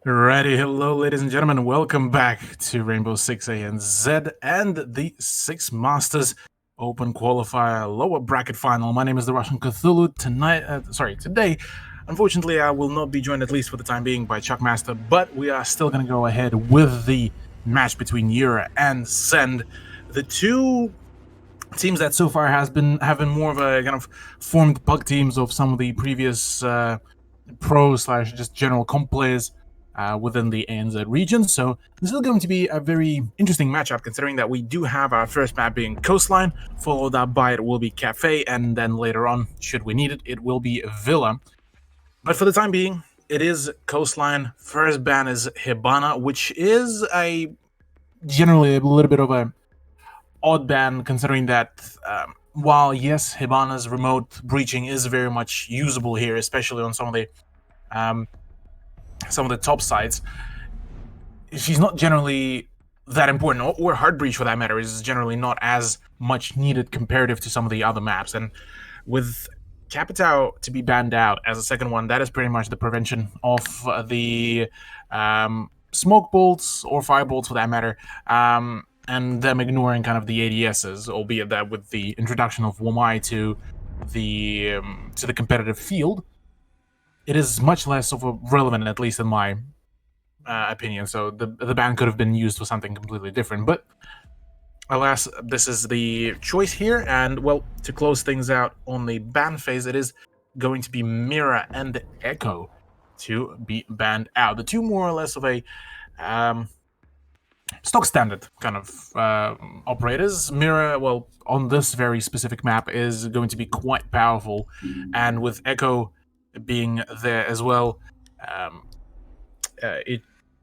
Alrighty, hello ladies and gentlemen, welcome back to Rainbow Six ANZ and the Six Masters Open Qualifier lower bracket final. My name is the Russian Cthulhu. Today, unfortunately, I will not be joined, at least for the time being, by Chuckmaster, but we are still going to go ahead with the match between Yura and Send. The two teams that so far have been more of a kind of formed pug teams of some of the previous pro/just general comp players within the ANZ region. So this is going to be a very interesting matchup, considering that we do have our first map being Coastline, followed up by it will be Cafe, and then later on, should we need it, it will be Villa. But for the time being, it is Coastline. First ban is Hibana, which is generally a little bit of a odd ban, considering that while yes, Hibana's remote breaching is very much usable here, especially on some of the top sides, she's not generally that important, or hard breach for that matter is generally not as much needed comparative to some of the other maps. And with Capitao to be banned out as a second one, that is pretty much the prevention of the smoke bolts or fire bolts for that matter, and them ignoring kind of the ADSs, albeit that with the introduction of Womai to the competitive field, it is much less of a relevant, at least in my opinion. So the ban could have been used for something completely different, but alas, this is the choice here. And well, to close things out on the ban phase, it is going to be Mira and Echo to be banned out. The two more or less of a stock standard kind of operators. Mira, well, on this very specific map, is going to be quite powerful, and with Echo being there as well,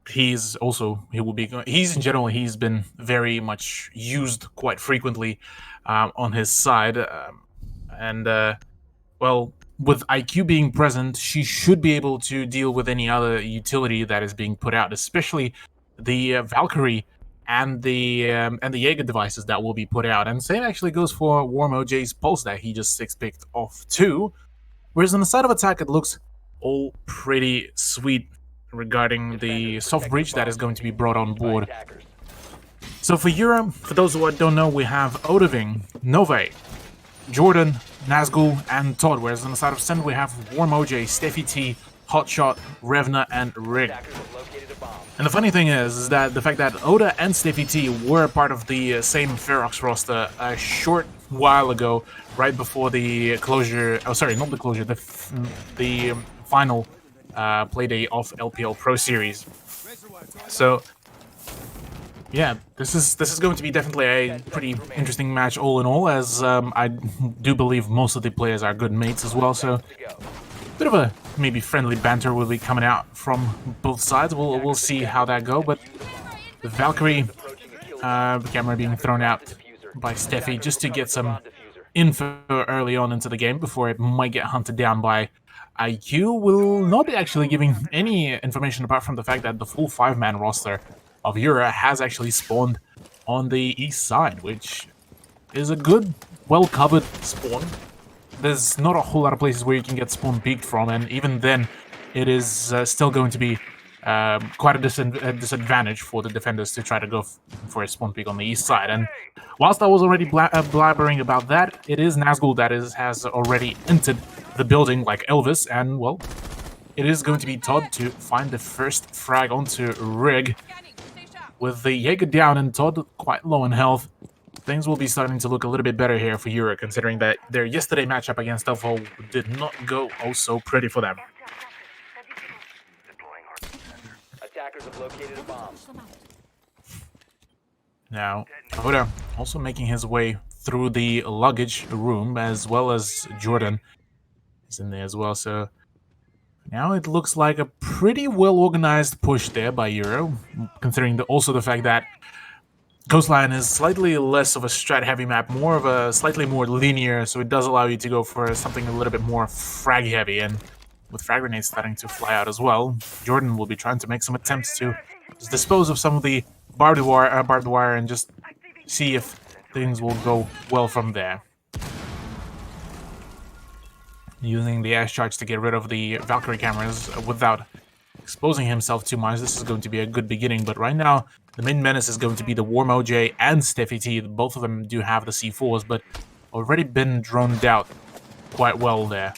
he's in general, he's been very much used quite frequently on his side, well, with IQ being present, she should be able to deal with any other utility that is being put out, especially the Valkyrie and the Jaeger devices that will be put out. And same actually goes for Warm OJ's Pulse that he just 6-picked off too. Whereas on the side of attack, it looks all pretty sweet regarding the soft breach that is going to be brought on board. So for Yura, for those who don't know, we have Odoving, Nove, Jordan, Nazgul, and Todd. Whereas on the side of Send, we have Warm OJ, Steffi T, Hotshot, Revna, and Rig. And the funny thing is that the fact that Oda and Steffi T were part of the same Ferox roster a short while ago, right before the closure, not the closure, the final playday of LPL Pro Series. So yeah, this is going to be definitely a pretty interesting match all in all, as I do believe most of the players are good mates as well, so bit of a maybe friendly banter will be coming out from both sides. We'll see how that go. But the Valkyrie camera being thrown out by Steffi just to get some info early on into the game before it might get hunted down by IQ, will not be actually giving any information apart from the fact that the full 5-man roster of Yura has actually spawned on the east side, which is a good, well-covered spawn. There's not a whole lot of places where you can get spawn peeked from, and even then, it is still going to be quite a disadvantage for the defenders to try to go for a spawn peek on the east side. And whilst I was already blabbering about that, it is Nazgul that has already entered the building like Elvis, and well, it is going to be Todd to find the first frag onto Rig. With the Jaeger down and Todd quite low in health, things will be starting to look a little bit better here for Yura, considering that their yesterday matchup against Delpho did not go so pretty for them. Attackers have located a bomb. Now, Oda also making his way through the luggage room, as well as Jordan is in there as well, so now it looks like a pretty well-organized push there by Yura, considering also the fact that Coastline is slightly less of a strat-heavy map, more of a slightly more linear, so it does allow you to go for something a little bit more frag-heavy, and with frag grenades starting to fly out as well, Jordan will be trying to make some attempts to just dispose of some of the barbed wire and just see if things will go well from there. Using the Ash Charge to get rid of the Valkyrie cameras without exposing himself too much, this is going to be a good beginning. But right now, the main menace is going to be the Warm OJ and Steffi T. Both of them do have the C4s, but already been droned out quite well there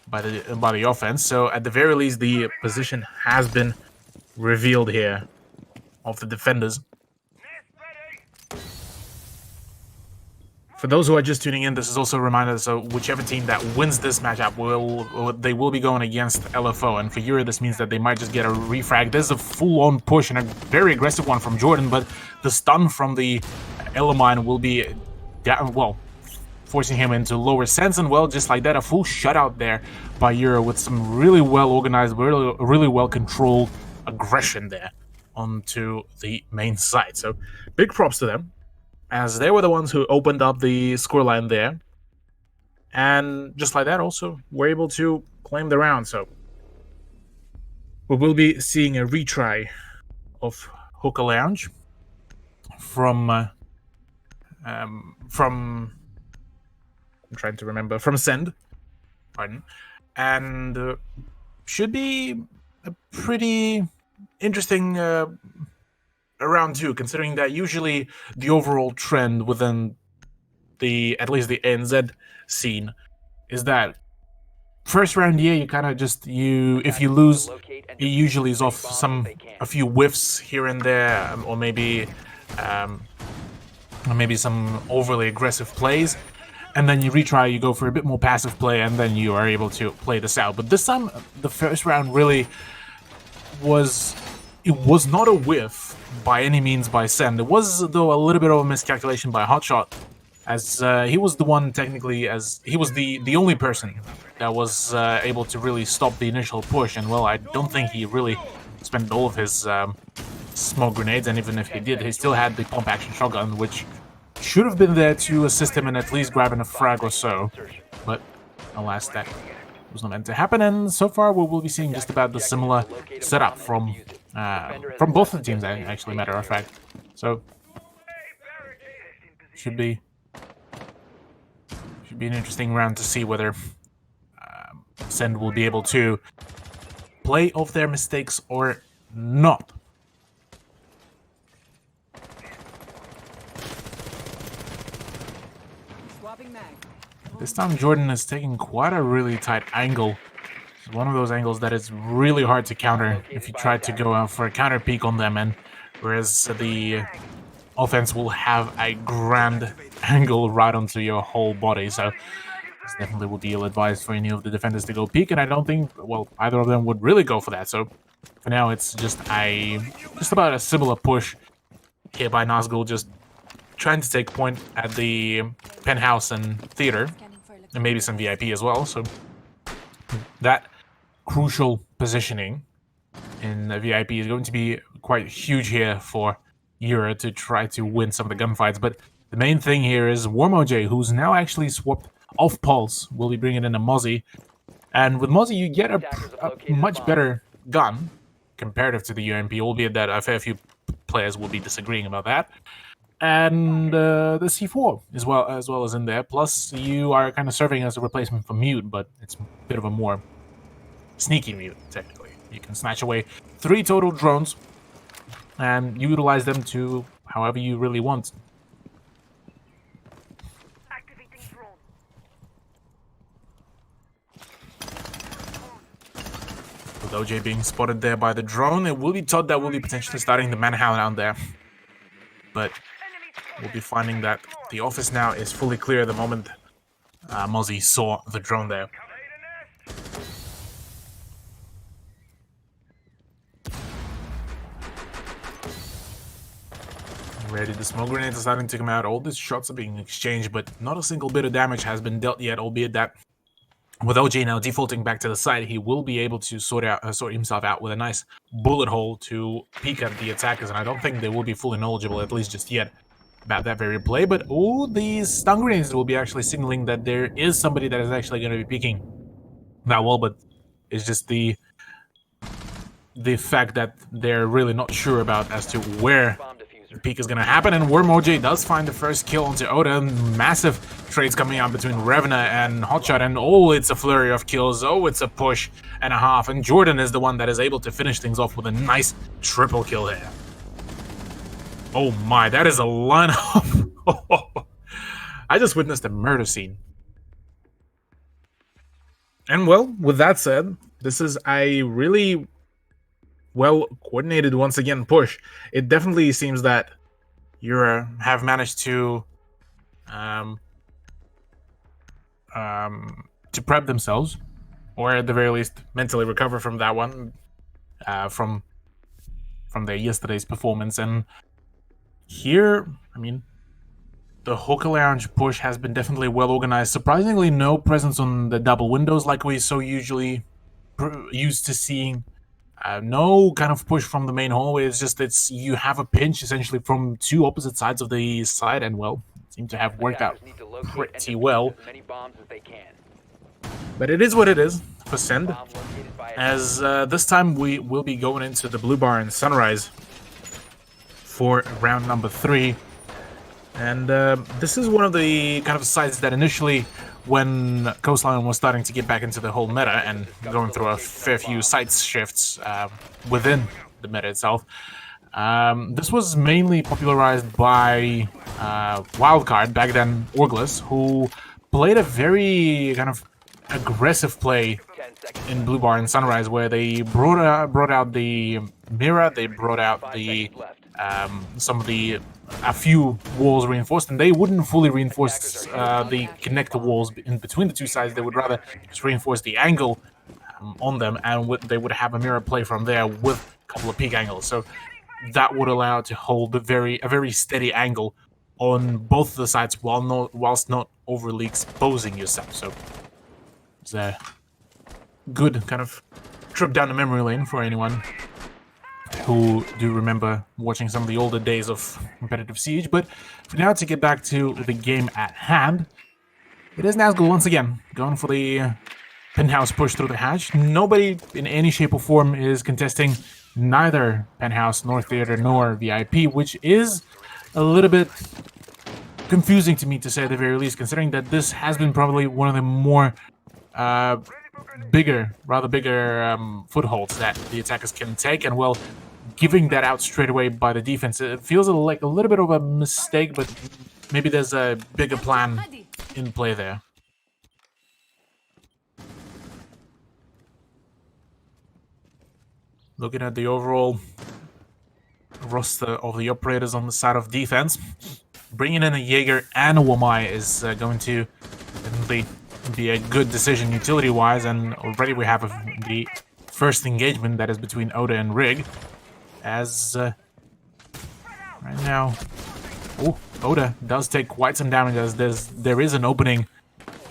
by the offense. So at the very least, the position has been revealed here of the defenders. For those who are just tuning in, this is also a reminder, so whichever team that wins this matchup will be going against LFO, and for Euro this means that they might just get a refrag. There's a full-on push and a very aggressive one from Jordan, but the stun from the Elamine will be down, well, forcing him into lower sense, and well, just like that, a full shutout there by Euro with some really well organized, really well controlled aggression there onto the main site. So big props to them, as they were the ones who opened up the scoreline there. And just like that, also, were able to claim the round. So we will be seeing a retry of Hookah Lounge from I'm trying to remember, from Send, pardon. And should be a pretty interesting round 2, considering that usually the overall trend within at least the NZ scene is that first round, yeah, you kind of just, if you lose, it usually is off a few whiffs here and there, or maybe some overly aggressive plays, and then you retry, you go for a bit more passive play, and then you are able to play this out. But this time, the first round really was not a whiff by any means by Send. It was, though, a little bit of a miscalculation by Hotshot, as he was the one, technically, as he was the only person that was able to really stop the initial push, and well, I don't think he really spent all of his smoke grenades, and even if he did, he still had the pump action shotgun, which should have been there to assist him in at least grabbing a frag or so, but alas, that was not meant to happen. And so far we will be seeing just about the similar setup from both the teams, actually, matter of fact. So should be an interesting round to see whether Send will be able to play off their mistakes or not. This time Jordan is taking quite a really tight angle. It's one of those angles that is really hard to counter if you try to go out for a counter peek on them, and whereas the offense will have a grand angle right onto your whole body. So this definitely would be ill-advised for any of the defenders to go peek, and I don't think, well, either of them would really go for that. So for now, it's just about a similar push here by Nazgul, just trying to take point at the penthouse and theater, and maybe some VIP as well. So that crucial positioning in the VIP is going to be quite huge here for Euro to try to win some of the gunfights. But the main thing here is Warm OJ, who's now actually swapped off Pulse, will be bringing in a Mozzie. And with Mozzie, you get a much better gun comparative to the UMP, albeit that a fair few players will be disagreeing about that. And the C4 as well as in there. Plus, you are kind of serving as a replacement for Mute, but it's a bit of a more sneaky Mute, technically. You can snatch away 3 total drones and utilize them to however you really want. With OJ being spotted there by the drone, it will be Todd that will be potentially starting the manhunt down there. But we'll be finding that the office now is fully clear the moment Mozzie saw the drone there. Already the smoke grenades are starting to come out, all these shots are being exchanged, but not a single bit of damage has been dealt yet, albeit that with OJ now defaulting back to the side, he will be able to sort himself out with a nice bullet hole to peek at the attackers, and I don't think they will be fully knowledgeable, at least just yet, about that very play. But all these stun grenades will be actually signaling that there is somebody that is actually going to be peeking that wall, but it's just the fact that they're really not sure about as to where The peek is going to happen, and Wormoj does find the first kill onto Oda. Massive trades coming out between Revna and Hotshot, and oh, it's a flurry of kills. Oh, it's a push and a half, and Jordan is the one that is able to finish things off with a nice triple kill here. Oh my, that is a lineup. I just witnessed a murder scene. And well, with that said, this is a really well coordinated once again push. It definitely seems that Euro have managed to prep themselves, or at the very least mentally recover from that one, from their yesterday's performance. And here, I mean, the Hookah Lounge push has been definitely well organized. Surprisingly, no presence on the double windows like we so usually used to seeing. No kind of push from the main hallway. It's just you have a pinch essentially from two opposite sides of the side, and well, it seemed to have worked out pretty well. But it is what it is for Send, as this time we will be going into the Blue Bar and Sunrise for round number 3. And this is one of the kind of sites that initially, when Coastline was starting to get back into the whole meta and going through a fair few site shifts within the meta itself, this was mainly popularized by Wildcard, back then Orglis, who played a very kind of aggressive play in Blue Bar and Sunrise, where they brought out the mirror, they brought out the a few walls reinforced, and they wouldn't fully reinforce the connector walls in between the two sides. They would rather just reinforce the angle on them, and they would have a mirror play from there with a couple of peak angles. So that would allow it to hold a very steady angle on both the sides whilst not overly exposing yourself. So it's a good kind of trip down the memory lane for anyone who do remember watching some of the older days of competitive Siege. But for now, to get back to the game at hand, it is Nazgul once again going for the penthouse push through the hatch. Nobody in any shape or form is contesting neither penthouse nor theater nor VIP, which is a little bit confusing to me, to say the very least, considering that this has been probably one of the more rather bigger footholds that the attackers can take. And well, giving that out straight away by the defense, it feels like a little bit of a mistake, but maybe there's a bigger plan in play there. Looking at the overall roster of the operators on the side of defense, bringing in a Jaeger and a Wamai is going to definitely be a good decision utility-wise, and already we have the first engagement that is between Oda and Rig, as right now, Oda does take quite some damage, as there is an opening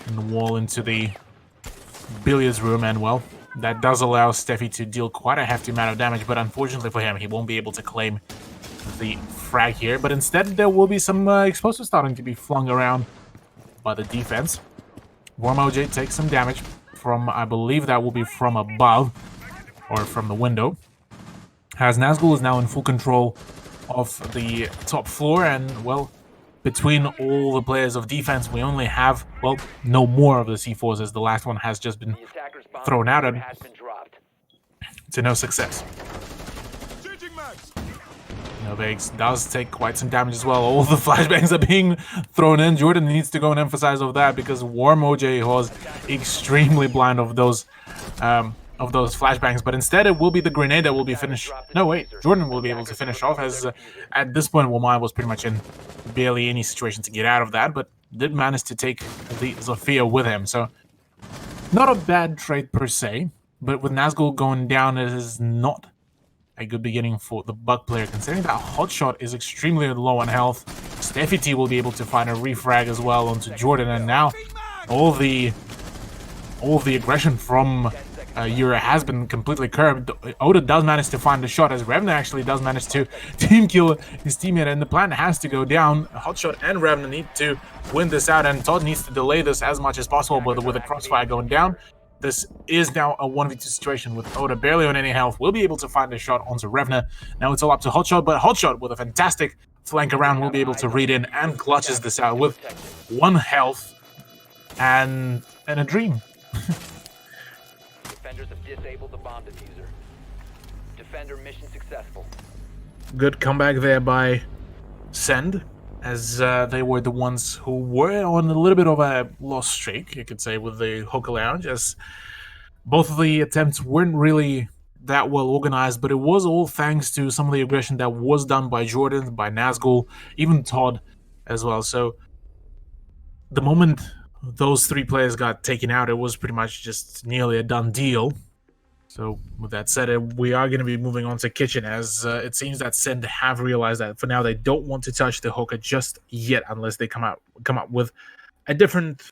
in the wall into the billiards room, and well, that does allow Steffi to deal quite a hefty amount of damage, but unfortunately for him, he won't be able to claim the frag here. But instead, there will be some explosives starting to be flung around by the defense. Wormoj takes some damage from, I believe that will be from above, or from the window, as Nazgul is now in full control of the top floor, and well, between all the players of defense, we only have, well, no more of the C4s, as the last one has just been thrown out and to no success. Novex does take quite some damage as well. All the flashbangs are being thrown in. Jordan needs to go and emphasize of that, because Wormoj was extremely blind of those flashbangs, but instead it will be the grenade that will be finished. No, wait, Jordan will be able to finish off, as at this point Wamai was pretty much in barely any situation to get out of that, but did manage to take the Zofia with him. So not a bad trade per se, but with Nazgul going down, it is not a good beginning for the Bug player, considering that Hotshot is extremely low on health. Steffi T will be able to find a refrag as well onto Jordan, and now all the aggression from Yura has been completely curbed. Oda does manage to find the shot, as Revna actually does manage to team kill his teammate, and the plan has to go down. Hotshot and Revna need to win this out, and Todd needs to delay this as much as possible, but with the crossfire going down, this is now a 1v2 situation with Oda barely on any health. Will be able to find a shot onto Revna. Now it's all up to Hotshot, but Hotshot with a fantastic flank around will be able to read in and clutches this out with 1 health and a dream. Defenders have disabled the bomb diffuser. Defender mission successful. Good comeback there by Send, as they were the ones who were on a little bit of a loss streak, you could say, with the Hookah Lounge, as both of the attempts weren't really that well organized, but it was all thanks to some of the aggression that was done by Jordan, by Nazgul, even Todd as well. So the moment those 3 players got taken out, it was pretty much just nearly a done deal. So with that said, we are going to be moving on to Kitchen, as it seems that Send have realized that for now they don't want to touch the Hookah just yet, unless they come up with a different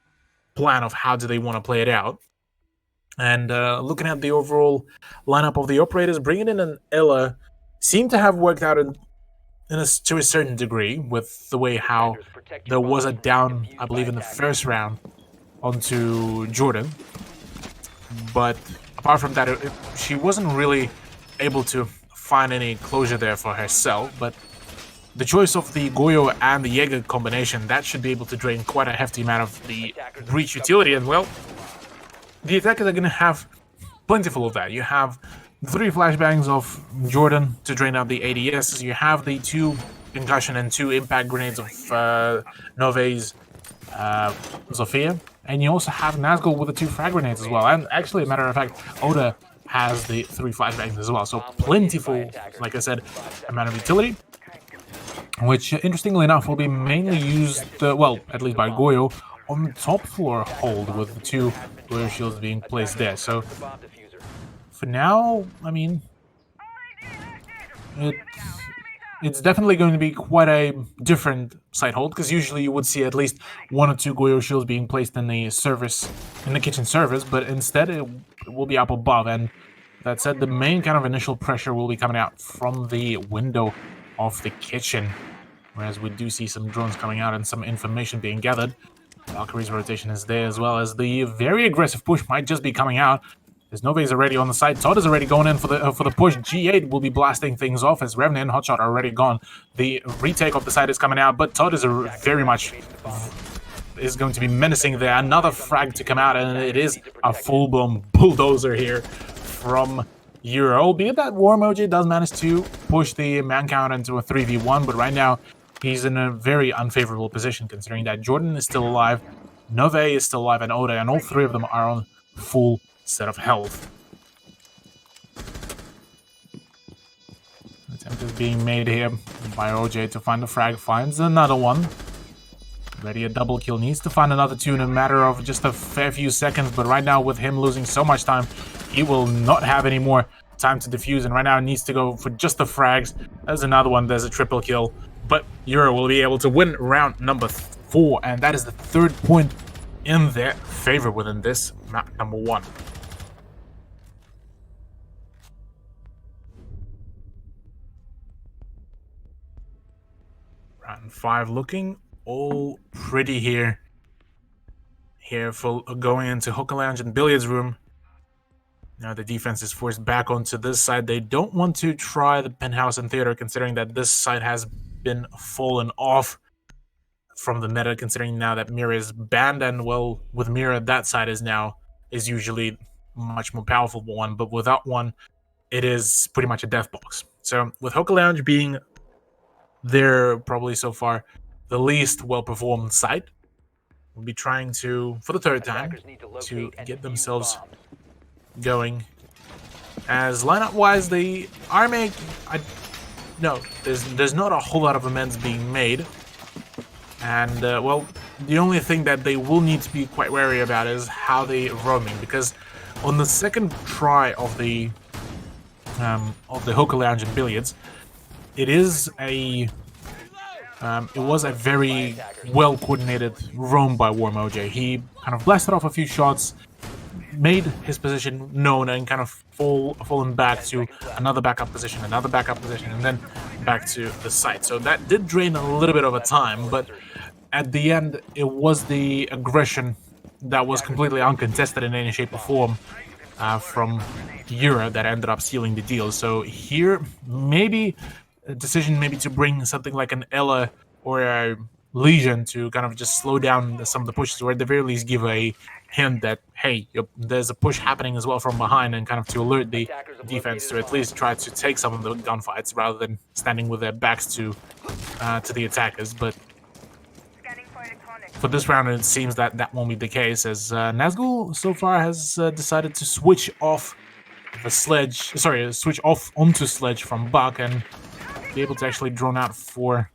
plan of how do they want to play it out. And looking at the overall lineup of the operators, bringing in an Ella seemed to have worked out to a certain degree, with the way how there was a down, I believe, in the first round onto Jordan. But apart from that, she wasn't really able to find any closure there for herself. But the choice of the Goyo and the Jaeger combination, that should be able to drain quite a hefty amount of the breach utility. And well, the attackers are going to have plentiful of that. You have 3 flashbangs of Jordan to drain out the ADS. You have the 2 concussion and 2 impact grenades of Nove's Zofia. And you also have Nazgul with the 2 frag grenades as well. And actually, a matter of fact, Oda has the 3 flashbangs as well. So plentiful, like I said, amount of utility, which, interestingly enough, will be mainly used, well, at least by Goyo, on the top floor hold, with the 2 Goyo shields being placed there. So for now, I mean, it's definitely going to be quite a different site hold, because usually you would see at least 1 or 2 Goyo shields being placed in the kitchen service, but instead it will be up above. And that said, the main kind of initial pressure will be coming out from the window of the kitchen, whereas we do see some drones coming out and some information being gathered. Valkyrie's rotation is there, as well as the very aggressive push might just be coming out. As Nove is already on the side. Todd is already going in for the push. G8 will be blasting things off, as Revenant and Hotshot are already gone. The retake of the side is coming out, but Todd is very much is going to be menacing there. Another frag to come out, and it is a full-blown bulldozer here from Euro. Albeit that Warmoji does manage to push the man count into a 3v1, but right now he's in a very unfavorable position, considering that Jordan is still alive, Nove is still alive, and Oda, and all 3 of them are on full set of health. Attempt is being made here by OJ to find the frag. Finds another one. Ready a double kill. Needs to find another 2 in a matter of just a fair few seconds. But right now, with him losing so much time, he will not have any more time to defuse. And right now, needs to go for just the frags. There's another one. There's a triple kill. But Euro will be able to win round number 4. And that is the 3rd point in their favor within this map number 1. Round 5 looking all pretty here. Here for going into Hookah Lounge and Billiards Room. Now the defense is forced back onto this side. They don't want to try the Penthouse and Theater, considering that this side has been fallen off from the meta, considering now that Mira is banned. And well, with Mira, that side is usually much more powerful one, but without one, it is pretty much a death box. So with Hookah Lounge being they're probably so far the least well-performed site, we'll be trying to, for the 3rd time, to get themselves going. As lineup-wise, they are making... No, there's not a whole lot of amends being made. And, well, the only thing that they will need to be quite wary about is how they roaming, because on the 2nd try of the Hookah Lounge and Billiards, it was a very well-coordinated roam by Warmoji. He kind of blasted off a few shots, made his position known, and kind of fallen back to another backup position, and then back to the site. So that did drain a little bit of a time, but at the end, it was the aggression that was completely uncontested in any shape or form from Yura that ended up sealing the deal. So here, maybe decision maybe to bring something like an Ella or a Legion to kind of just slow down some of the pushes, or at the very least give a hint that, hey, there's a push happening as well from behind, and kind of to alert the defense to at least try to take some of the gunfights rather than standing with their backs to the attackers. But for this round, it seems that that won't be the case, as Nazgul so far has decided to switch off the sledge, switch off onto sledge from Buck and be able to actually drone out for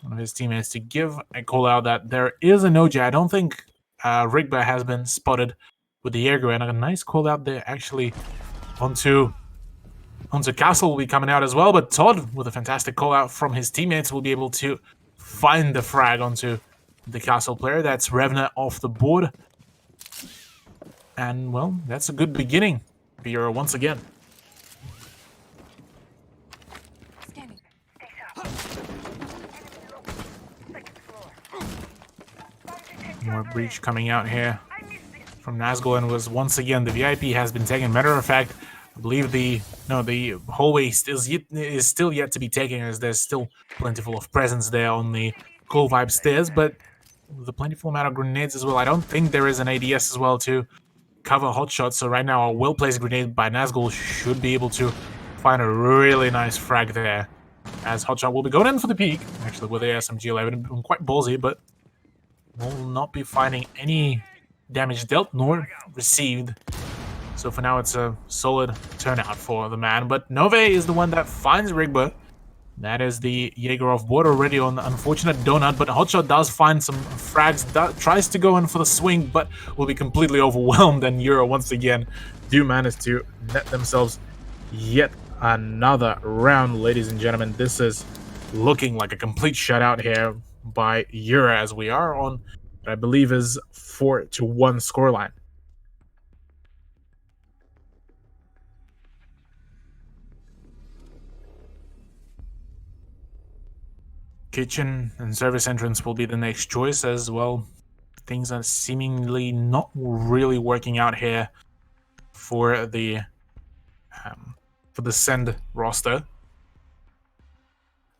one of his teammates to give a call out that there is an OJ. I don't think Rigba has been spotted with the Jaeger, and a nice call out there actually onto Castle will be coming out as well, but Todd with a fantastic call out from his teammates will be able to find the frag onto the Castle player. That's Revna off the board. And well, that's a good beginning here once again. More breach coming out here from Nazgul, and was once again the VIP has been taken. Matter of fact, I believe the hallway is still yet to be taken, as there's still plentiful of presence there on the Cool Vibe stairs, but with a plentiful amount of grenades as well. I don't think there is an ADS as well to cover Hotshot, so right now a well-placed grenade by Nazgul should be able to find a really nice frag there, as Hotshot will be going in for the peak, actually with the SMG-11, quite ballsy, but will not be finding any damage dealt nor received. So for now, it's a solid turnout for the man. But Nove is the one that finds Rigba. That is the Jaeger off board already on the unfortunate donut. But Hotshot does find some frags, tries to go in for the swing, but will be completely overwhelmed. And Euro once again do manage to net themselves yet another round, ladies and gentlemen. This is looking like a complete shutout here by Euro, as we are on what I believe is 4-1 scoreline. Kitchen and service entrance will be the next choice as well. Things are seemingly not really working out here for the send roster.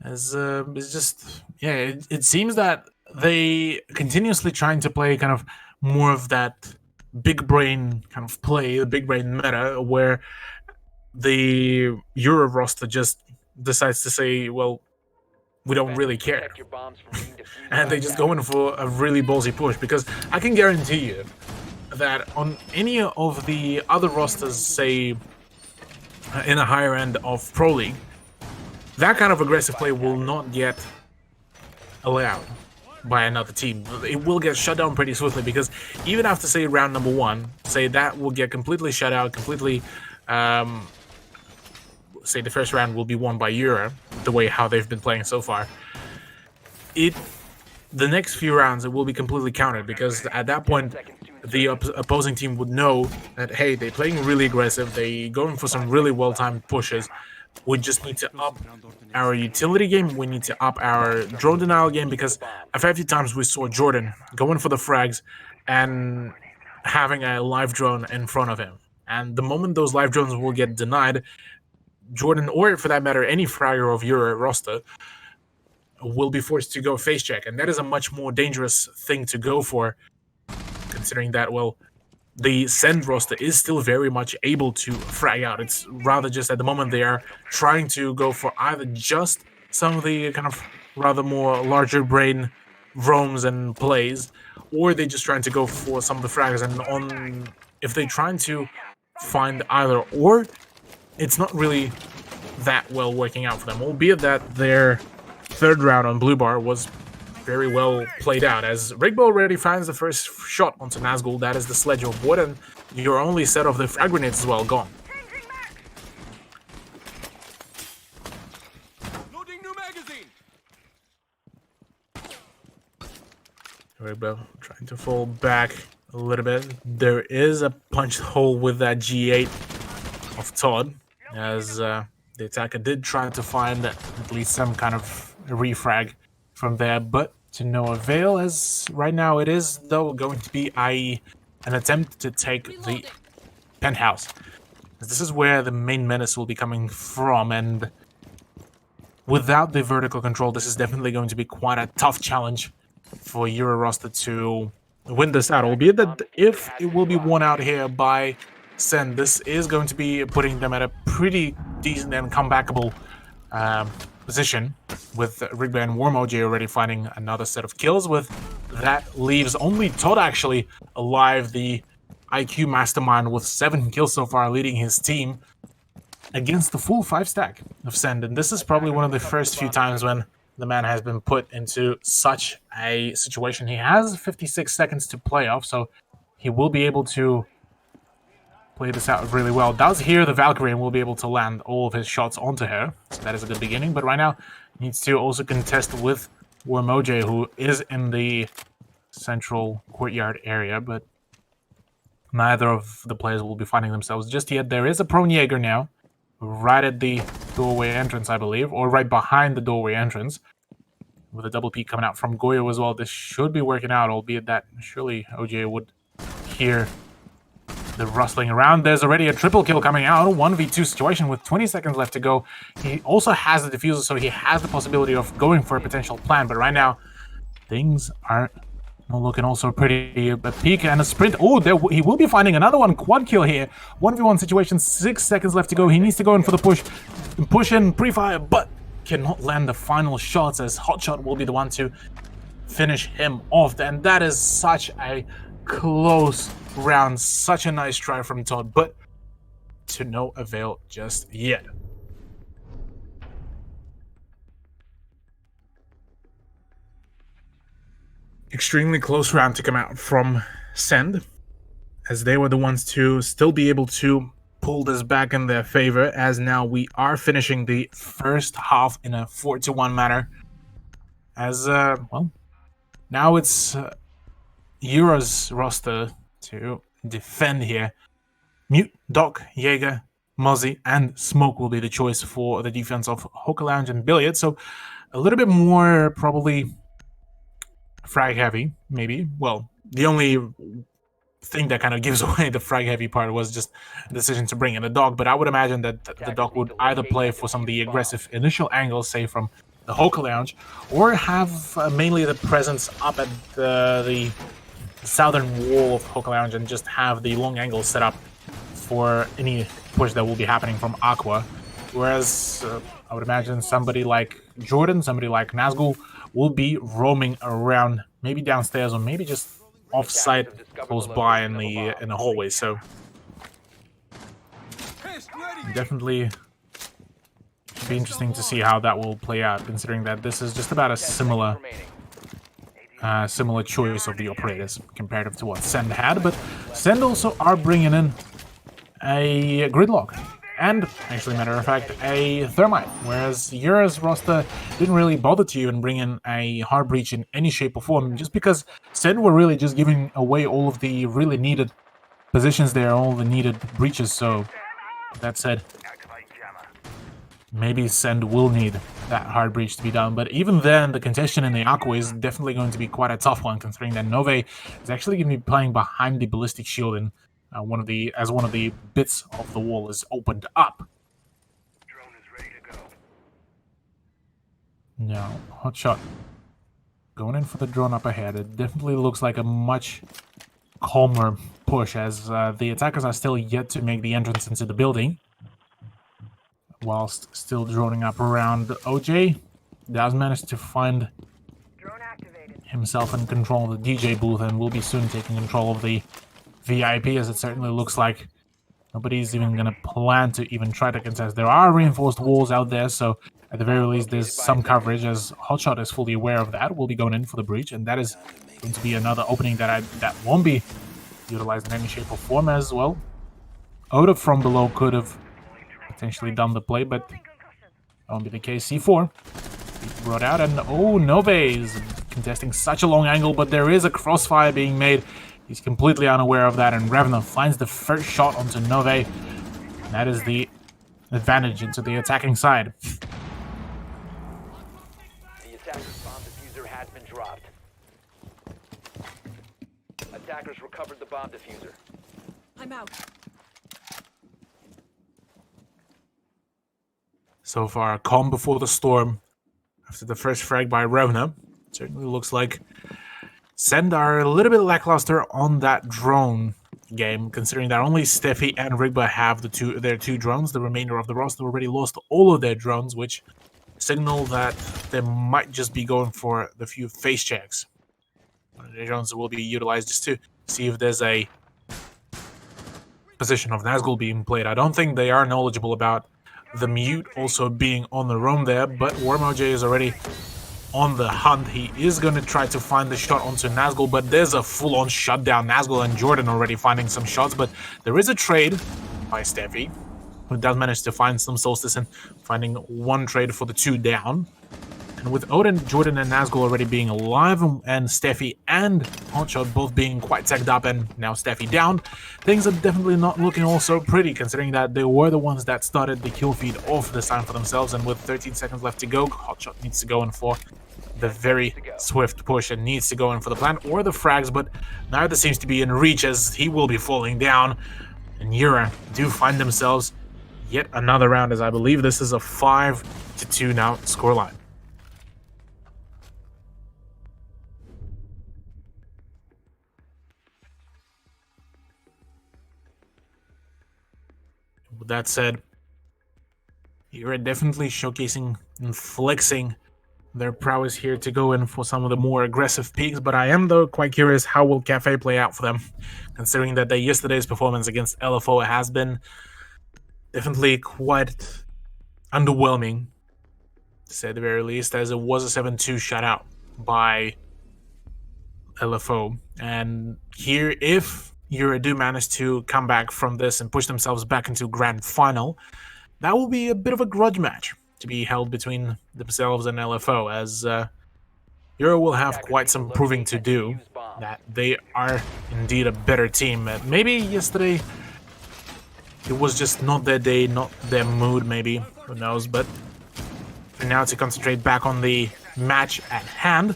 As it's just, yeah, it seems that they continuously trying to play kind of more of that big brain kind of play, the big brain meta, where the Euro roster just decides to say, well, we don't really care. And they just go in for a really ballsy push, because I can guarantee you that on any of the other rosters, say, in a higher end of Pro League, that kind of aggressive play will not get allowed by another team. It will get shut down pretty swiftly, because even after, say, round number 1, say that will get completely shut out, completely, say the first round will be won by Euro, the way how they've been playing so far. The next few rounds, it will be completely countered, because at that point, the opposing team would know that, hey, they're playing really aggressive, they going for some really well-timed pushes. We just need to up our utility game, we need to up our drone denial game, because a fair few times we saw Jordan going for the frags and having a live drone in front of him. And the moment those live drones will get denied, Jordan, or for that matter, any fragger of your roster, will be forced to go face check. And that is a much more dangerous thing to go for, considering that, well, the send roster is still very much able to frag out. It's rather just at the moment they are trying to go for either just some of the kind of rather more larger brain roams and plays, or they're just trying to go for some of the frags. And if they're trying to find either or, it's not really that well working out for them, albeit that their third round on Blue Bar was very well played out, as Rigbo already finds the first shot onto Nazgul. That is the sledge of wood, and your only set of the frag grenades as well gone. Loading new magazine. Rigbo trying to fall back a little bit. There is a punch hole with that G8 of Todd, as the attacker did try to find at least some kind of refrag from there, but to no avail, as right now it is, though, going to be an attempt to take the penthouse. This is where the main menace will be coming from, and without the vertical control, this is definitely going to be quite a tough challenge for Euro roster to win this out. Albeit that if it will be won out here by Sen, this is going to be putting them at a pretty decent and comebackable position, with Rigby and Warmoji already finding another set of kills. With that leaves only Todd actually alive, the IQ mastermind, with 7 kills so far, leading his team against the full 5 stack of Send. And this is probably one of the first few times when the man has been put into such a situation. He has 56 seconds to play off, so he will be able to play this out really well. Does hear the Valkyrie and will be able to land all of his shots onto her, so that is a good beginning. But right now, needs to also contest with Warmoji, who is in the central courtyard area, but neither of the players will be finding themselves just yet. There is a prone Jaeger now, right at the doorway entrance, I believe, or right behind the doorway entrance, with a double peek coming out from Goyo as well. This should be working out, albeit that surely OJ would hear the rustling around. There's already a triple kill coming out, a 1v2 situation with 20 seconds left to go. He also has the diffuser, so he has the possibility of going for a potential plan, but right now, things aren't looking also pretty. A peek and a sprint. Oh, he will be finding another one. Quad kill here. 1v1 situation, 6 seconds left to go. He needs to go in for the push. Push in, pre-fire, but cannot land the final shots, as Hotshot will be the one to finish him off. And that is such a close round. Such a nice try from Todd, but to no avail just yet. Extremely close round to come out from Send, as they were the ones to still be able to pull this back in their favor, as now we are finishing the first half in a 4-1 manner. As, well, now it's Euro's roster to defend here. Mute, Doc, Jaeger, Mozzie, and Smoke will be the choice for the defense of Hookah Lounge and Billiard, so a little bit more probably frag heavy, maybe. Well, the only thing that kind of gives away the frag heavy part was just the decision to bring in a dog, but I would imagine that the dog would either play for some of the aggressive initial angles, say from the Hoka Lounge, or have mainly the presence up at the southern wall of Hoka Lounge and just have the long angle set up for any push that will be happening from Aqua. Whereas I would imagine somebody like Jordan, somebody like Nazgul will be roaming around, maybe downstairs or maybe just off-site close by in the hallway. So definitely be interesting to see how that will play out, considering that this is just about a similar choice of the operators comparative to what Send had. But Send also are bringing in a Gridlock and, actually, matter of fact, a Thermite, whereas Euro's roster didn't really bother to even bring in a Hard Breach in any shape or form, just because Send were really just giving away all of the really needed positions there, all the needed breaches. So that said, maybe Send will need that Hard Breach to be done, but even then, the contention in the Aqua is definitely going to be quite a tough one, considering that Nove is actually going to be playing behind the Ballistic Shield, and one of the bits of the wall is opened up. Drone is ready to go. Now, Hotshot going in for the drone up ahead. It definitely looks like a much calmer push, as the attackers are still yet to make the entrance into the building, whilst still droning up around. OJ does manage to find himself in control of the DJ booth and will be soon taking control of the VIP, as it certainly looks like nobody's even going to plan to even try to contest. There are reinforced walls out there, so at the very least there's some coverage, as Hotshot is fully aware of that. Will be going in for the breach, and that is going to be another opening that won't be utilized in any shape or form as well. Oda from below could have potentially done the play, but that won't be the case. C4 brought out, and oh, Nove is contesting such a long angle, but there is a crossfire being made. He's completely unaware of that, and Revner finds the first shot onto Nove. That is the advantage into the attacking side. The attacker's bomb diffuser has been dropped. Attackers recovered the bomb diffuser. I'm out. So far, calm before the storm. After the first frag by Revna, certainly looks like Send are a little bit lackluster on that drone game, considering that only Steffi and Rigba have their two drones. The remainder of the roster already lost all of their drones, which signal that they might just be going for the few face checks. One of the drones will be utilized just to see if there's a position of Nazgul being played. I don't think they are knowledgeable about the mute also being on the roam there, but WarmOJ is already on the hunt. He is going to try to find the shot onto Nazgul, but there's a full-on shutdown. Nazgul and Jordan already finding some shots, but there is a trade by Steffi, who does manage to find some Solstice and finding one trade for the two down. And with Odin, Jordan, and Nazgul already being alive, and Steffi and Hotshot both being quite tagged up, and now Steffi down, things are definitely not looking all so pretty, considering that they were the ones that started the kill feed off this time for themselves. And with 13 seconds left to go, Hotshot needs to go in for the very swift push and needs to go in for the plant or the frags, but neither seems to be in reach as he will be falling down. And Yura do find themselves yet another round, as I believe this is a 5-2 now scoreline. With that said, Yura definitely showcasing and flexing their prowess here to go in for some of the more aggressive peaks, but I am though quite curious how will Cafe play out for them, considering that yesterday's performance against LFO has been definitely quite underwhelming, to say the very least, as it was a 7-2 shutout by LFO. And here, if Yura do manage to come back from this and push themselves back into grand final, that will be a bit of a grudge match to be held between themselves and LFO, as Yura will have quite some proving to do that they are indeed a better team. Maybe yesterday it was just not their day, not their mood, maybe, who knows, but for now to concentrate back on the match at hand,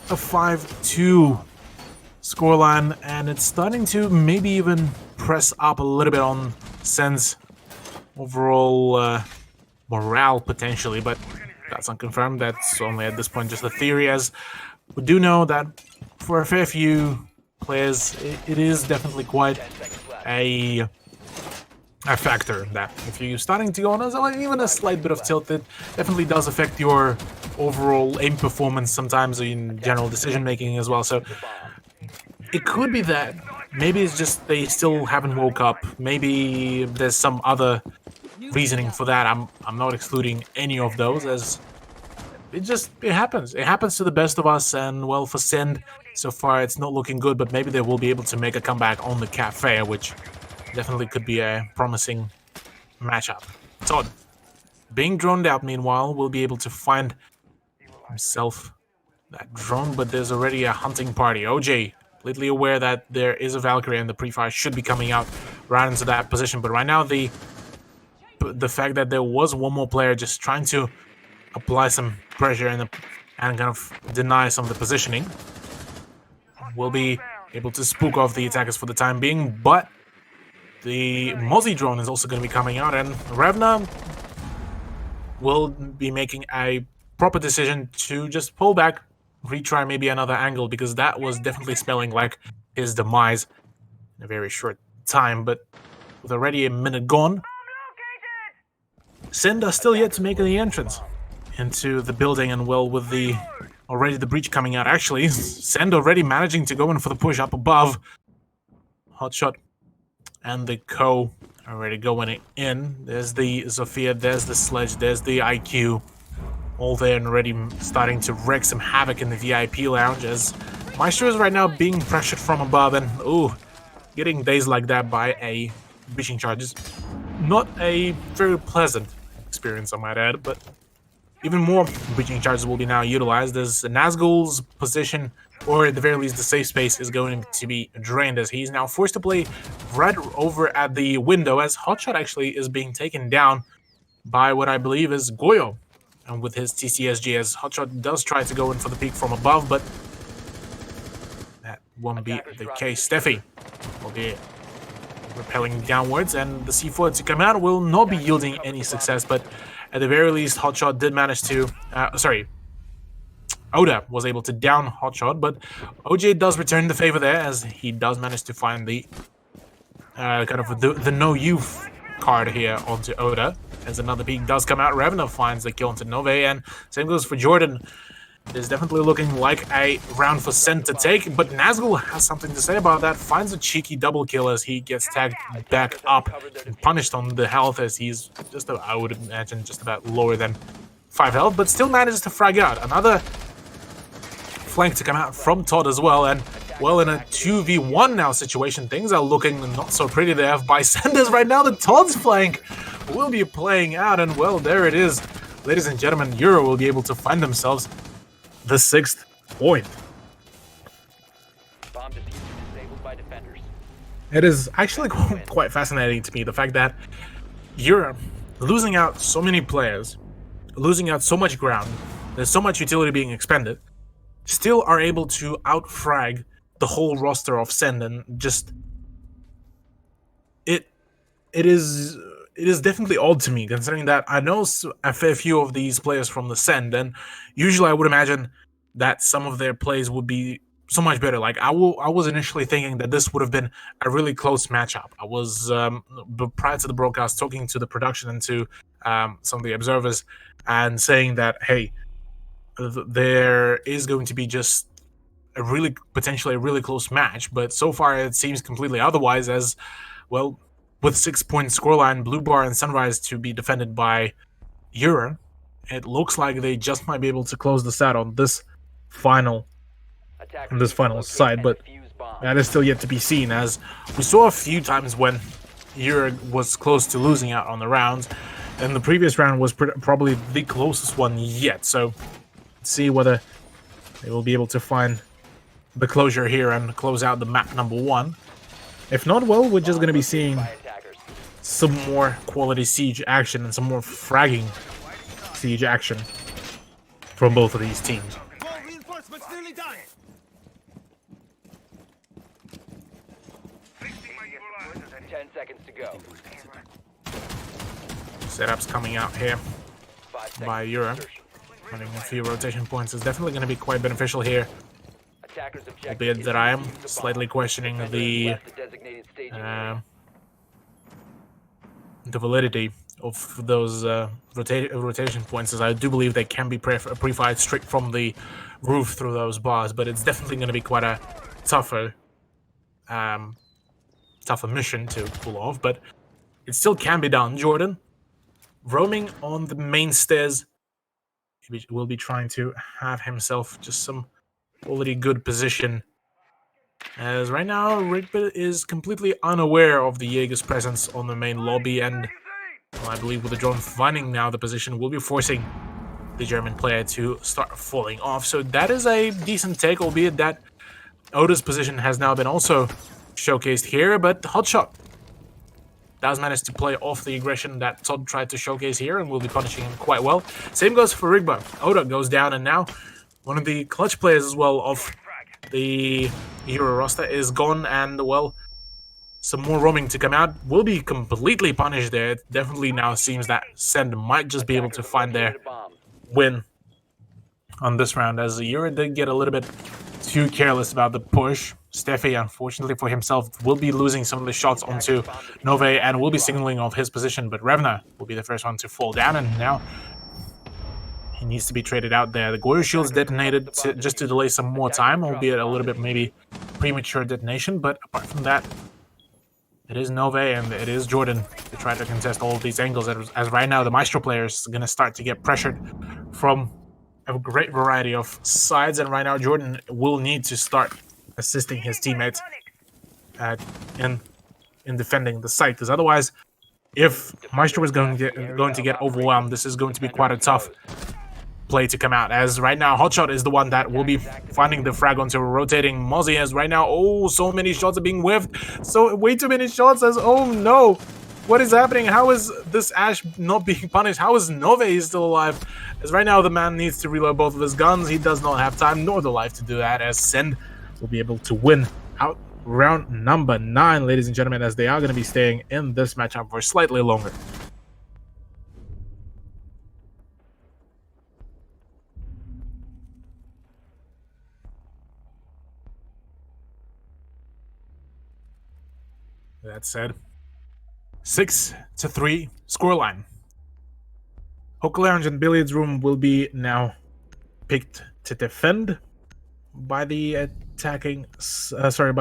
a 5-2 scoreline, and it's starting to maybe even press up a little bit on Sen's overall morale potentially, but that's unconfirmed. That's only at this point just a theory, as we do know that for a fair few players it is definitely quite a factor that if you're starting to go on even a slight bit of tilt, it definitely does affect your overall aim performance, sometimes in general decision making as well. So it could be that maybe it's just they still haven't woke up. Maybe there's some other reasoning for that. I'm not excluding any of those, as it happens. It happens to the best of us, and well, for Send so far it's not looking good, but maybe they will be able to make a comeback on the Cafe, which definitely could be a promising matchup. Todd, being droned out meanwhile, will be able to find himself that drone, but there's already a hunting party. OJ completely aware that there is a Valkyrie and the pre-fire should be coming out right into that position, but right now the fact that there was one more player just trying to apply some pressure and kind of deny some of the positioning will be able to spook off the attackers for the time being. But the Mozzie drone is also going to be coming out, and Revna will be making a proper decision to just pull back, retry maybe another angle, because that was definitely spelling like his demise in a very short time. But with already a minute gone, Send are still yet to make the entrance into the building, and well, with already the breach coming out, actually, Send already managing to go in for the push up above. Hotshot and the Co already going in. There's the Zofia, there's the Sledge, there's the IQ. All there and already starting to wreak some havoc in the VIP lounge, as Maestro is right now being pressured from above, and getting dazed like that by a breaching charge is not a very pleasant experience, I might add. But even more breaching charges will be now utilized, as Nazgul's position, or at the very least the safe space, is going to be drained, as he's now forced to play right over at the window, as Hotshot actually is being taken down by what I believe is Goyo. And with his TCSG, as Hotshot does try to go in for the peak from above, but that won't be the case. Steffi will be repelling downwards, and the C4 to come out will not be yielding any success, but At the very least, Hotshot did manage to... Oda was able to down Hotshot, but OJ does return the favor there, as he does manage to find the kind of the no youth card here onto Oda. As another peek does come out, Revna finds the kill onto Nove, and same goes for Jordan. It is definitely looking like a round for Sen to take, but Nazgul has something to say about that. Finds a cheeky double kill as he gets tagged back up and punished on the health, as he's just, I would imagine, just about lower than 5 health, but still manages to frag out. Another flank to come out from Todd as well, and well, in a 2v1 now situation, things are looking not so pretty there by Sanders right now. The Todd's flank will be playing out, and well, there it is. Ladies and gentlemen, Euro will be able to find themselves the 6th point. Bomb diffuser disabled by defenders. It is actually quite fascinating to me, the fact that Euro, losing out so many players, losing out so much ground, there's so much utility being expended, still are able to outfrag the whole roster of Send, and just it is definitely odd to me, considering that I know a fair few of these players from the Send, and usually I would imagine that some of their plays would be so much better. Like I was initially thinking that this would have been a really close matchup. I was prior to the broadcast talking to the production and to some of the observers and saying that, hey, there is going to be just potentially a really close match, but so far it seems completely otherwise, as well, with 6-point scoreline, Blue Bar and Sunrise to be defended by Uran, it looks like they just might be able to close this out on this final side, but that is still yet to be seen, as we saw a few times when Uran was close to losing out on the rounds, and the previous round was probably the closest one yet, so let's see whether they will be able to find the closure here and close out the map number 1. If not, well, we're just going to be seeing some more quality siege action and some more fragging siege action from both of these teams. 10 seconds to go. Setups coming out here by Europe. Having a few rotation points is definitely going to be quite beneficial here. Albeit that I am slightly questioning the validity of those rotation points, as I do believe they can be pre-fired straight from the roof through those bars, but it's definitely going to be quite a tougher mission to pull off, but it still can be done. Jordan, roaming on the main stairs, he will be trying to have himself just some quality good position, as right now Rigby is completely unaware of the Jaeger's presence on the main lobby, and well, I believe with the drone finding now the position will be forcing the German player to start falling off. So that is a decent take, albeit that Oda's position has now been also showcased here, but Hotshot does manage to play off the aggression that Todd tried to showcase here and will be punishing him quite well. Same goes for Rigba. Oda goes down, and now one of the clutch players as well of the Euro roster is gone, and well, some more roaming to come out will be completely punished there. It definitely now seems that Send might just be able to find their win on this round, as Euro did get a little bit too careless about the push. Steffi, unfortunately for himself, will be losing some of the shots onto Nove and will be signaling off his position, but Revna will be the first one to fall down, and now he needs to be traded out there. The Goyer Shield's detonated just to delay some more time, albeit a little bit maybe premature detonation, but apart from that, it is Nove and it is Jordan to try to contest all of these angles, as right now the Maestro player is going to start to get pressured from a great variety of sides, and right now Jordan will need to start assisting his teammates in defending the site, because otherwise, if Maestro is going to get overwhelmed, this is going to be quite a tough play to come out, as right now Hotshot is the one that will be finding the frag onto rotating Mozzie, as right now, oh, so many shots are being whiffed, so way too many shots, as oh no, what is happening? How is this Ash not being punished? How is Nove still alive? As right now the man needs to reload both of his guns, he does not have time nor the life to do that, as Send will be able to win out round number 9, ladies and gentlemen, as they are going to be staying in this matchup for slightly longer. That said, 6-3 scoreline. Hookah Lounge and Billiards Room will be now picked to defend by the by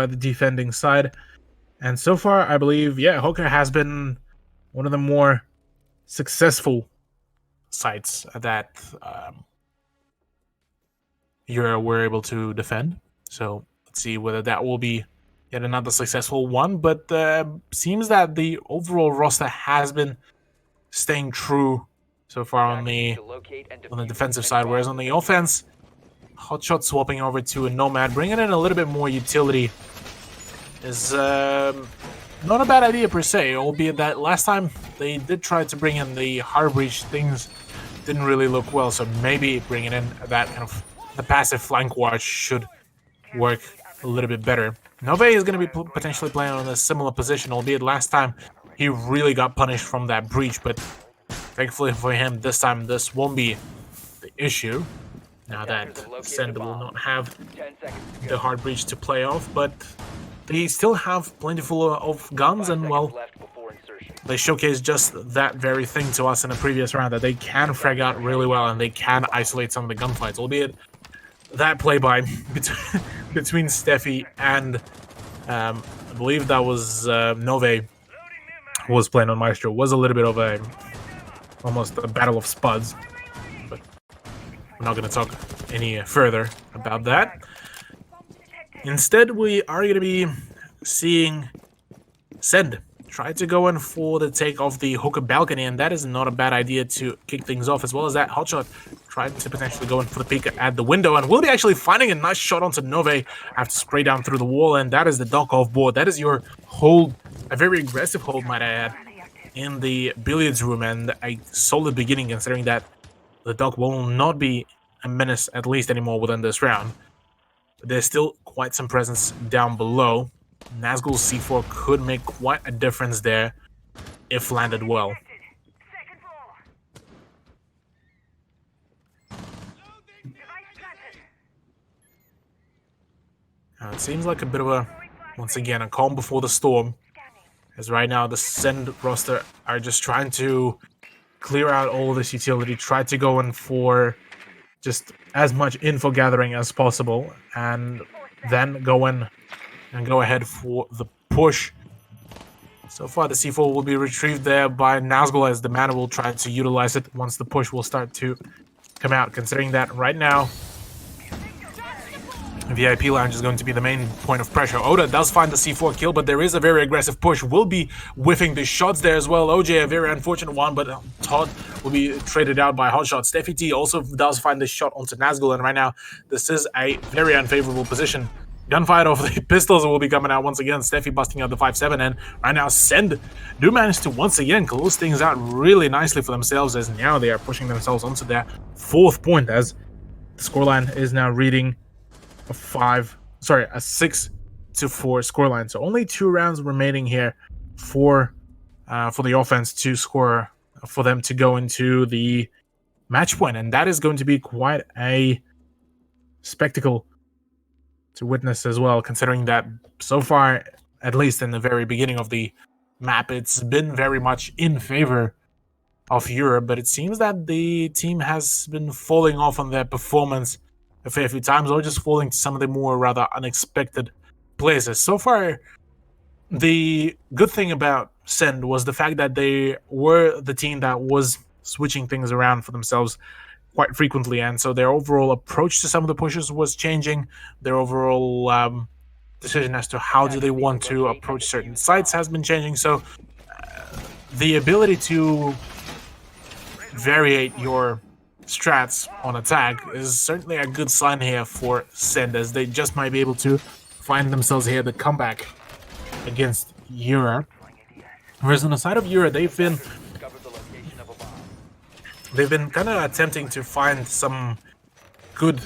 the defending side. And so far, I believe, Hookah has been one of the more successful sites that Euro were able to defend. So let's see whether that will be yet another successful one. But seems that the overall roster has been staying true so far on the defensive side, whereas on the offense, Hotshot swapping over to a Nomad, bringing in a little bit more utility is not a bad idea per se, albeit that last time they did try to bring in the Hard Breach, things didn't really look well, so maybe bringing in that kind of the passive flank watch should work a little bit better. Nove is going to be potentially playing on a similar position, albeit last time he really got punished from that breach, but thankfully for him, this time this won't be the issue. Now that Send will not have the Hard Breach to play off, but they still have plenty full of guns, and well, they showcased just that very thing to us in the previous round, that they can frag out really well and they can isolate some of the gunfights, albeit that play-by between Steffi and I believe that was Nove, who was playing on Maestro, was a little bit of almost a battle of spuds, but we're not going to talk any further about that. Instead, we are going to be seeing Send try to go in for the take of the Hookah balcony, and that is not a bad idea to kick things off, as well as that Hotshot tried to potentially go in for the peek at the window, and will be actually finding a nice shot onto Nove after spray down through the wall, and that is the dock off board. That is your hold, a very aggressive hold, might I add, in the billiards room, and a solid beginning considering that the dock will not be a menace, at least anymore within this round. But there's still quite some presence down below. Nazgul's C4 could make quite a difference there if landed well. Now it seems like a bit of a, once again, a calm before the storm, as right now the Send roster are just trying to clear out all of this utility, try to go in for just as much info gathering as possible, and then go in and go ahead for the push. So far the C4 will be retrieved there by Nazgul, as the mana will try to utilize it once the push will start to come out, considering that right now VIP Lounge is going to be the main point of pressure. Oda does find the C4 kill, but there is a very aggressive push. Will be whiffing the shots there as well. OJ, a very unfortunate one, but Todd will be traded out by Hotshot. Steffi T also does find the shot onto Nazgul, and right now this is a very unfavorable position. Gunfight of the pistols will be coming out once again. Steffi busting out the 5-7, and right now Send do manage to once again close things out really nicely for themselves, as now they are pushing themselves onto their 4th point, as the scoreline is now reading a 6-4 scoreline. So only 2 rounds remaining here for the offense to score, for them to go into the match point, and that is going to be quite a spectacle to witness as well, considering that so far, at least in the very beginning of the map, it's been very much in favor of Europe, but it seems that the team has been falling off on their performance a fair few times, or just falling to some of the more rather unexpected places. So far, the good thing about Send was the fact that they were the team that was switching things around for themselves quite frequently, and so their overall approach to some of the pushes was changing. Their overall decision as to how do they want to approach certain sites has been changing, so the ability to variate your strats on attack is certainly a good sign here for Send, as they just might be able to find themselves here the comeback against Yura. Whereas on the side of Yura, they've been kind of attempting to find some good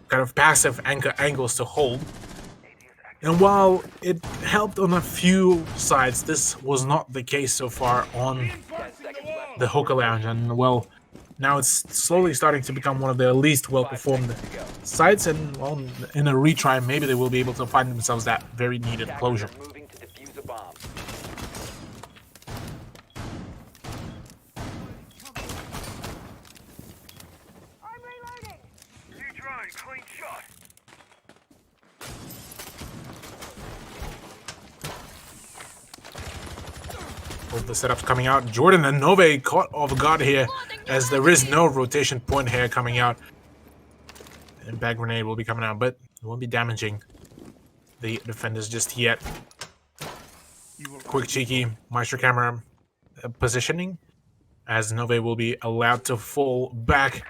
kind of passive anchor angles to hold. And while it helped on a few sides, this was not the case so far on the Hookah Lounge. And well, now it's slowly starting to become one of their least well-performed sites, and well, in a retry, maybe they will be able to find themselves that very needed closure. Pretty clean shot. Both the setups coming out. Jordan and Nove caught off guard here, as there is no rotation point here coming out. Impact grenade will be coming out, but it won't be damaging the defenders just yet. Quick cheeky Maestro camera positioning, as Nove will be allowed to fall back.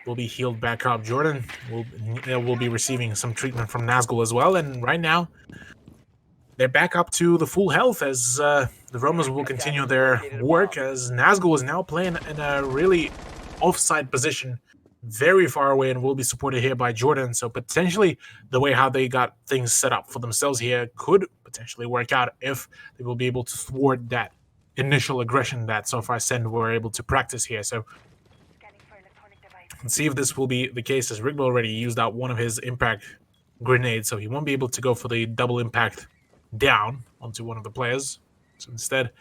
Will be healed back up. Jordan will be receiving some treatment from Nazgul as well, and right now they're back up to the full health as the Romans will continue their work, as Nazgul is now playing in a really offside position, very far away, and will be supported here by Jordan. So potentially the way how they got things set up for themselves here could potentially work out if they will be able to thwart that initial aggression that so far Send were able to practice here. So let's see if this will be the case, as Rigby already used out one of his impact grenades, so he won't be able to go for the double impact down onto one of the players. So instead, it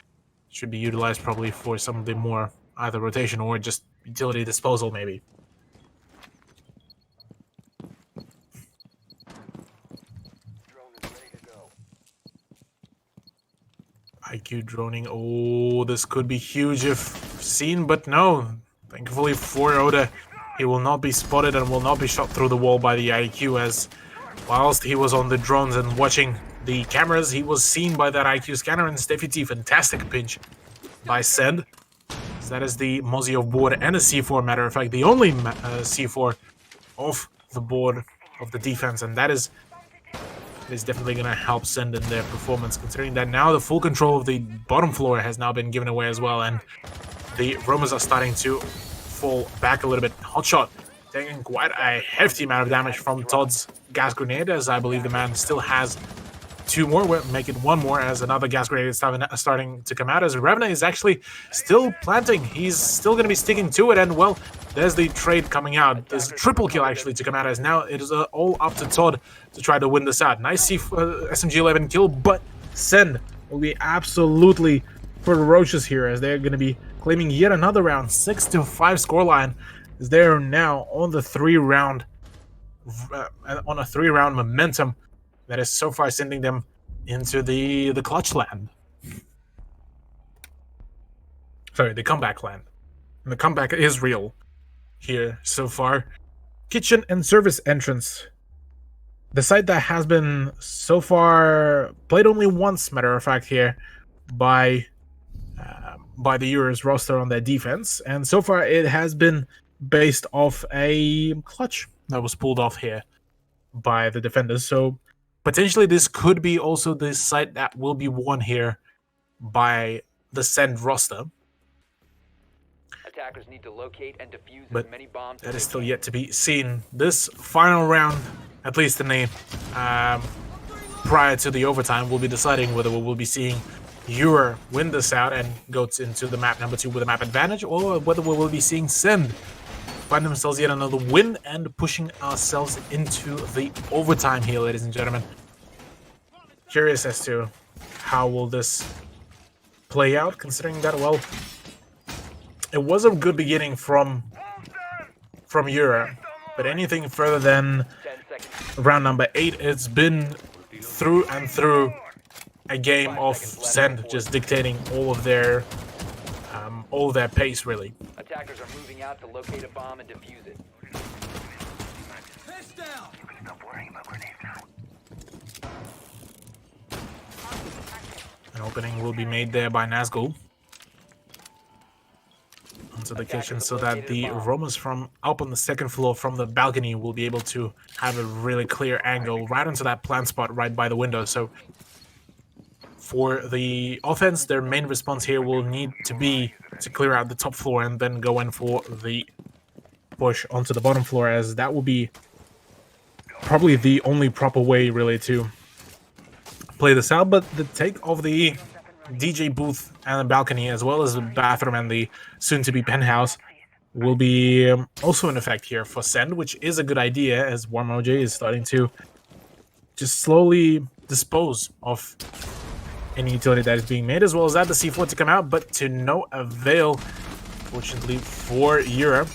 should be utilized probably for some of the more either rotation or just utility disposal, maybe. IQ droning. Oh, this could be huge if seen, but no. Thankfully for Oda, he will not be spotted and will not be shot through the wall by the IQ, as whilst he was on the drones and watching the cameras, he was seen by that IQ scanner. And Steffi T, fantastic pinch by Send. So that is the Mozzie of board and a C4, matter of fact, the only C4 off the board of the defense, and that is definitely going to help Send in their performance, considering that now the full control of the bottom floor has now been given away as well, and the Romans are starting to fall back a little bit. Hotshot taking quite a hefty amount of damage from Todd's gas grenade, as I believe the man still has two more. We'll make it one more, as another gas grenade is starting to come out, as Revna is actually still planting. He's still going to be sticking to it, and well, there's the trade coming out. There's a triple kill actually to come out, as now it is all up to Todd to try to win this out. Nice SMG-11 kill, but Send will be absolutely ferocious here, as they're going to be claiming yet another round. 6-5 scoreline, as they're now on the three-round momentum that is so far sending them into the clutch land. Sorry, the comeback land. And the comeback is real here so far. Kitchen and service entrance. The site that has been so far played only once, matter of fact, here by the Euros roster on their defense, and so far it has been based off a clutch that was pulled off here by the defenders. So potentially this could be also the site that will be won here by the Send roster. Attackers need to locate and defuse But as many bombs that as is they still can. yet to be seen. This final round, at least in the prior to the overtime, we'll be deciding whether we will be seeing Euro win this out and go into the map number 2 with a map advantage, or whether we will be seeing Send find themselves yet another win and pushing ourselves into the overtime here, ladies and gentlemen. Curious as to how will this play out, considering that, well, it was a good beginning from Euro, but anything further than 10 seconds. round number 8, it's been through and through a game of Send just dictating all of their pace, really. Attackers are moving out to locate a bomb and defuse it. Stop worrying about grenades now. An opening will be made there by Nazgul into the kitchen, so that the Romans from up on the second floor from the balcony will be able to have a really clear angle right onto that plant spot right by the window. So for the offense, their main response here will need to be to clear out the top floor and then go in for the push onto the bottom floor, as that will be probably the only proper way really to play this out. But the take of the DJ booth and the balcony, as well as the bathroom and the soon-to-be penthouse, will be also in effect here for Send, which is a good idea, as Warm OJ is starting to just slowly dispose of any utility that is being made, as well as that the C4 to come out, but to no avail, fortunately for Europe.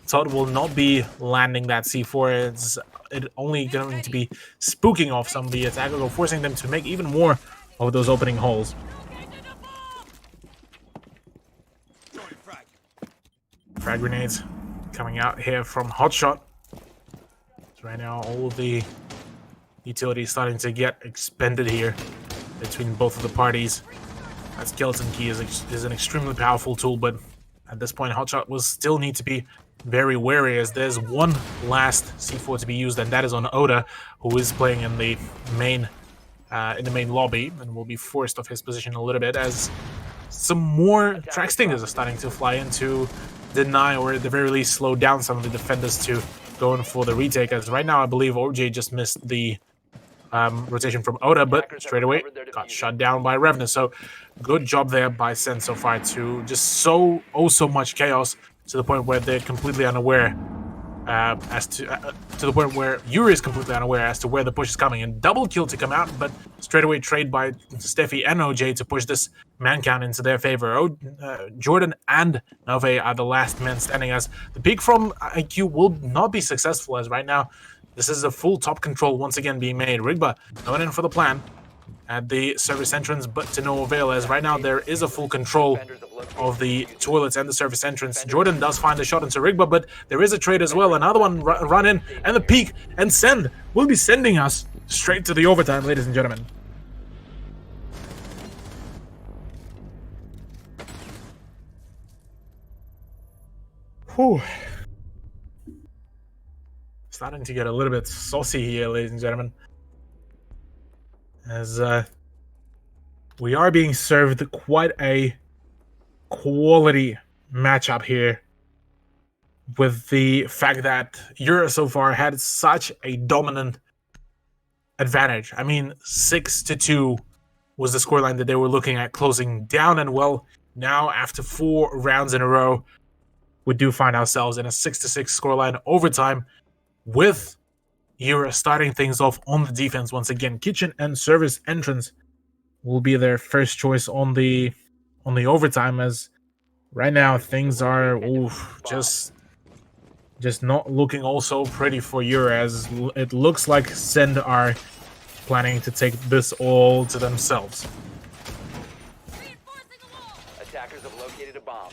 Todd will not be landing that C4. It's only going to be spooking off some of the attackers or forcing them to make even more of those opening holes. Frag grenades coming out here from Hotshot. So right now, all of the utilities starting to get expended here between both of the parties. That skeleton key is an extremely powerful tool, but at this point, Hotshot will still need to be very wary, as there's one last C4 to be used, and that is on Oda, who is playing in the main lobby, and will be forced off his position a little bit as some more track stingers are starting to fly in to deny, or at the very least slow down some of the defenders to go in for the retake. As right now, I believe OJ just missed the rotation from Oda, but straight away got shut down by Revenant. So good job there by Sen so far to just sow so much chaos to the point where they're completely unaware to the point where Yuri is completely unaware as to where the push is coming. And double kill to come out, but straight away trade by Steffi and OJ to push this man count into their favor. Jordan and Nove are the last men standing, as the peek from IQ will not be successful, as right now this is a full top control once again being made. Rigba going in for the plan at the service entrance, but to no avail, as right now there is a full control of the toilets and the service entrance. Jordan does find a shot into Rigba, but there is a trade as well. Another one run in, and the peak and send will be sending us straight to the overtime, ladies and gentlemen. Whew. Starting to get a little bit saucy here, ladies and gentlemen, as we are being served quite a quality matchup here, with the fact that Europe so far had such a dominant advantage. I mean, 6-2 was the scoreline that they were looking at closing down, and well, now after 4 rounds in a row, we do find ourselves in a 6-6 scoreline overtime, with Yura starting things off on the defense once again. Kitchen and service entrance will be their first choice on the overtime, as right now things are just not looking also pretty for Yura, as it looks like Send are planning to take this all to themselves. Attackers have located a bomb.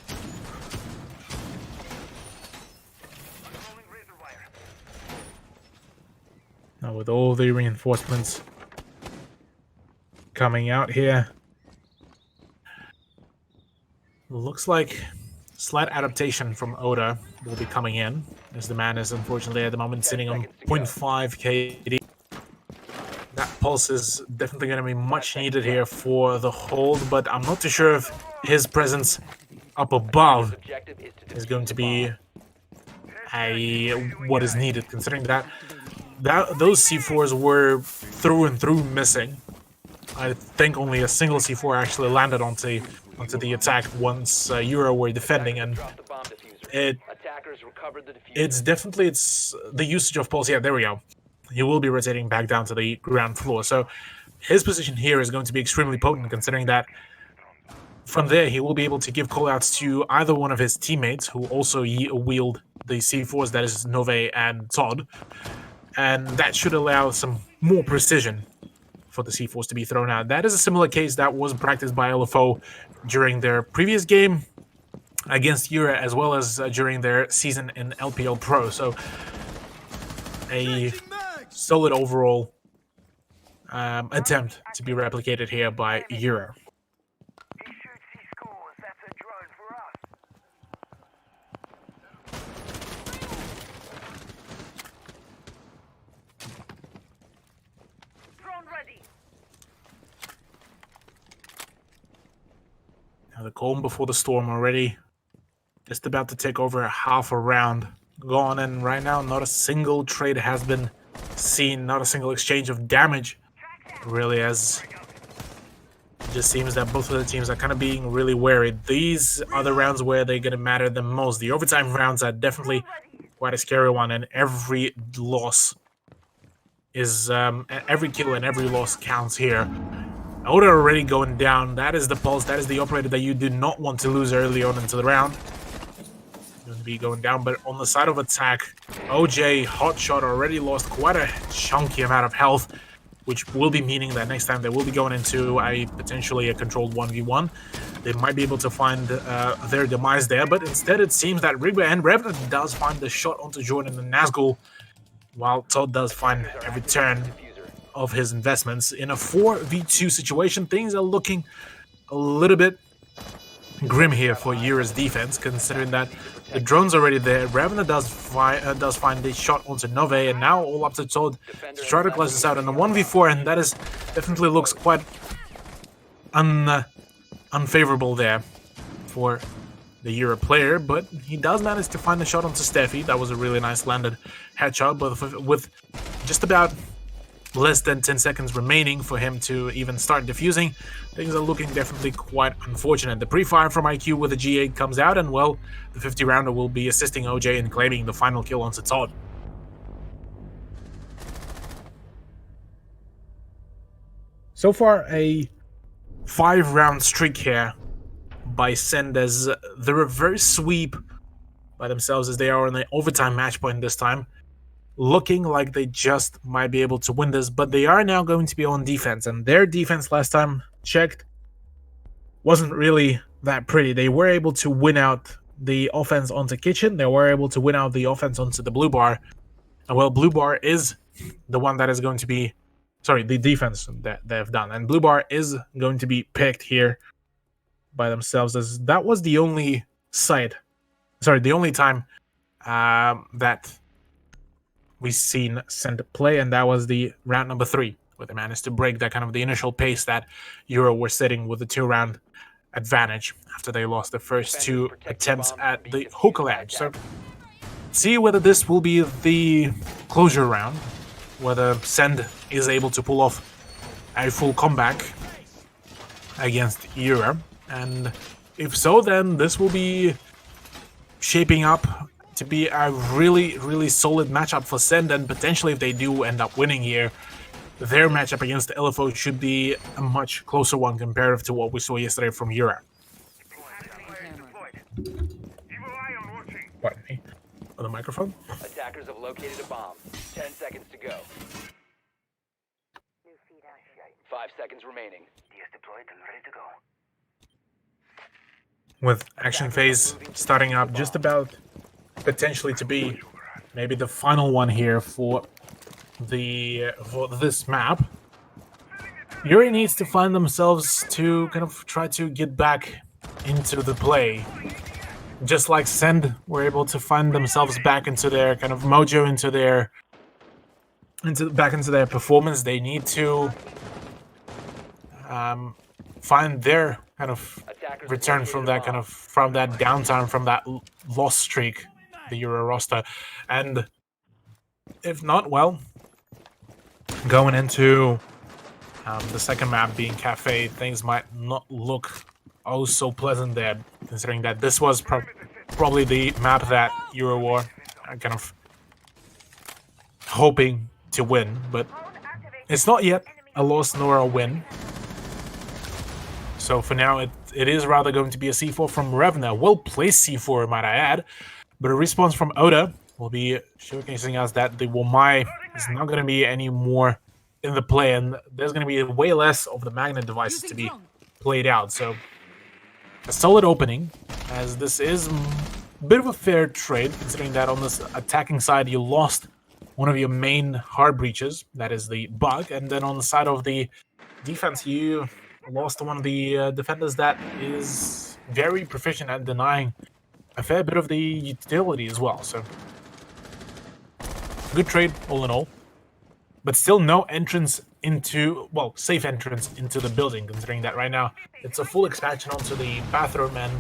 Now with all the reinforcements coming out here, looks like slight adaptation from Oda will be coming in, as the man is unfortunately at the moment sitting on 0.5 KD. That pulse is definitely going to be much needed here for the hold, but I'm not too sure if his presence up above is going to be what is needed, considering that those C4s were through and through missing. I think only a single C4 actually landed onto the attack once Euro were defending, and it's definitely the usage of pulse. Yeah, there we go. He will be rotating back down to the ground floor, so his position here is going to be extremely potent, considering that from there he will be able to give callouts to either one of his teammates who also wield the C4s, that is Nove and Todd, and that should allow some more precision for the C4s to be thrown out. That is a similar case that was practiced by LFO during their previous game against Yura, as well as during their season in LPL Pro. So a solid overall attempt to be replicated here by Yura. He shoots, he scores. That's a drone for us. Drone ready. Now the calm before the storm already just about to take over half a round gone, and right now not a single trade has been seen, not a single exchange of damage, really, as it just seems that both of the teams are kind of being really wary. These are the rounds where they're going to matter the most. The overtime rounds are definitely quite a scary one, and every loss is every kill and every loss counts here. Oda already going down. That is the pulse. That is the operator that you do not want to lose early on into the round. going to be going down. But on the side of attack, OJ Hotshot already lost quite a chunky amount of health, which will be meaning that next time they will be going into potentially a controlled 1v1. They might be able to find their demise there, but instead it seems that Rigby and Revenant does find the shot onto Jordan and Nazgul, while Todd does find a return of his investments. In a 4v2 situation, things are looking a little bit grim here for Yura's defense, considering that the drone's already there. Revenant does find the shot onto Nove, and now all up to Todd to try to close this out in a 1v4, and that is definitely looks quite unfavorable there for the Yura player, but he does manage to find the shot onto Steffi. That was a really nice landed headshot, but with just about less than 10 seconds remaining for him to even start defusing, things are looking definitely quite unfortunate. The pre-fire from IQ with a G8 comes out, and well, the 50-rounder will be assisting OJ in claiming the final kill onto Todd. So far, a 5-round streak here by Send, as the reverse sweep by themselves, as they are on the overtime match point this time, looking like they just might be able to win this, but they are now going to be on defense, and their defense last time checked wasn't really that pretty. They were able to win out the offense onto Kitchen, they were able to win out the offense onto the Blue Bar, and well, Blue Bar is the one that is going to be, sorry, the defense that they've done, and Blue Bar is going to be picked here by themselves, as that was the only the only time that we've seen Send play, and that was the round number 3, where they managed to break that kind of the initial pace that Euro were setting with the 2-round advantage after they lost the first 2 attempts at the hook ledge. So see whether this will be the closure round, whether Send is able to pull off a full comeback against Euro, and if so, then this will be shaping up to be a really, really solid matchup for Send, and potentially if they do end up winning here, their matchup against the LFO should be a much closer one compared to what we saw yesterday from Euro. Pardon me. On the microphone. Attackers have located a bomb. 10 seconds to go. 5 seconds remaining. DS deployed and ready to go. With action phase starting up just about potentially to be maybe the final one here for this map, Yuri needs to find themselves to kind of try to get back into the play, just like Send were able to find themselves back into their kind of mojo, back into their performance. They need to find their kind of return from that downtime, from that loss streak, the Euro roster, and if not, well, going into the second map being Cafe, things might not look oh so pleasant there, considering that this was probably the map that Euro were kind of hoping to win, but it's not yet a loss nor a win. So for now, it is rather going to be a C4 from Revna. Well-placed C4, might I add. But a response from Oda will be showcasing us that the Womai is not going to be any more in the play, and there's going to be way less of the magnet devices to be played out. So a solid opening, as this is a bit of a fair trade, considering that on this attacking side you lost one of your main hard breaches, that is the Bug, and then on the side of the defense you lost one of the defenders that is very proficient at denying a fair bit of the utility as well. So good trade all in all, but still no entrance into, well, safe entrance into the building, considering that right now it's a full expansion onto the bathroom, and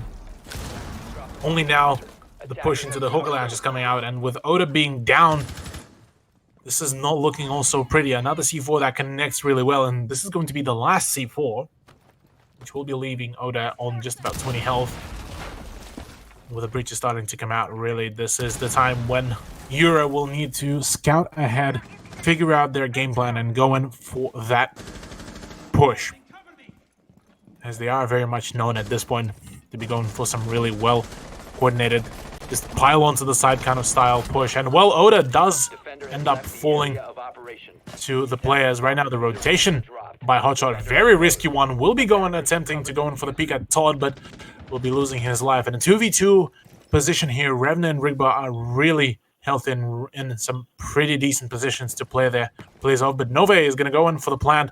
only now the push into the hookah lounge is coming out, and with Oda being down, this is not looking all so pretty. Another C4 that connects really well, and this is going to be the last C4, which will be leaving Oda on just about 20 health. With the breaches starting to come out, really, this is the time when Euro will need to scout ahead, figure out their game plan, and go in for that push, as they are very much known at this point to be going for some really well-coordinated Just pile onto the side kind of style push. And well, Oda does Defender has end up left the falling area of operation. to the players. Right now, the rotation by Hotshot, very risky one, will be going, attempting to go in for the peek at Todd, but will be losing his life. In a 2v2 position here, Revna and Rigba are really healthy and in some pretty decent positions to play their plays off, but Nove is going to go in for the plant.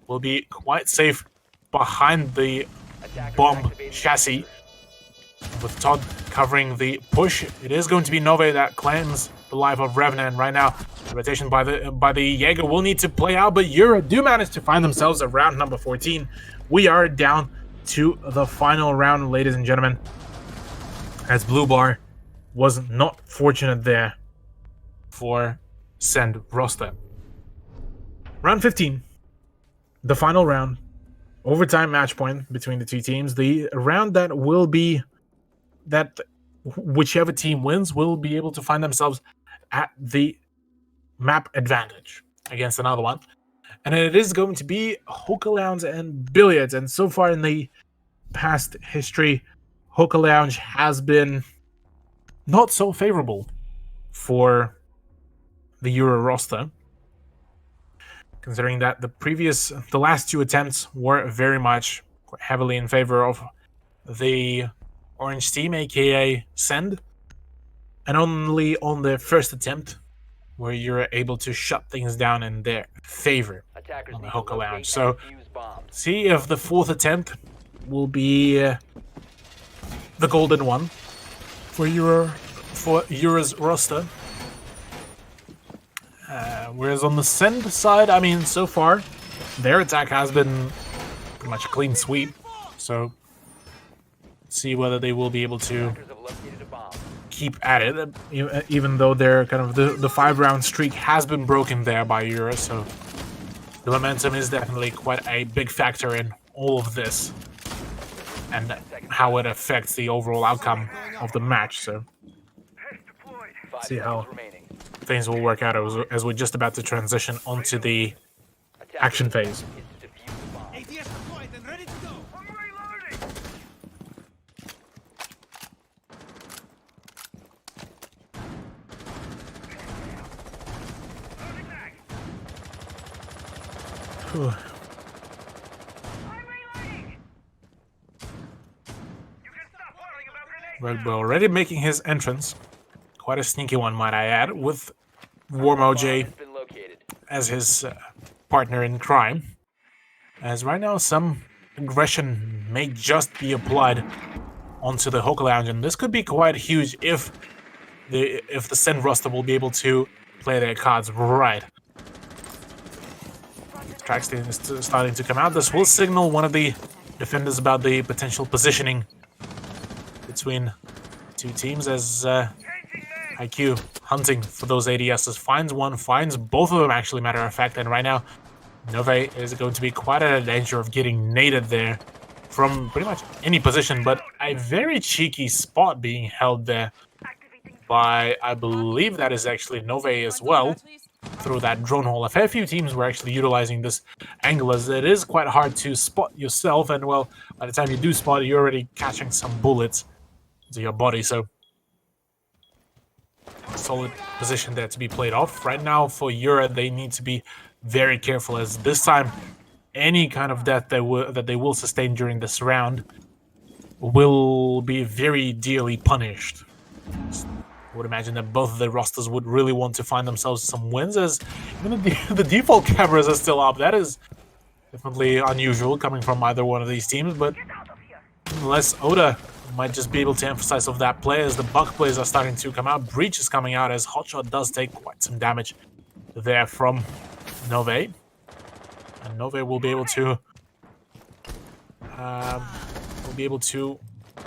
Will be quite safe behind the bomb chassis, with Todd covering the push. It is going to be Nove that claims the life of Revna, and right now the rotation by the Jaeger will need to play out, but Euro do manage to find themselves at round number 14. We are down to the final round, ladies and gentlemen, as Blue Bar was not fortunate there for Send roster. Round 15, the final round, overtime match point between the two teams. The round that will be that whichever team wins will be able to find themselves at the map advantage against another one. And it is going to be Hookah Lounge and Billiards. And so far in the past history, Hookah Lounge has been not so favorable for the Euro roster, considering that the last two attempts were very much heavily in favor of the Orange team, aka Send, and only on the first attempt where you're able to shut things down in their favor Attackers on the need to Hookah locate Lounge. So and defuse bombs. see if the fourth attempt will be the golden one for Euro's roster. Whereas on the Send side, I mean, so far their attack has been pretty much a clean sweep. So see whether they will be able to Attackers have located a bomb. keep at it, even though they're kind of the 5-round streak has been broken there by Euro. So the momentum is definitely quite a big factor in all of this and how it affects the overall outcome of the match. So see how Remaining. things will work out as we're just about to transition onto the action phase. Is to defuse the bomb. ATS deployed and ready to go. I'm reloading! Loading back! Whew. I'm reloading! You can stop worrying about grenades! Rugby already making his entrance. Quite a sneaky one, might I add, with Warmo J Bomb has been located. as his partner in crime. As right now, some aggression may just be applied onto the Hookah Lounge, and this could be quite huge if the Send roster will be able to play their cards right. Tracks is starting to come out. This will signal one of the defenders about the potential positioning between two teams, as IQ hunting for those ADSs, finds one, finds both of them actually, matter of fact, and right now Nove is going to be quite at a danger of getting naded there from pretty much any position, but a very cheeky spot being held there by, I believe that is actually Nove as well, through that drone hole. A fair few teams were actually utilizing this angle, as it is quite hard to spot yourself, and well, by the time you do spot it, you're already catching some bullets to your body, so solid position there to be played off. Right now for Euro, they need to be very careful, as this time any kind of death that they will sustain during this round will be very dearly punished. I would imagine that both of the rosters would really want to find themselves some wins, as even the default cameras are still up. That is definitely unusual coming from either one of these teams, but unless Oda might just be able to emphasize of that play, as the Buck plays are starting to come out. Breach is coming out, as Hotshot does take quite some damage there from Nove. And Nove will be able to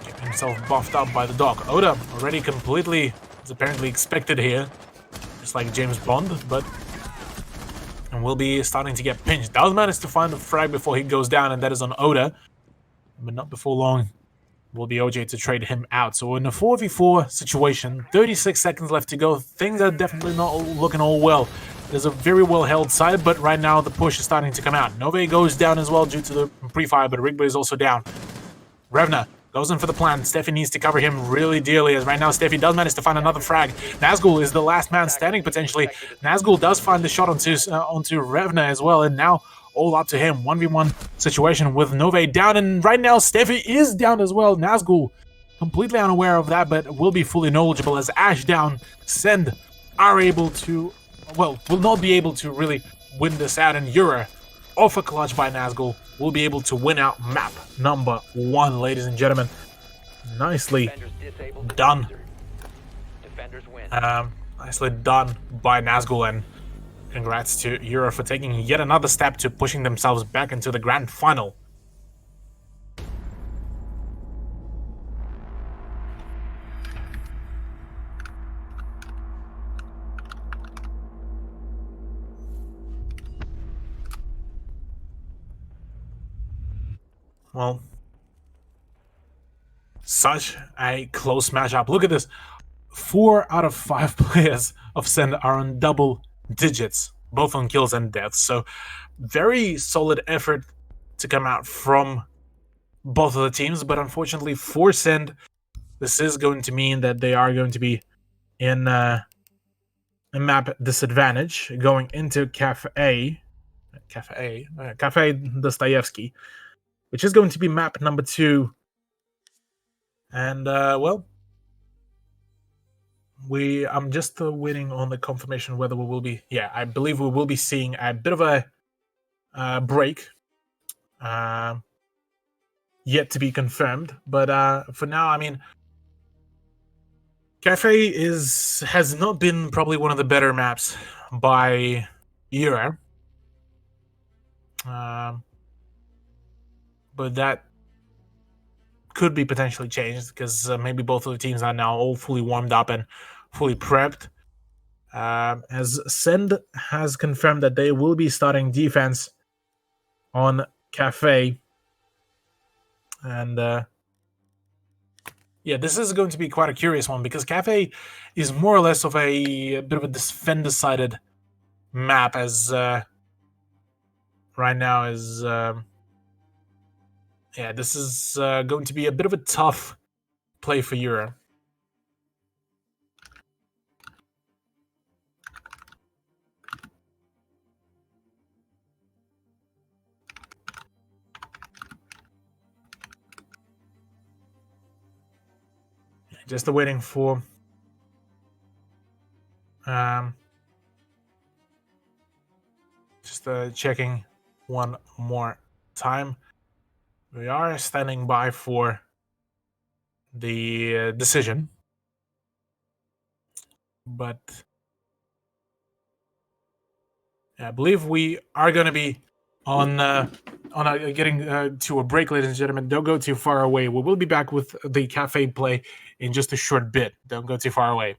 get himself buffed up by the dog. Oda already completely is apparently expected here, just like James Bond, and will be starting to get pinched. Does manage to find the frag before he goes down, and that is on Oda, but not before long will be OJ to trade him out. So in a 4v4 situation, 36 seconds left to go. Things are definitely not looking all well. There's a very well held side, but right now the push is starting to come out. Nove goes down as well due to the pre-fire, but Rigby is also down. Revna Goes in for the plan. Steffi needs to cover him really dearly, as right now Steffi does manage to find another frag. Nazgul is the last man standing, potentially. Nazgul does find the shot onto Revna as well, and now all up to him. 1v1 situation with Nove down, and right now Steffi is down as well. Nazgul completely unaware of that, but will be fully knowledgeable as Ash down. Send are able to, well, will not be able to really win this out, and Yura, off a clutch by Nazgul, will be able to win out map number 1, ladies and gentlemen. Nicely done. Nicely done by Nazgul, and congrats to Yura for taking yet another step to pushing themselves back into the grand final. Well, such a close matchup. Look at this. 4 out of 5 players of Send are on double digits, both on kills and deaths. So very solid effort to come out from both of the teams. But unfortunately for Send, this is going to mean that they are going to be in a map disadvantage going into Cafe Dostoevsky, which is going to be map number 2. And, well, I'm just waiting on the confirmation whether we will be... Yeah, I believe we will be seeing a bit of a break. Yet to be confirmed. But for now, I mean, Cafe has not been probably one of the better maps by Yura. But that could be potentially changed, because maybe both of the teams are now all fully warmed up and fully prepped. As Send has confirmed that they will be starting defense on Cafe. And yeah, this is going to be quite a curious one, because Cafe is more or less of a bit of a defend-decided map, as right now is... yeah, this is going to be a bit of a tough play for Yura. Just waiting for just checking one more time. We are standing by for the decision, but I believe we are going to be getting to a break, ladies and gentlemen. Don't go too far away. We will be back with the Cafe play in just a short bit. Don't go too far away.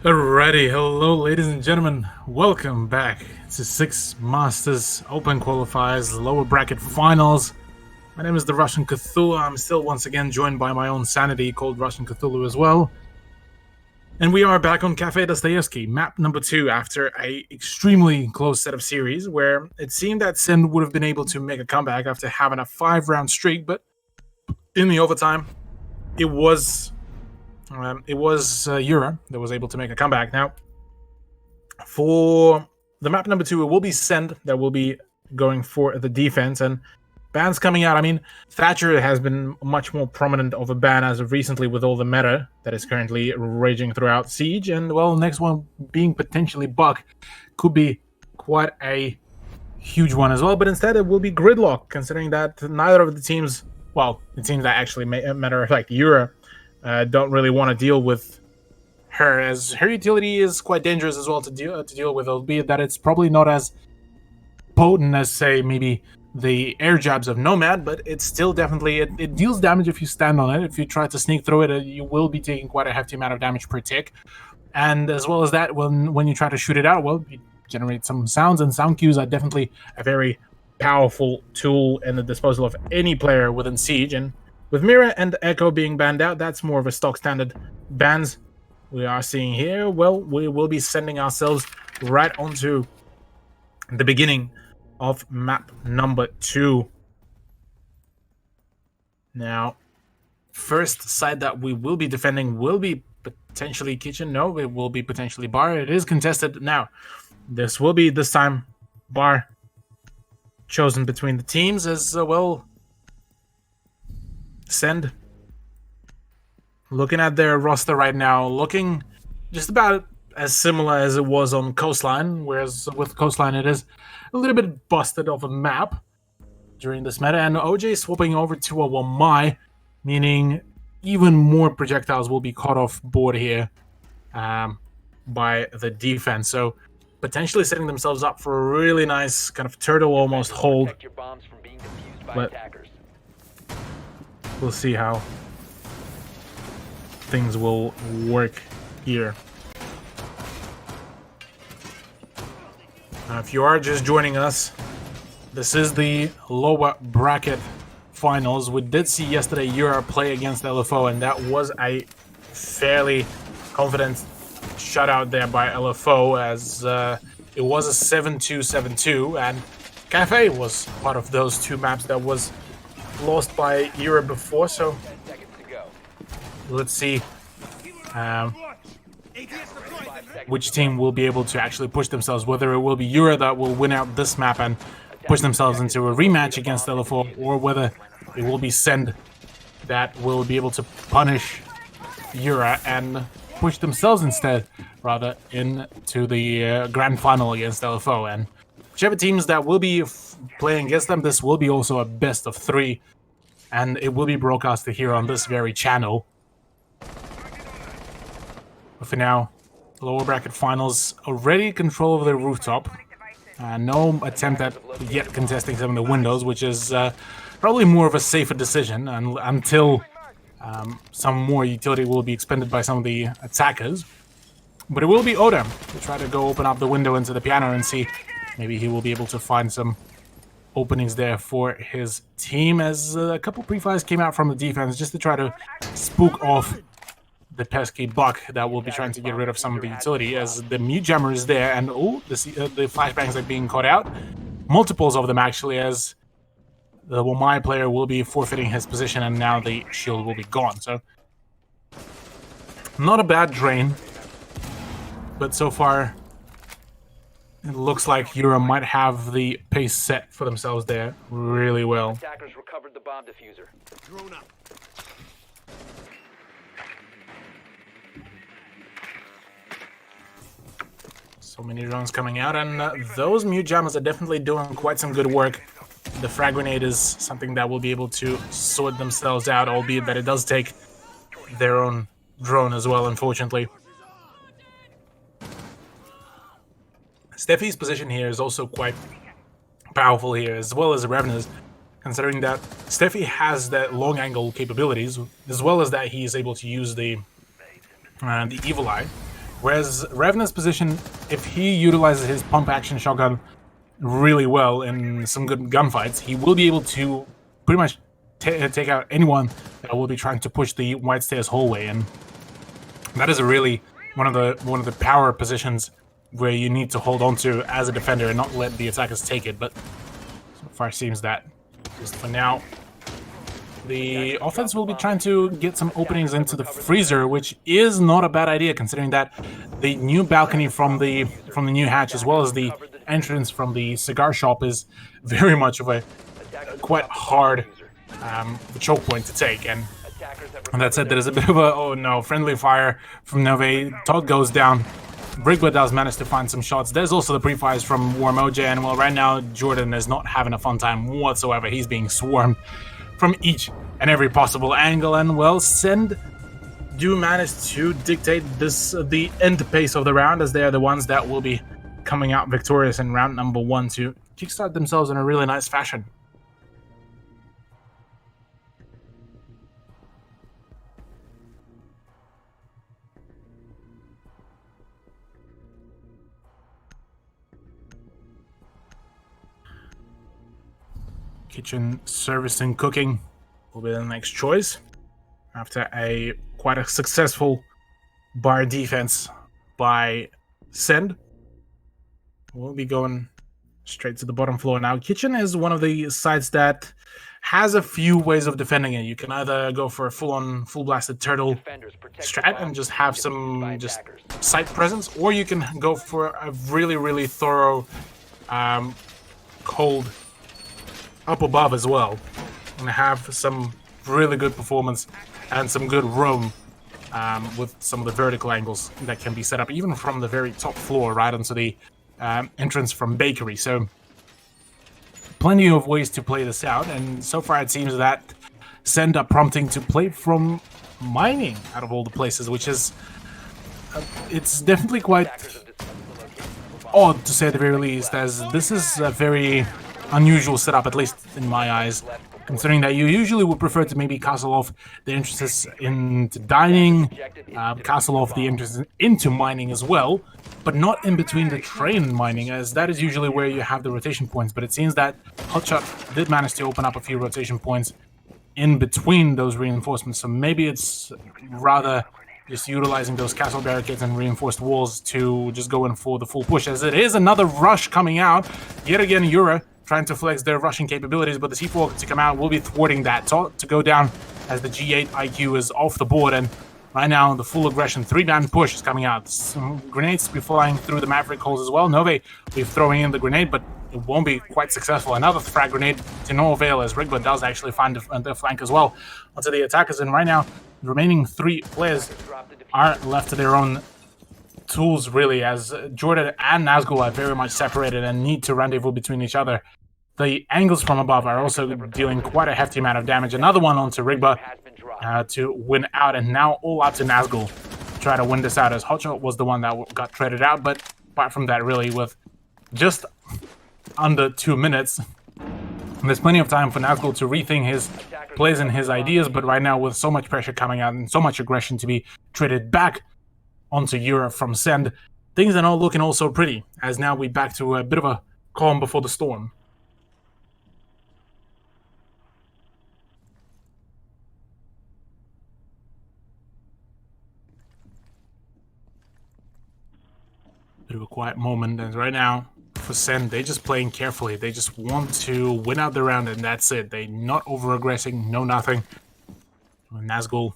Alrighty, hello ladies and gentlemen, welcome back to 6 Masters Open Qualifiers Lower Bracket Finals. My name is the Russian Cthulhu. I'm still once again joined by my own sanity called Russian Cthulhu as well. And we are back on Cafe Dostoevsky, map number 2, after a extremely close set of series where it seemed that Sen would have been able to make a comeback after having a 5-round streak, but in the overtime, it was Yura that was able to make a comeback. Now, for the map number 2, it will be Send that will be going for the defense, and bans coming out. I mean, Thatcher has been much more prominent of a ban as of recently with all the meta that is currently raging throughout Siege, and well, next one being potentially Buck could be quite a huge one as well, but instead it will be Gridlock, considering that neither of the teams, well, the teams that actually matter of fact, Yura, don't really want to deal with her, as her utility is quite dangerous as well to deal with, albeit that it's probably not as potent as, say, maybe the air jabs of Nomad, but it's still definitely, it deals damage if you stand on it. If you try to sneak through it, you will be taking quite a hefty amount of damage per tick. And as well as that, when you try to shoot it out, well, you generate some sounds, and sound cues are definitely a very powerful tool in the disposal of any player within Siege. And with Mira and Echo being banned out, that's more of a stock standard bans we are seeing here. Well, we will be sending ourselves right onto the beginning of map number 2. Now, first side that we will be defending will be potentially Kitchen. No, it will be potentially Bar. It is contested. Now, this will be this time Bar chosen between the teams as well. Send. Looking at their roster right now, looking just about as similar as it was on Coastline, whereas with Coastline it is a little bit busted of a map during this meta, and OJ swapping over to a Wamai, meaning even more projectiles will be caught off board here by the defense, so potentially setting themselves up for a really nice kind of turtle almost hold. Protect your bombs from being defused by But attackers. we'll see how things will work here. Now, if you are just joining us, this is the lower bracket finals. We did see yesterday Yura play against LFO, and that was a fairly confident shutout there by LFO, as it was a 7-2, 7-2, and Cafe was part of those two maps that was lost by Yura before, so 10 seconds to go. let's see which team will be able to actually push themselves, whether it will be Yura that will win out this map and push themselves into a rematch against LFO, or whether it will be Send that will be able to punish Yura and push themselves instead, rather, into the grand final against LFO and whichever teams that will be playing against them, this will be also a best of 3, and it will be broadcasted here on this very channel. But for now, lower bracket finals already control of the rooftop. No attempt at yet contesting some of the windows, which is probably more of a safer decision until some more utility will be expended by some of the attackers. But it will be Odam to try to go open up the window into the piano and see maybe he will be able to find some openings there for his team, as a couple pre-fires came out from the defense just to try to spook off the pesky Buck that will be trying to get rid of some of the utility, as the mute jammer is there, and the flashbangs are being caught out. Multiples of them actually, as the Wamai player will be forfeiting his position and now the shield will be gone. So not a bad drain, but so far it looks like Euro might have the pace set for themselves there really well. Attackers recovered the bomb diffuser. Drone up. So many drones coming out, and those mute jammers are definitely doing quite some good work. The frag grenade is something that will be able to sort themselves out, albeit that it does take their own drone as well, unfortunately. Steffi's position here is also quite powerful here, as well as Revna's, considering that Steffi has that long angle capabilities, as well as that he is able to use the Evil Eye. Whereas Revna's position, if he utilizes his pump action shotgun really well in some good gunfights, he will be able to pretty much take out anyone that will be trying to push the White Stairs hallway, and that is really one of the power positions where you need to hold on to as a defender and not let the attackers take it. But so far it seems that just for now the offense will be trying to get some openings into the freezer, which is not a bad idea considering that the new balcony from the new hatch, as well as the entrance from the cigar shop, is very much of a quite hard choke point to take. And that said, there is a bit of a, oh no, friendly fire from Nove. Todd goes down. Brigba does manage to find some shots. There's also the pre-fires from Warmoja, and well, right now Jordan is not having a fun time whatsoever. He's being swarmed from each and every possible angle, and well, Send do manage to dictate the end pace of the round, as they are the ones that will be coming out victorious in round number 1 to kickstart themselves in a really nice fashion. Kitchen service and cooking will be the next choice after quite a successful bar defense by Send. We'll be going straight to the bottom floor now. Kitchen is one of the sites that has a few ways of defending it. You can either go for a full blasted turtle strat and just have some site presence, or you can go for a really thorough cold up above as well, and have some really good performance and some good room with some of the vertical angles that can be set up even from the very top floor right onto the entrance from bakery. So plenty of ways to play this out, and so far it seems that Send up prompting to play from mining out of all the places, which is it's definitely quite odd to say at the very least, as this is a very unusual setup, at least in my eyes, considering that you usually would prefer to maybe castle off the entrances into dining, castle off the entrances into mining as well, but not in between the train and mining, as that is usually where you have the rotation points. But it seems that Hotshot did manage to open up a few rotation points in between those reinforcements, so maybe it's rather just utilizing those castle barricades and reinforced walls to just go in for the full push, as it is another rush coming out. Yet again, Yura trying to flex their rushing capabilities, but the C4 to come out will be thwarting that. To go down as the G8 IQ is off the board, and right now the full aggression 3-man push is coming out. Some grenades to be flying through the Maverick holes as well. Nove will be throwing in the grenade, but it won't be quite successful. Another frag grenade to no avail, as Rigba does actually find the flank as well onto the attackers, and right now the remaining 3 players are left to their own tools, really, as Jordan and Nazgul are very much separated and need to rendezvous between each other. The angles from above are also dealing quite a hefty amount of damage. Another one onto Rigba to win out, and now all out to Nazgul to try to win this out, as Hotshot was the one that got traded out. But apart from that, really, with just under 2 minutes, there's plenty of time for Nazgul to rethink his plays and his ideas. But right now, with so much pressure coming out and so much aggression to be traded back onto Europe from Send, things are not looking all so pretty, as now we're back to a bit of a calm before the storm. Bit of a quiet moment, and right now for Send, they're just playing carefully. They just want to win out the round, and that's it. They're not over-aggressing, no nothing. Nazgul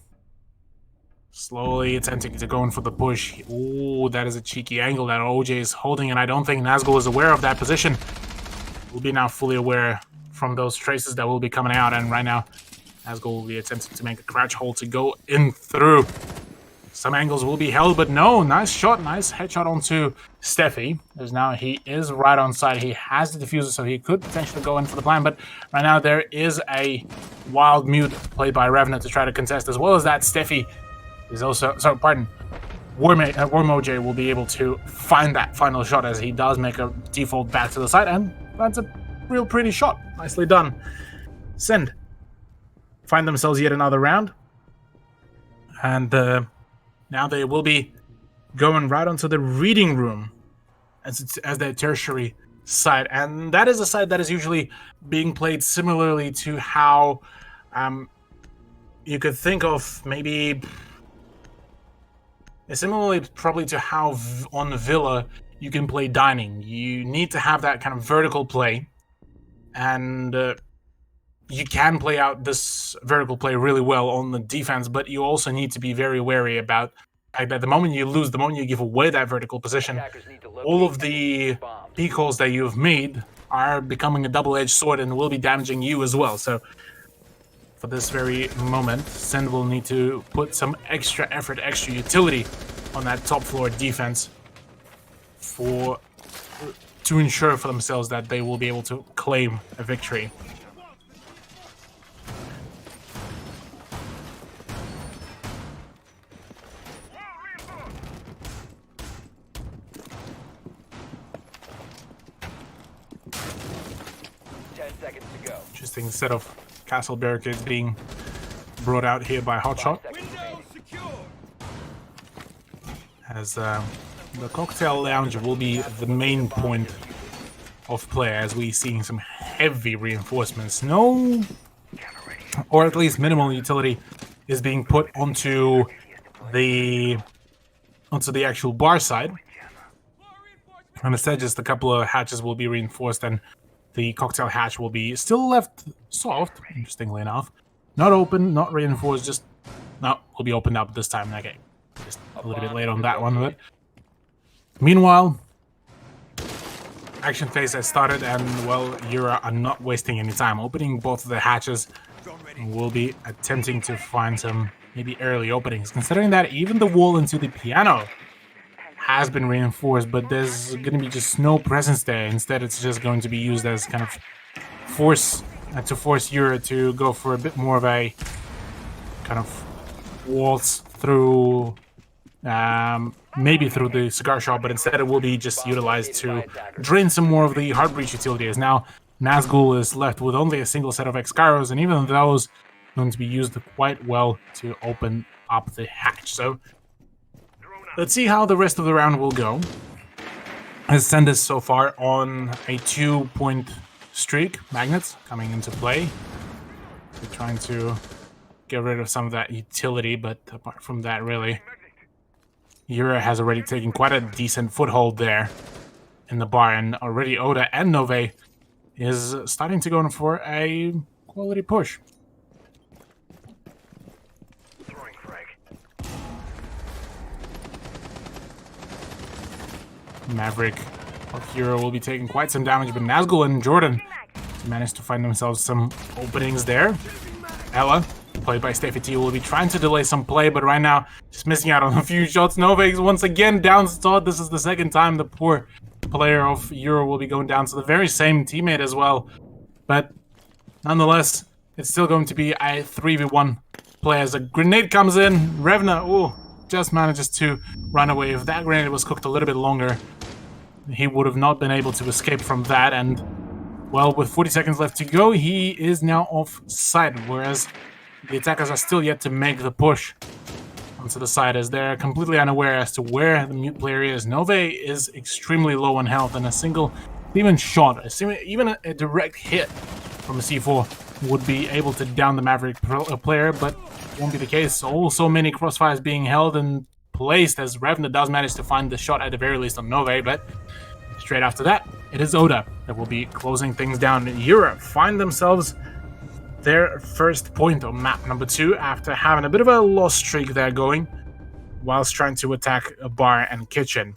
slowly attempting to go in for the push. Ooh, that is a cheeky angle that OJ is holding, and I don't think Nazgul is aware of that position. We'll be now fully aware from those traces that will be coming out, and right now Nazgul will be attempting to make a crouch hold to go in through. Some angles will be held, but no, nice shot, nice headshot onto Steffi. As now he is right on side. He has the diffuser, so he could potentially go in for the plan, but right now there is a wild mute played by Revna to try to contest, as well as that Steffi is also, sorry, pardon, Worm OJ will be able to find that final shot as he does make a default back to the side, and that's a real pretty shot. Nicely done. Send find themselves yet another round, and now they will be going right onto the reading room as their tertiary side, and that is a side that is usually being played similarly to how you could think of maybe similarly probably to how on Villa you can play dining. You need to have that kind of vertical play, and you can play out this vertical play really well on the defense, but you also need to be very wary about that the moment you lose, the moment you give away that vertical position, all of the peak holes that you have made are becoming a double-edged sword and will be damaging you as well. So for this very moment, Send will need to put some extra effort, extra utility on that top floor defense to ensure for themselves that they will be able to claim a victory. Interesting set of castle barricades being brought out here by Hotshot, as the cocktail lounge will be the main point of play, as we seeing some heavy reinforcements. No, or at least minimal utility is being put onto the actual bar side, and instead just a couple of hatches will be reinforced, and the cocktail hatch will be still left soft, interestingly enough. Not open, not reinforced, just... No, will be opened up this time. Okay, just a little bit late on that one, but... Meanwhile, action phase has started, and, well, Yura are not wasting any time. Opening both of the hatches, will be attempting to find some maybe early openings, considering that even the wall into the piano has been reinforced, but there's going to be just no presence there. Instead, it's just going to be used as kind of force Yura to go for a bit more of a kind of waltz through, maybe through the cigar shop, but instead it will be just utilized to drain some more of the hard breach utility, as now Nazgul is left with only a single set of X-Gyros, and even those are going to be used quite well to open up the hatch. So let's see how the rest of the round will go. As Send is so far on a 2-point streak. Magnets coming into play. They're trying to get rid of some of that utility, but apart from that, really, Yura has already taken quite a decent foothold there in the bar, and already Oda and Nove is starting to go in for a quality push. Maverick of Hero will be taking quite some damage, but Nazgul and Jordan managed to find themselves some openings there. Ella played by Steffi T, will be trying to delay some play, but right now, just missing out on a few shots. Novak once again down Todd. This is the second time the poor player of Euro will be going down to the very same teammate as well. But nonetheless, it's still going to be a 3v1 play as a grenade comes in. Revna, just manages to run away. If that grenade was cooked a little bit longer, he would have not been able to escape from that. And, well, with 40 seconds left to go, he is now offside, whereas the attackers are still yet to make the push onto the side as they're completely unaware as to where the mute player is. Nove is extremely low on health, and a single, even shot, even a direct hit from a C4 would be able to down the Maverick player, but won't be the case. So many crossfires being held and placed as Revna does manage to find the shot at the very least on Nove, but straight after that, it is Oda that will be closing things down. Europe find themselves their first point on map number 2 after having a bit of a loss streak there going whilst trying to attack a bar and kitchen.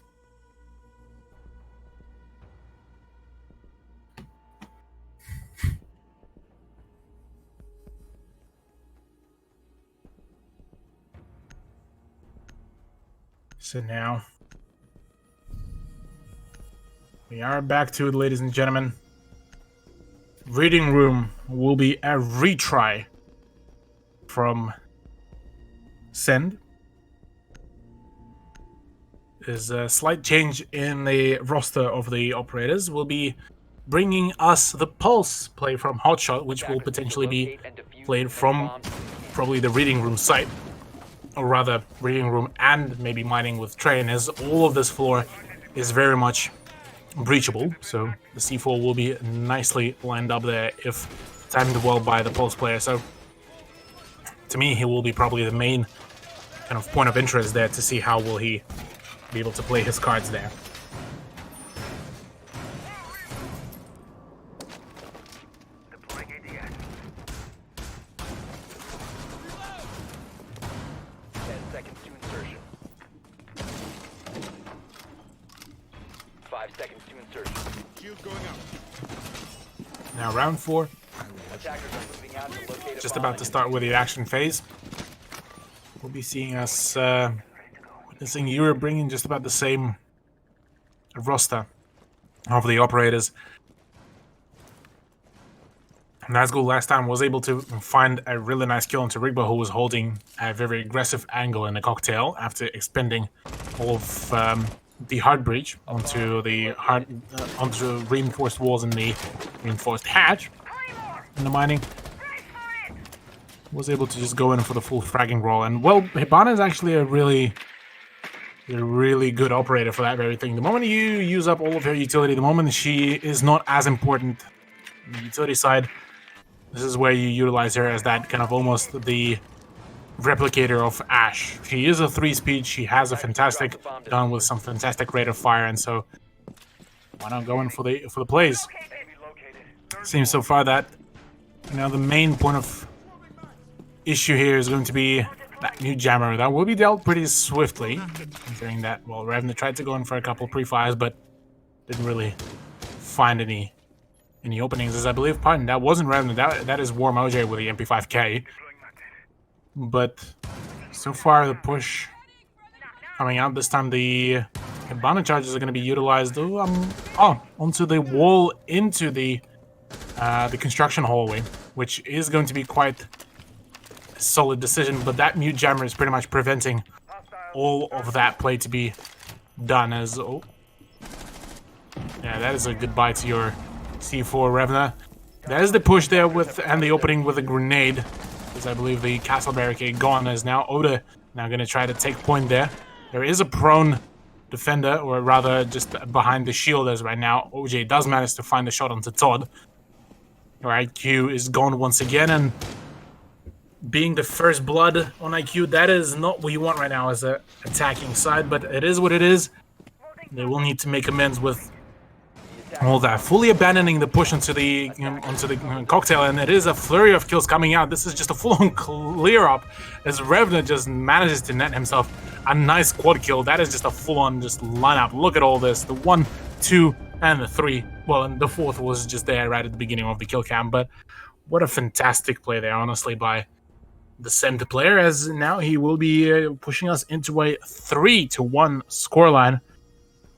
So now we are back to it, ladies and gentlemen. Reading room will be a retry from Send. There's a slight change in the roster of the operators. We'll be bringing us the Pulse play from Hotshot, which will potentially be played from probably the reading room site. Or rather, reading room and maybe mining with Train, as all of this floor is very much breachable, so the C4 will be nicely lined up there if timed well by the Pulse player. So to me, he will be probably the main kind of point of interest there to see how will he be able to play his cards there. Deploying ADS. 10 seconds to insertion. 5 seconds to insertion. Shield going up. Now round 4, Attackers are moving out to locate a just bomb about to start with the action phase. We'll be seeing us witnessing Europe bringing just about the same roster of the operators. Nazgul last time was able to find a really nice kill onto Rigba, who was holding a very aggressive angle in the cocktail after expending all of the hard breach onto the onto reinforced walls and the reinforced hatch in the mining. Was able to just go in for the full fragging roll, and well, Hibana is actually a really good operator for that very thing. The moment you use up all of her utility, the moment she is not as important on the utility side, this is where you utilize her as that kind of almost the replicator of Ashe. She is a 3-speed, she has a fantastic gun with some fantastic rate of fire, and so why not go in for the plays? Seems so far that the main point of issue here is going to be that new jammer that will be dealt pretty swiftly, considering that, well, Revna tried to go in for a couple pre-fires, but didn't really find any openings, as I believe. Pardon, that wasn't Revna, that is Warm OJ with the MP5K. But so far, the push coming out, this time the Hibana charges are going to be utilized onto the wall into the construction hallway, which is going to be quite a solid decision, but that mute jammer is pretty much preventing all of that play to be done as... Oh. Yeah, that is a goodbye to your C4, Revna. There's the push there and the opening with a grenade, because I believe the castle barricade gone, as now Oda now going to try to take point there. There is a prone defender, or rather just behind the shield as right now. OJ does manage to find the shot onto Todd. Your IQ is gone once again, and being the first blood on IQ, that is not what you want right now as a attacking side, but it is what it is. They will need to make amends with all that, fully abandoning the push onto the cocktail, and it is a flurry of kills coming out. This is just a full-on clear-up as Revna just manages to net himself a nice quad kill. That is just a full-on just lineup. Look at all this. The 1, 2, and the 3. Well, and the 4th was just there right at the beginning of the kill cam, but what a fantastic play there, honestly, by the center player, as now he will be pushing us into a 3-1 scoreline.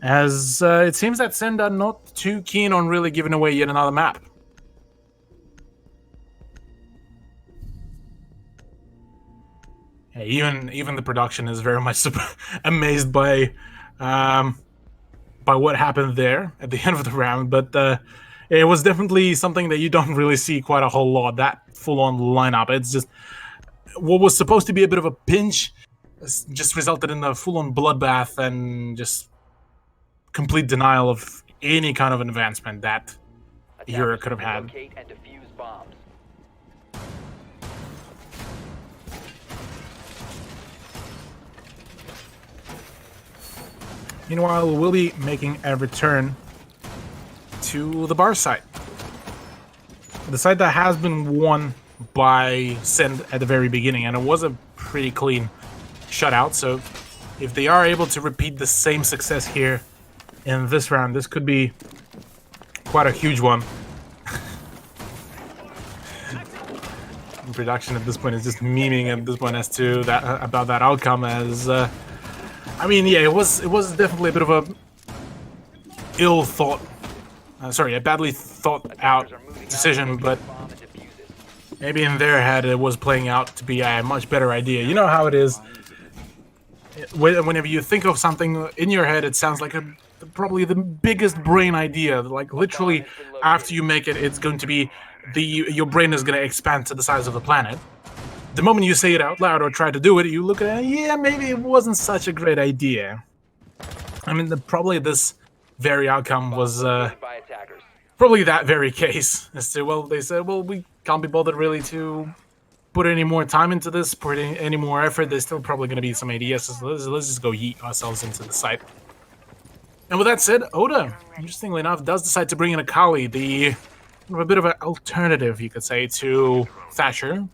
As it seems that Send are not too keen on really giving away yet another map. Yeah, even the production is very much amazed by what happened there at the end of the round, but it was definitely something that you don't really see quite a whole lot. That full-on lineup, it's just what was supposed to be a bit of a pinch, just resulted in a full-on bloodbath and just complete denial of any kind of advancement that Hero could have had. Locate and defuse bombs. Meanwhile, we'll be making a return to the bar site. The site that has been won by Send at the very beginning, and it was a pretty clean shutout, so if they are able to repeat the same success here in this round, this could be quite a huge one. Production at this point is just memeing at this point as to that about that outcome, as I mean, yeah, it was definitely a bit of a a badly thought out decision, but maybe in their head it was playing out to be a much better idea. You know how it is. Whenever you think of something in your head, it sounds like probably the biggest brain idea. Like literally, after you make it, it's going to be your brain is going to expand to the size of the planet. The moment you say it out loud or try to do it, you look at it, yeah, maybe it wasn't such a great idea. I mean, probably this very outcome was probably that very case. As to, well, they said, well, we can't be bothered really to put any more time into this, put any more effort. There's still probably going to be some ADSs. Let's just go yeet ourselves into the site. And with that said, Oda, interestingly enough, does decide to bring in Akali, a bit of an alternative, you could say, to Thatcher.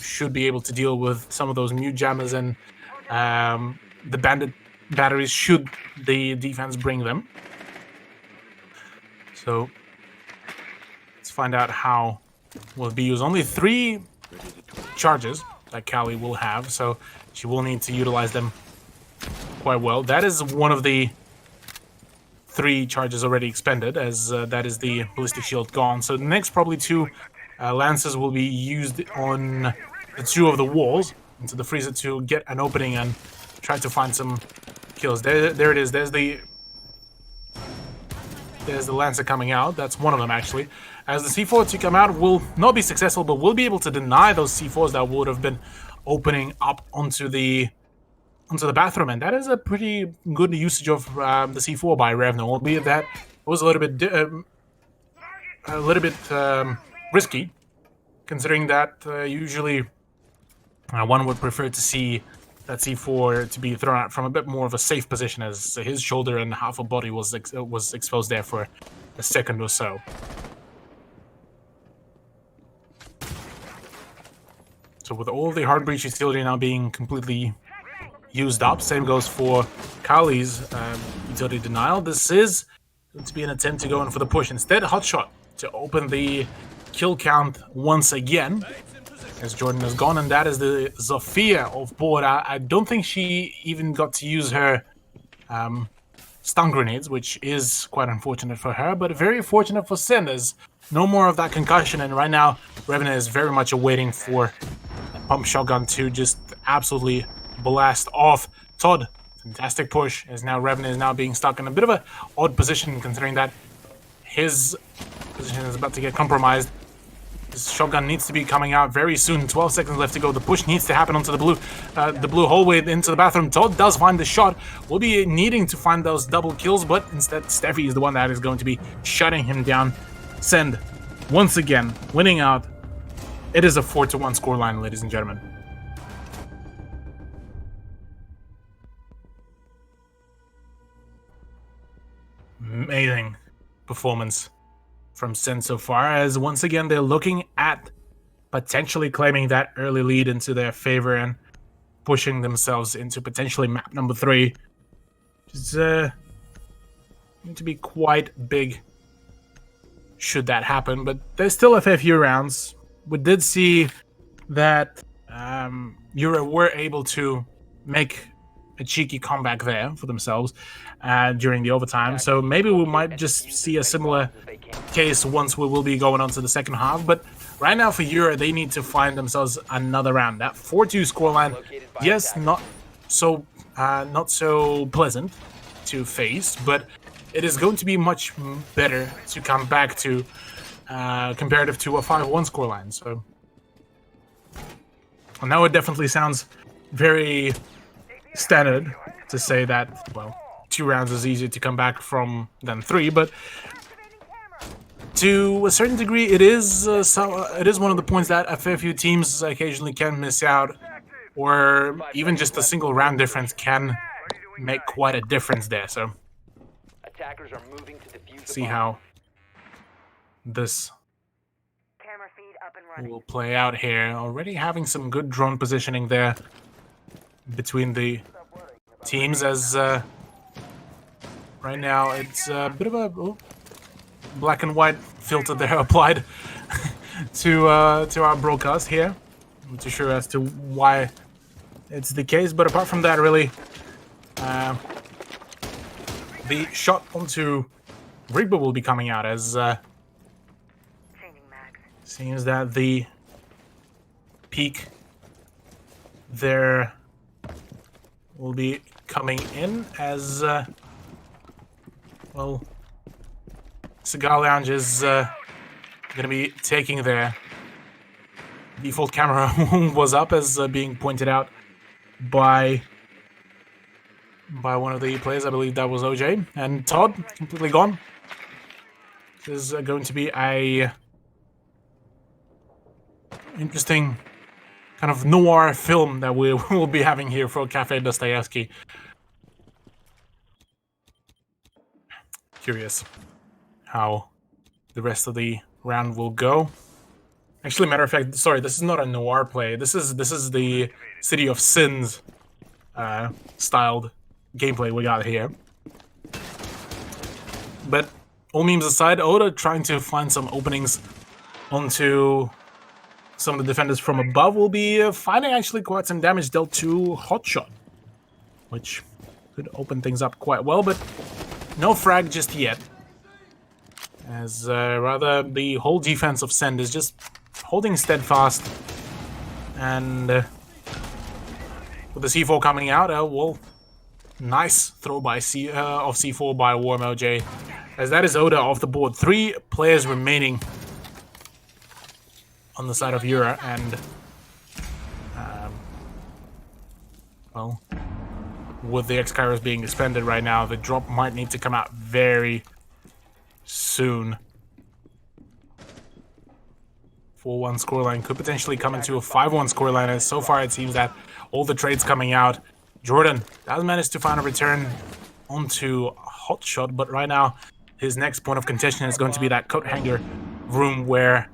Should be able to deal with some of those mute jammers and the bandit batteries should the defense bring them. So let's find out how will be used. Only 3 charges that Callie will have, so she will need to utilize them quite well. That is one of the 3 charges already expended, as that is the ballistic shield gone. So the next probably 2 lances will be used on the 2 of the walls into the freezer to get an opening and try to find some kills. There it is. There's the lancer coming out. That's one of them, actually. As the C4 to come out will not be successful, but will be able to deny those C4s that would have been opening up onto the bathroom, and that is a pretty good usage of the C4 by Revno, albeit that it was a little bit risky, considering that usually one would prefer to see that C4 to be thrown out from a bit more of a safe position, as his shoulder and half a body was exposed there for a second or so. So with all the hard breach utility now being completely used up, same goes for Kali's utility denial. This is going to be an attempt to go in for the push. Instead, Hotshot to open the kill count once again, as Jordan is gone, and that is the Zofia of board. I don't think she even got to use her stun grenades, which is quite unfortunate for her, but very fortunate for Sin. There's no more of that concussion, and right now Revenant is very much awaiting for a pump shotgun to just absolutely blast off. Todd, fantastic push, as now Revenant is now being stuck in a bit of a odd position, considering that his position is about to get compromised. This shotgun needs to be coming out very soon. 12 seconds left to go. The push needs to happen onto the blue hallway into the bathroom. Todd does find the shot. Will be needing to find those double kills, but instead Steffi is the one that is going to be shutting him down. Send, once again, winning out. It is a 4-1 scoreline, ladies and gentlemen. Amazing performance from Sen so far, as once again they're looking at potentially claiming that early lead into their favor and pushing themselves into potentially map number 3. It's going to be quite big should that happen, but there's still a fair few rounds. We did see that Euro were able to make a cheeky comeback there for themselves during the overtime. So maybe we might just see a similar case once we will be going on to the second half. But right now for Euro, they need to find themselves another round. That 4-2 scoreline, yes, not so pleasant to face, but it is going to be much better to come back to comparative to a 5-1 scoreline. So now it definitely sounds very standard to say that, well, 2 rounds is easier to come back from than 3, but to a certain degree, it is one of the points that a fair few teams occasionally can miss out, or even just a single round difference can make quite a difference there. So Attackers are moving to defuse the see bomb. how this Camera feed up and running. will play out here. Already having some good drone positioning there between the teams, as right now it's a bit of a black and white filter there applied to our broadcast here. I'm not too sure as to why it's the case, but apart from that, really, the shot onto Rigba will be coming out, as Changing mags. seems that the peak there will be coming in, as well, Cigar Lounge is going to be taking their default camera was up, as being pointed out by one of the players. I believe that was OJ. And Todd, completely gone. This is going to be a interesting kind of noir film that we will be having here for Cafe Dostoevsky. Curious how the rest of the round will go. Actually, matter of fact, sorry, this is not a noir play. This is the City of Sins styled gameplay we got here. But all memes aside, Oda trying to find some openings onto some of the defenders from above will be finding actually quite some damage dealt to Hotshot, which could open things up quite well, but no frag just yet. As rather the whole defense of Send is just holding steadfast, and with the C4 coming out, well, nice throw by of C4 by Warm OJ, as that is Oda off the board. 3 players remaining on the side of Yura, and well, with the X-Kairos being expended right now, the drop might need to come out very soon. 4-1 scoreline could potentially come into a 5-1 scoreline, as so far it seems that all the trades coming out. Jordan has managed to find a return onto Hotshot, but right now his next point of contention is going to be that coat hanger room, where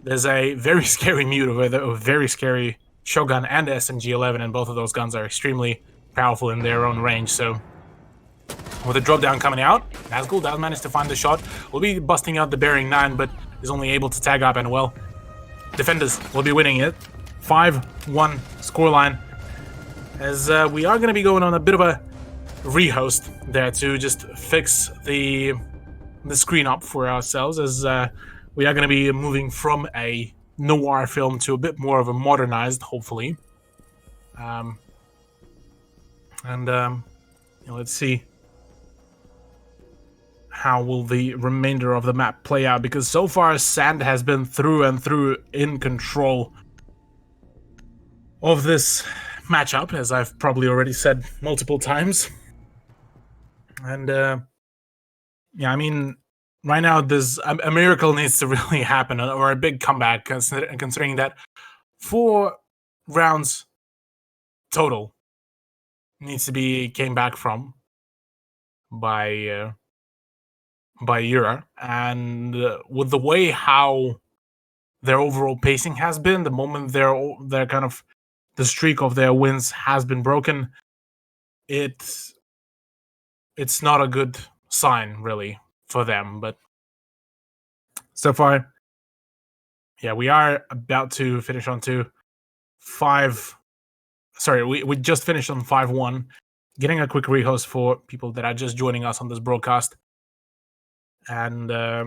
there's a very scary mute with a very scary Shogun and SMG-11, and both of those guns are extremely powerful in their own range. So with a drop down coming out, Nazgul does manage to find the shot. Will be busting out the bearing 9, but is only able to tag up, and well, defenders will be winning it. 5-1 scoreline, as we are going to be going on a bit of a rehost there to just fix the screen up for ourselves, as we are going to be moving from a noir film to a bit more of a modernized, hopefully. Let's see how will the remainder of the map play out, because so far Sand has been through and through in control of this matchup, as I've probably already said multiple times. And yeah, I mean, right now there's a miracle needs to really happen, or a big comeback, considering that 4 rounds total needs to be came back from by Yura, and with the way how their overall pacing has been, the moment their kind of the streak of their wins has been broken, it's not a good sign really for them. But so far, yeah, we are about to finish on to 5. Sorry, we just finished on 5-1. Getting a quick rehost for people that are just joining us on this broadcast. And I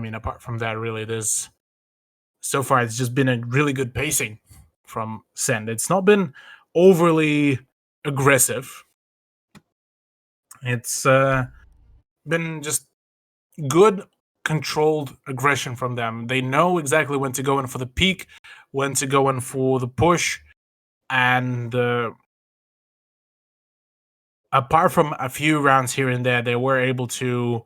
mean, apart from that, really, there's so far it's just been a really good pacing from Send. It's not been overly aggressive. It's been just good, controlled aggression from them. They know exactly when to go in for the peak, when to go in for the push, and apart from a few rounds here and there, they were able to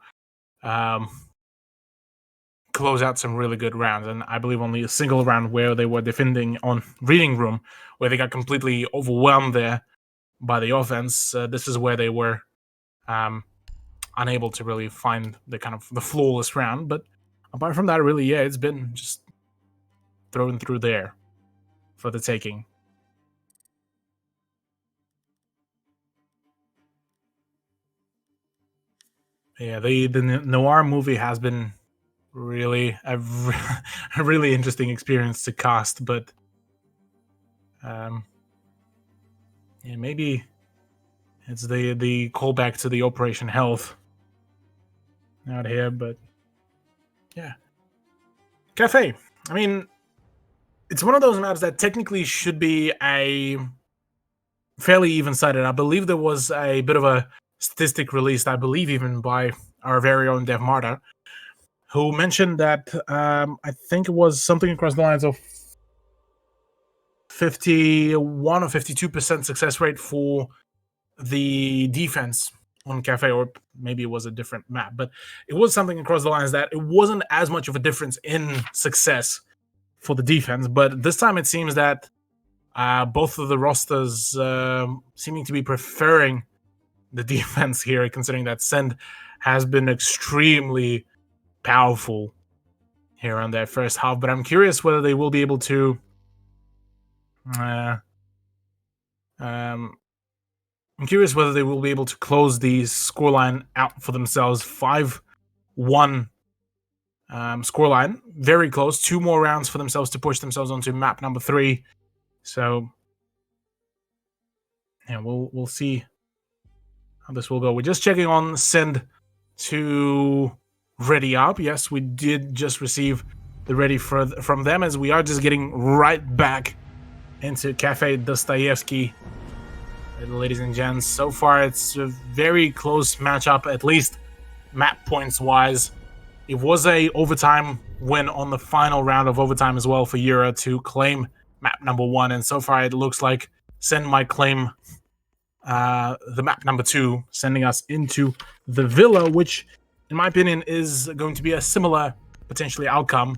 close out some really good rounds. And I believe only a single round where they were defending on Reading Room, where they got completely overwhelmed there by the offense. This is where they were unable to really find the kind of the flawless round. But apart from that, really, yeah, it's been just thrown through there for the taking. Yeah, the Noir movie has been really a really interesting experience to cast, but yeah, maybe it's the callback to the Operation Health out here, but yeah. Cafe. I mean, it's one of those maps that technically should be a fairly even-sided. I believe there was a bit of a statistic released, I believe even by our very own Dev Marta, who mentioned that I think it was something across the lines of 51 or 52% success rate for the defense on Cafe, or maybe it was a different map, but it was something across the lines that it wasn't as much of a difference in success for the defense. But this time it seems that both of the rosters seeming to be preferring the defense here, considering that Send has been extremely powerful here on their first half. But I'm curious whether they will be able to I'm curious whether they will be able to close the scoreline out for themselves. 5-1 scoreline, very close. 2 more rounds for themselves to push themselves onto map number 3. So yeah, we'll see how this will go. We're just checking on Send to ready up. Yes, we did just receive the ready from them, as we are just getting right back into Cafe Dostoevsky. Ladies and gents, so far it's a very close matchup, at least map points wise. It was a overtime win on the final round of overtime as well for Yura to claim map number 1, and so far it looks like Send might claim the map number 2, sending us into the Villa, which in my opinion is going to be a similar potentially outcome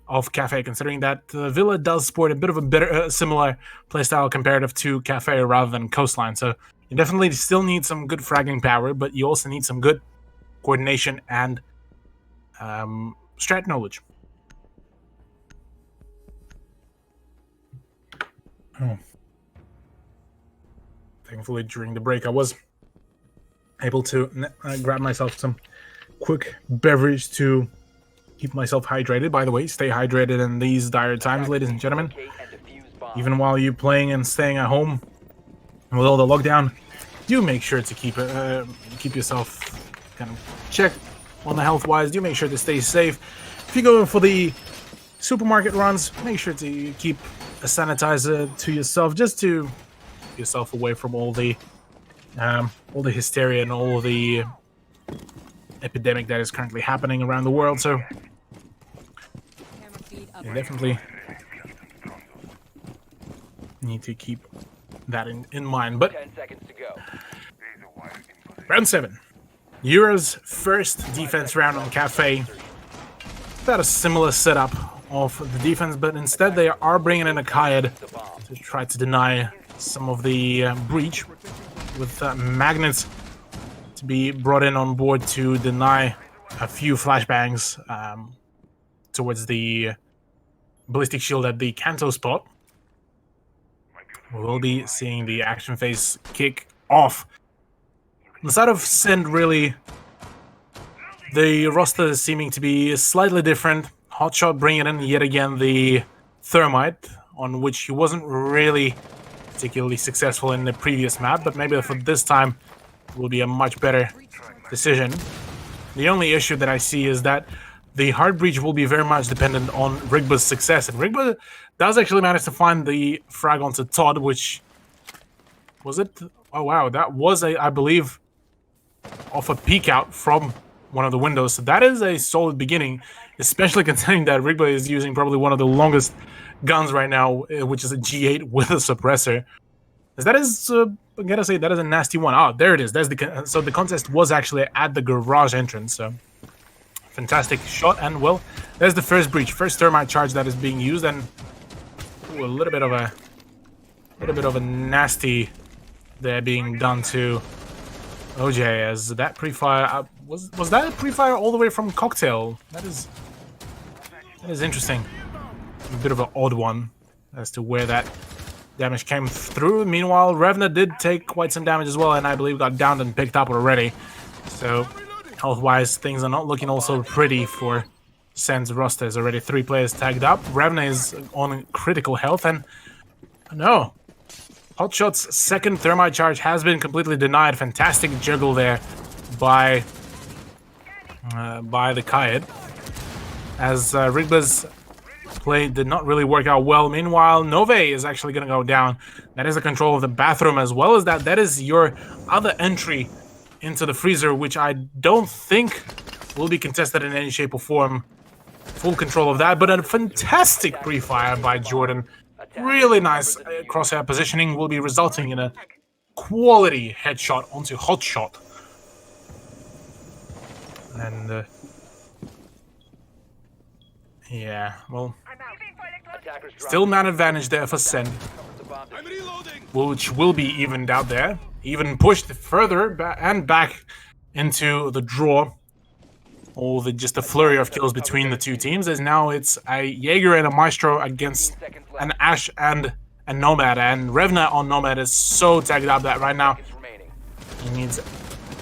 of Cafe, considering that Villa does sport a bit of a better, similar playstyle comparative to Cafe rather than Coastline. So you definitely still need some good fragging power, but you also need some good coordination and strat knowledge. Oh. Thankfully, during the break, I was able to grab myself some quick beverage to keep myself hydrated. By the way, stay hydrated in these dire times, ladies and gentlemen. Even while you're playing and staying at home with all the lockdown, do make sure to keep yourself kind of checked on the health-wise. Do make sure to stay safe. If you go for the supermarket runs, make sure to keep a sanitizer to yourself, just to keep yourself away from all the hysteria and all the epidemic that is currently happening around the world. So you definitely need to keep that in mind. But 10 seconds to go. round 7, Yura's first defense round on Cafe. About a similar setup of the defense, but instead they are bringing in a Kayed to try to deny some of the breach, with magnets to be brought in on board to deny a few flashbangs towards the ballistic shield at the Kanto spot. We will be seeing the action phase kick off. On the side of Send, really, the roster is seeming to be slightly different. Hotshot bringing in yet again the thermite, on which he wasn't really particularly successful in the previous map, but maybe for this time it will be a much better decision. The only issue that I see is that the hard breach will be very much dependent on Rigba's success, and Rigba does actually manage to find the frag onto Todd, which was it? Oh wow, that was I believe off a peek out from one of the windows. So that is a solid beginning, especially considering that Rigba is using probably one of the longest guns right now, which is a G8 with a suppressor. That is, I gotta say, that is a nasty one. Oh, there it is. That's so the contest was actually at the garage entrance. So fantastic shot, and well, there's the first breach, first thermite charge that is being used, and ooh, a little bit of a nasty there being done to OJ, as that pre-fire was that a pre-fire all the way from Cocktail? That is interesting. A bit of an odd one as to where that damage came through. Meanwhile, Revna did take quite some damage as well, and I believe got downed and picked up already. So health-wise, things are not looking also pretty for Sen's roster. There's already 3 players tagged up. Revna is on critical health, and no. Hotshot's second thermite charge has been completely denied. Fantastic juggle there by the Kayed, as Rigba's play did not really work out well. Meanwhile, Nove is actually going to go down. That is the control of the bathroom, as well as that is your other entry into the freezer, which I don't think will be contested in any shape or form. Full control of that, but a fantastic pre-fire by Jordan. Really nice crosshair positioning will be resulting in a quality headshot onto Hotshot. And yeah, well, still man advantage there for Sen, which will be evened out there, even pushed further and back into the draw. Or just a flurry of kills between the two teams, as now it's a Jaeger and a Maestro against an Ash and a Nomad, and Revna on Nomad is so tagged up that right now he needs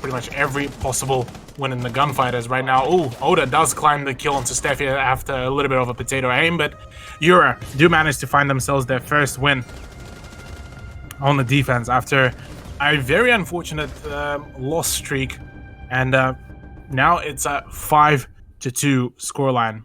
pretty much every possible win in the gunfight, as right now, ooh, Oda does climb the kill onto Steffi after a little bit of a potato aim, but Yura do manage to find themselves their first win on the defense after a very unfortunate loss streak, and now it's a 5-2 scoreline.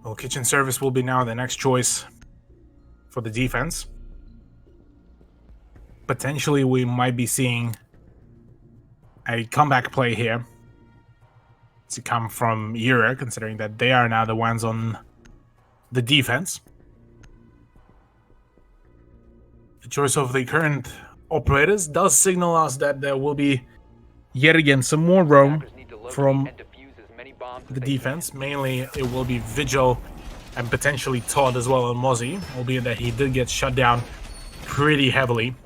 Well, kitchen service will be now the next choice for the defense. Potentially, we might be seeing a comeback play here to come from Yura, considering that they are now the ones on the defense. The choice of the current operators does signal us that there will be yet again some more roam from the defense. Mainly it will be Vigil and potentially Todd as well, and Mozzie, albeit that he did get shut down pretty heavily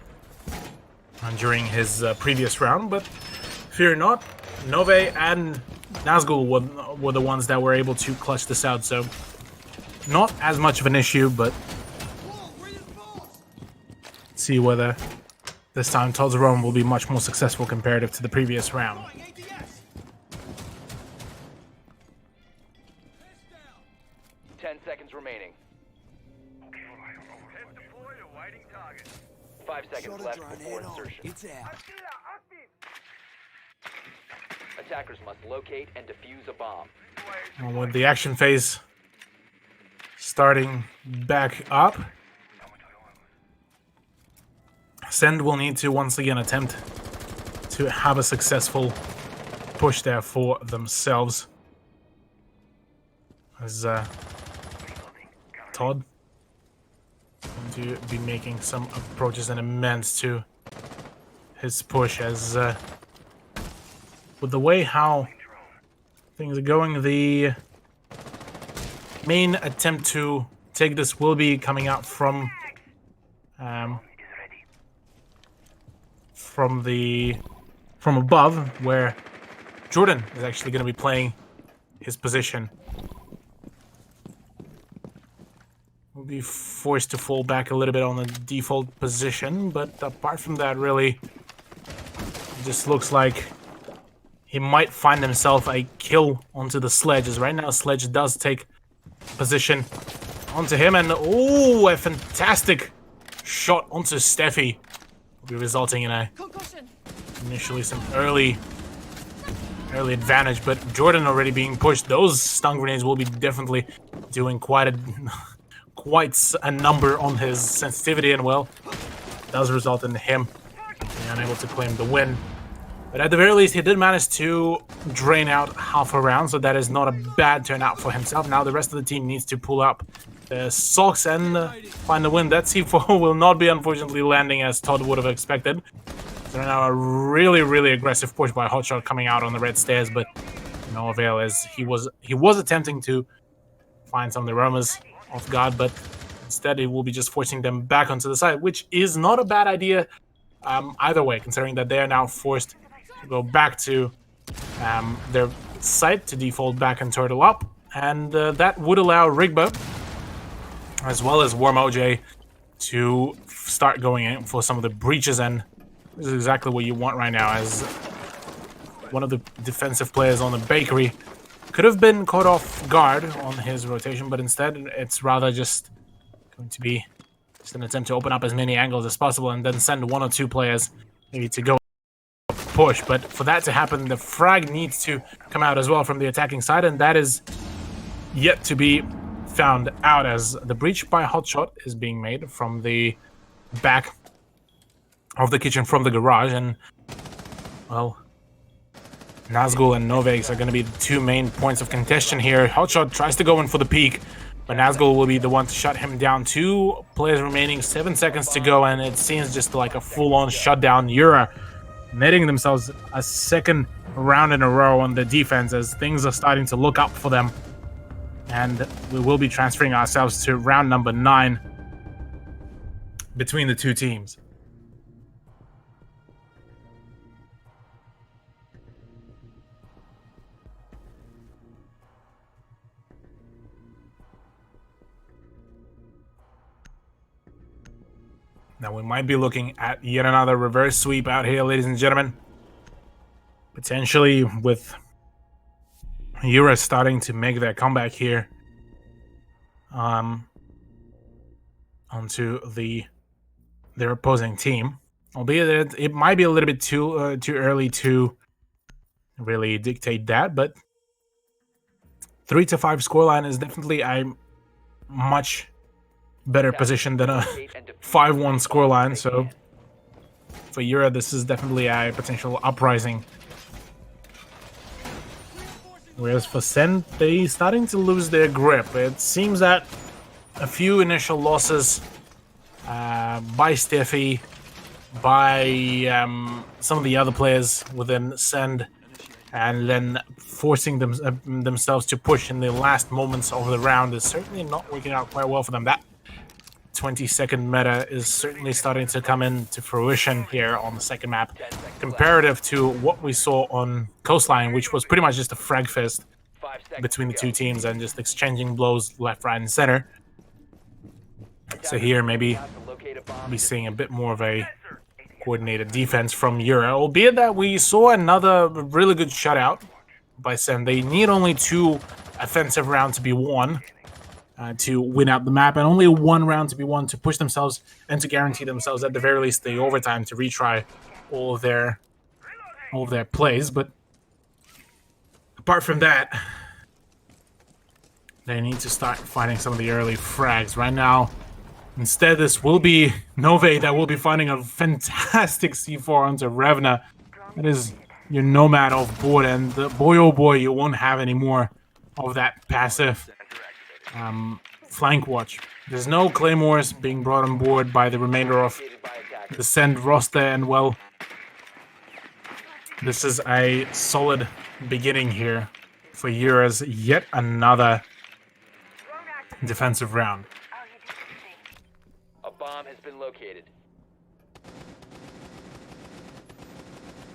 during his previous round, but fear not, Nove and Nazgul were the ones that were able to clutch this out, so not as much of an issue, but let's see whether this time Todd's roam will be much more successful comparative to the previous round. Remaining. 5 seconds left before insertion. It's out. Attackers must locate and defuse a bomb. And with the action phase starting back up, Send will need to once again attempt to have a successful push there for themselves. As Todd going to be making some approaches and amends to his push, as with the way how things are going, the main attempt to take this will be coming out from above, where Jordan is actually going to be playing his position. will be forced to fall back a little bit on the default position, but apart from that, really, it just looks like he might find himself a kill onto the Sledge, as right now Sledge does take position onto him, and oh, a fantastic shot onto Steffi will be resulting in a initially some early advantage, but Jordan already being pushed. Those stun grenades will be definitely doing quite a number on his sensitivity, and well, does result in him being unable to claim the win. But at the very least, he did manage to drain out half a round, so that is not a bad turnout for himself. Now the rest of the team needs to pull up the socks and find the win. That C4 will not be unfortunately landing as Todd would have expected. So now a really aggressive push by Hotshot coming out on the red stairs, but no avail, as he was attempting to find some of the roamers off guard, but instead it will be just forcing them back onto the side, which is not a bad idea either way, considering that they are now forced to go back to their site to default back and turtle up, and that would allow Rigba as well as Warm OJ to start going in for some of the breaches, and this is exactly what you want right now, as one of the defensive players on the bakery could have been caught off guard on his rotation, but instead it's rather just going to be just an attempt to open up as many angles as possible and then send one or two players maybe to go push. But for that to happen, the frag needs to come out as well from the attacking side, and that is yet to be found out, as the breach by Hotshot is being made from the back of the kitchen from the garage, and well, Nazgul and Novex are going to be the two main points of contention here. Hotshot tries to go in for the peak, but Nazgul will be the one to shut him down. 2 players remaining, 7 seconds to go, and it seems just like a full-on shutdown. Yura netting themselves a second round in a row on the defense, as things are starting to look up for them. And we will be transferring ourselves to round number 9 between the two teams. Now we might be looking at yet another reverse sweep out here, ladies and gentlemen. Potentially with Yura starting to make their comeback here onto their opposing team. Albeit it might be a little bit too early to really dictate that, but 3-5 scoreline is definitely a much better position than a 5-1 scoreline. So for Yura, this is definitely a potential uprising. Whereas for Sen, they starting to lose their grip. It seems that a few initial losses by Steffi, by some of the other players within Send, and then forcing themselves to push in the last moments of the round is certainly not working out quite well for them. That 20-second meta is certainly starting to come into fruition here on the second map, comparative to what we saw on Coastline, which was pretty much just a frag fest between the two teams and just exchanging blows left, right, and center. So here maybe we'll be seeing a bit more of a coordinated defense from Yura, albeit that we saw another really good shutout by Sen. They need only 2 offensive rounds to be won to win out the map, and only 1 round to be won to push themselves and to guarantee themselves at the very least the overtime to retry all of their plays. But apart from that, they need to start finding some of the early frags right now. Instead, this will be Nove that will be finding a fantastic C4 onto Revna. That is your Nomad off board, and boy oh boy, you won't have any more of that passive flank watch. There's no claymores being brought on board by the remainder of the Send roster, and well, this is a solid beginning here for Yura's yet another defensive round. A bomb has been located.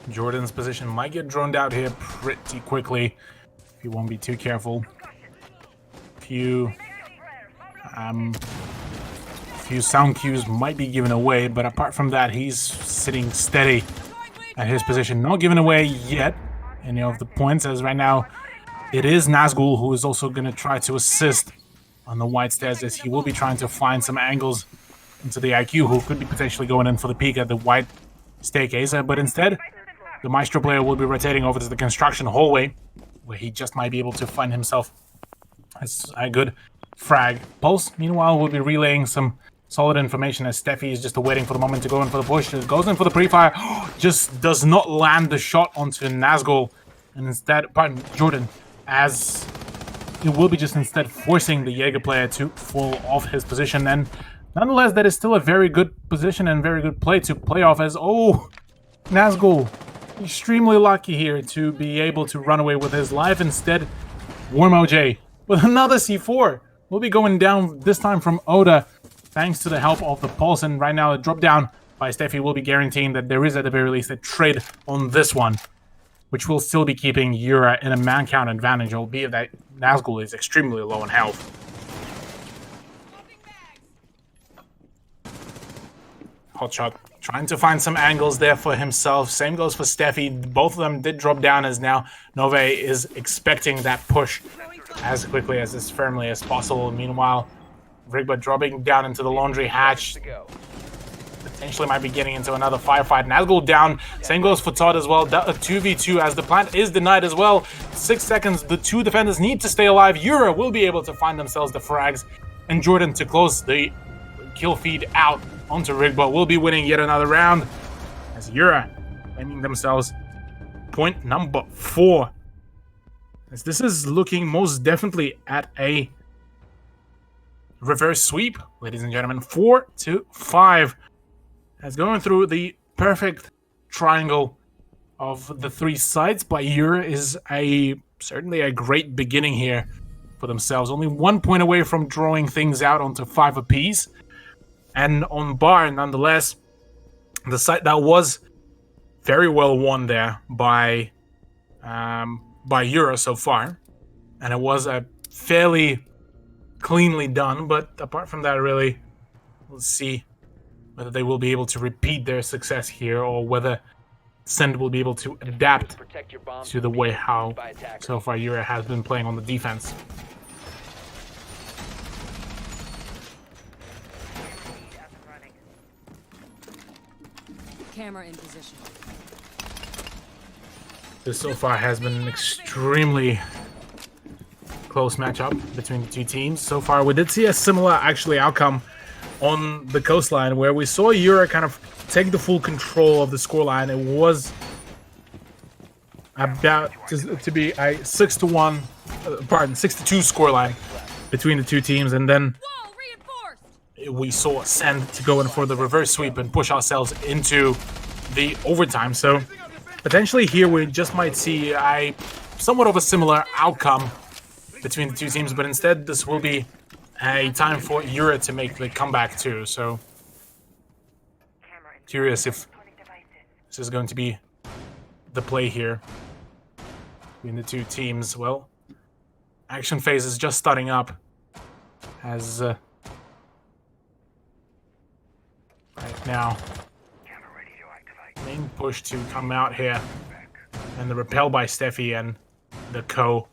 Jordan's position might get droned out here pretty quickly if you won't be too careful. Few few sound cues might be given away, but apart from that, he's sitting steady at his position, not giving away yet any of the points, as right now it is Nazgul who is also going to try to assist on the white stairs, as he will be trying to find some angles into the IQ, who could be potentially going in for the peek at the white staircase, but instead the Maestro player will be rotating over to the construction hallway, where he just might be able to find himself a good frag. Pulse, meanwhile, will be relaying some solid information as Steffi is just waiting for the moment to go in for the push. Goes in for the pre-fire, just does not land the shot onto Nazgul, and instead, pardon, Jordan, as it will be just instead forcing the Jaeger player to fall off his position. And nonetheless, that is still a very good position and very good play to play off, as, oh, Nazgul, extremely lucky here to be able to run away with his life. Instead, Warm OJ with another C4 will be going down, this time from Oda, thanks to the help of the Pulse. And right now, a drop down by Steffi will be guaranteeing that there is at the very least a trade on this one, which will still be keeping Yura in a man count advantage, albeit that Nazgul is extremely low in health. Hotshot trying to find some angles there for himself. Same goes for Steffi. Both of them did drop down, as now Nove is expecting that push as quickly as firmly as possible. Meanwhile, Rigba dropping down into the laundry hatch. Potentially might be getting into another firefight. Nazgul down. Same goes for Todd as well. A 2v2 as the plant is denied as well. 6 seconds. The two defenders need to stay alive. Yura will be able to find themselves the frags. And Jordan to close the kill feed out onto Rigba will be winning yet another round, as Yura claiming themselves point number 4. As this is looking most definitely at a reverse sweep, ladies and gentlemen. 4-5. As going through the perfect triangle of the 3 sides by Yura is certainly a great beginning here for themselves. Only 1 point away from drawing things out onto 5 apiece. And on bar, nonetheless, the site that was very well won there by Yura so far, and it was a fairly cleanly done. But apart from that, really, we'll see whether they will be able to repeat their success here, or whether Send will be able to adapt to the way how so far Yura has been playing on the defense. Camera in position. This so far has been an extremely close matchup between the two teams. So far, we did see a similar outcome on the coastline, where we saw Yura kind of take the full control of the scoreline. It was about to be a 6-2 scoreline between the two teams, and then we saw Send to go in for the reverse sweep and push ourselves into the overtime. So potentially here we just might see a somewhat of a similar outcome between the two teams, but instead this will be a time for Yura to make the comeback too. So curious if this is going to be the play here between the two teams. Well, action phase is just starting up as right now main push to come out here, and the repel by Steffi and the Co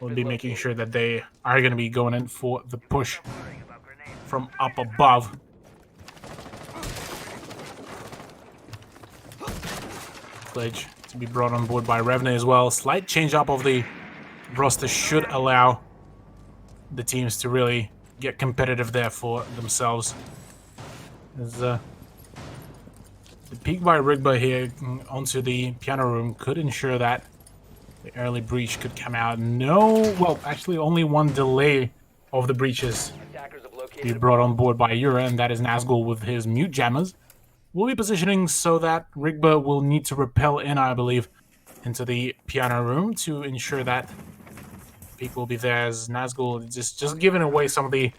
will be making sure that they are going to be going in for the push from up above. Glitch to be brought on board by Revna as well. Slight change up of the roster should allow the teams to really get competitive there for themselves. As the peek by Rigba here onto the piano room could ensure that the early breach could come out. Well, actually only one delay of the breaches be brought on board by Yura, and that is Nazgul with his mute jammers. We'll be positioning so that Rigba will need to repel in, I believe, into the piano room to ensure that peek will be there, as Nazgul just giving away some of the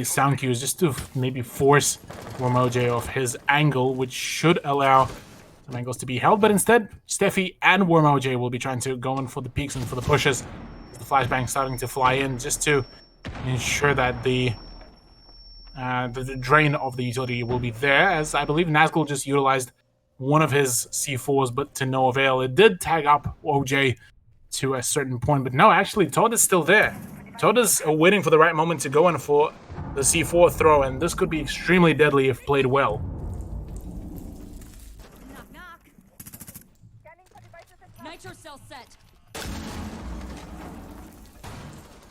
sound cues just to maybe force Wormoje off his angle, which should allow some angles to be held. But instead, Steffi and Wormoje will be trying to go in for the peaks and for the pushes. The flashbang starting to fly in just to ensure that the the drain of the utility will be there, as I believe Nazgul just utilized one of his C4s, but to no avail. It did tag up OJ to a certain point, but no, actually, Todd is still there. Todd is waiting for the right moment to go in for the C4 throw, and this could be extremely deadly if played well. Knock, knock. Nitro cell set.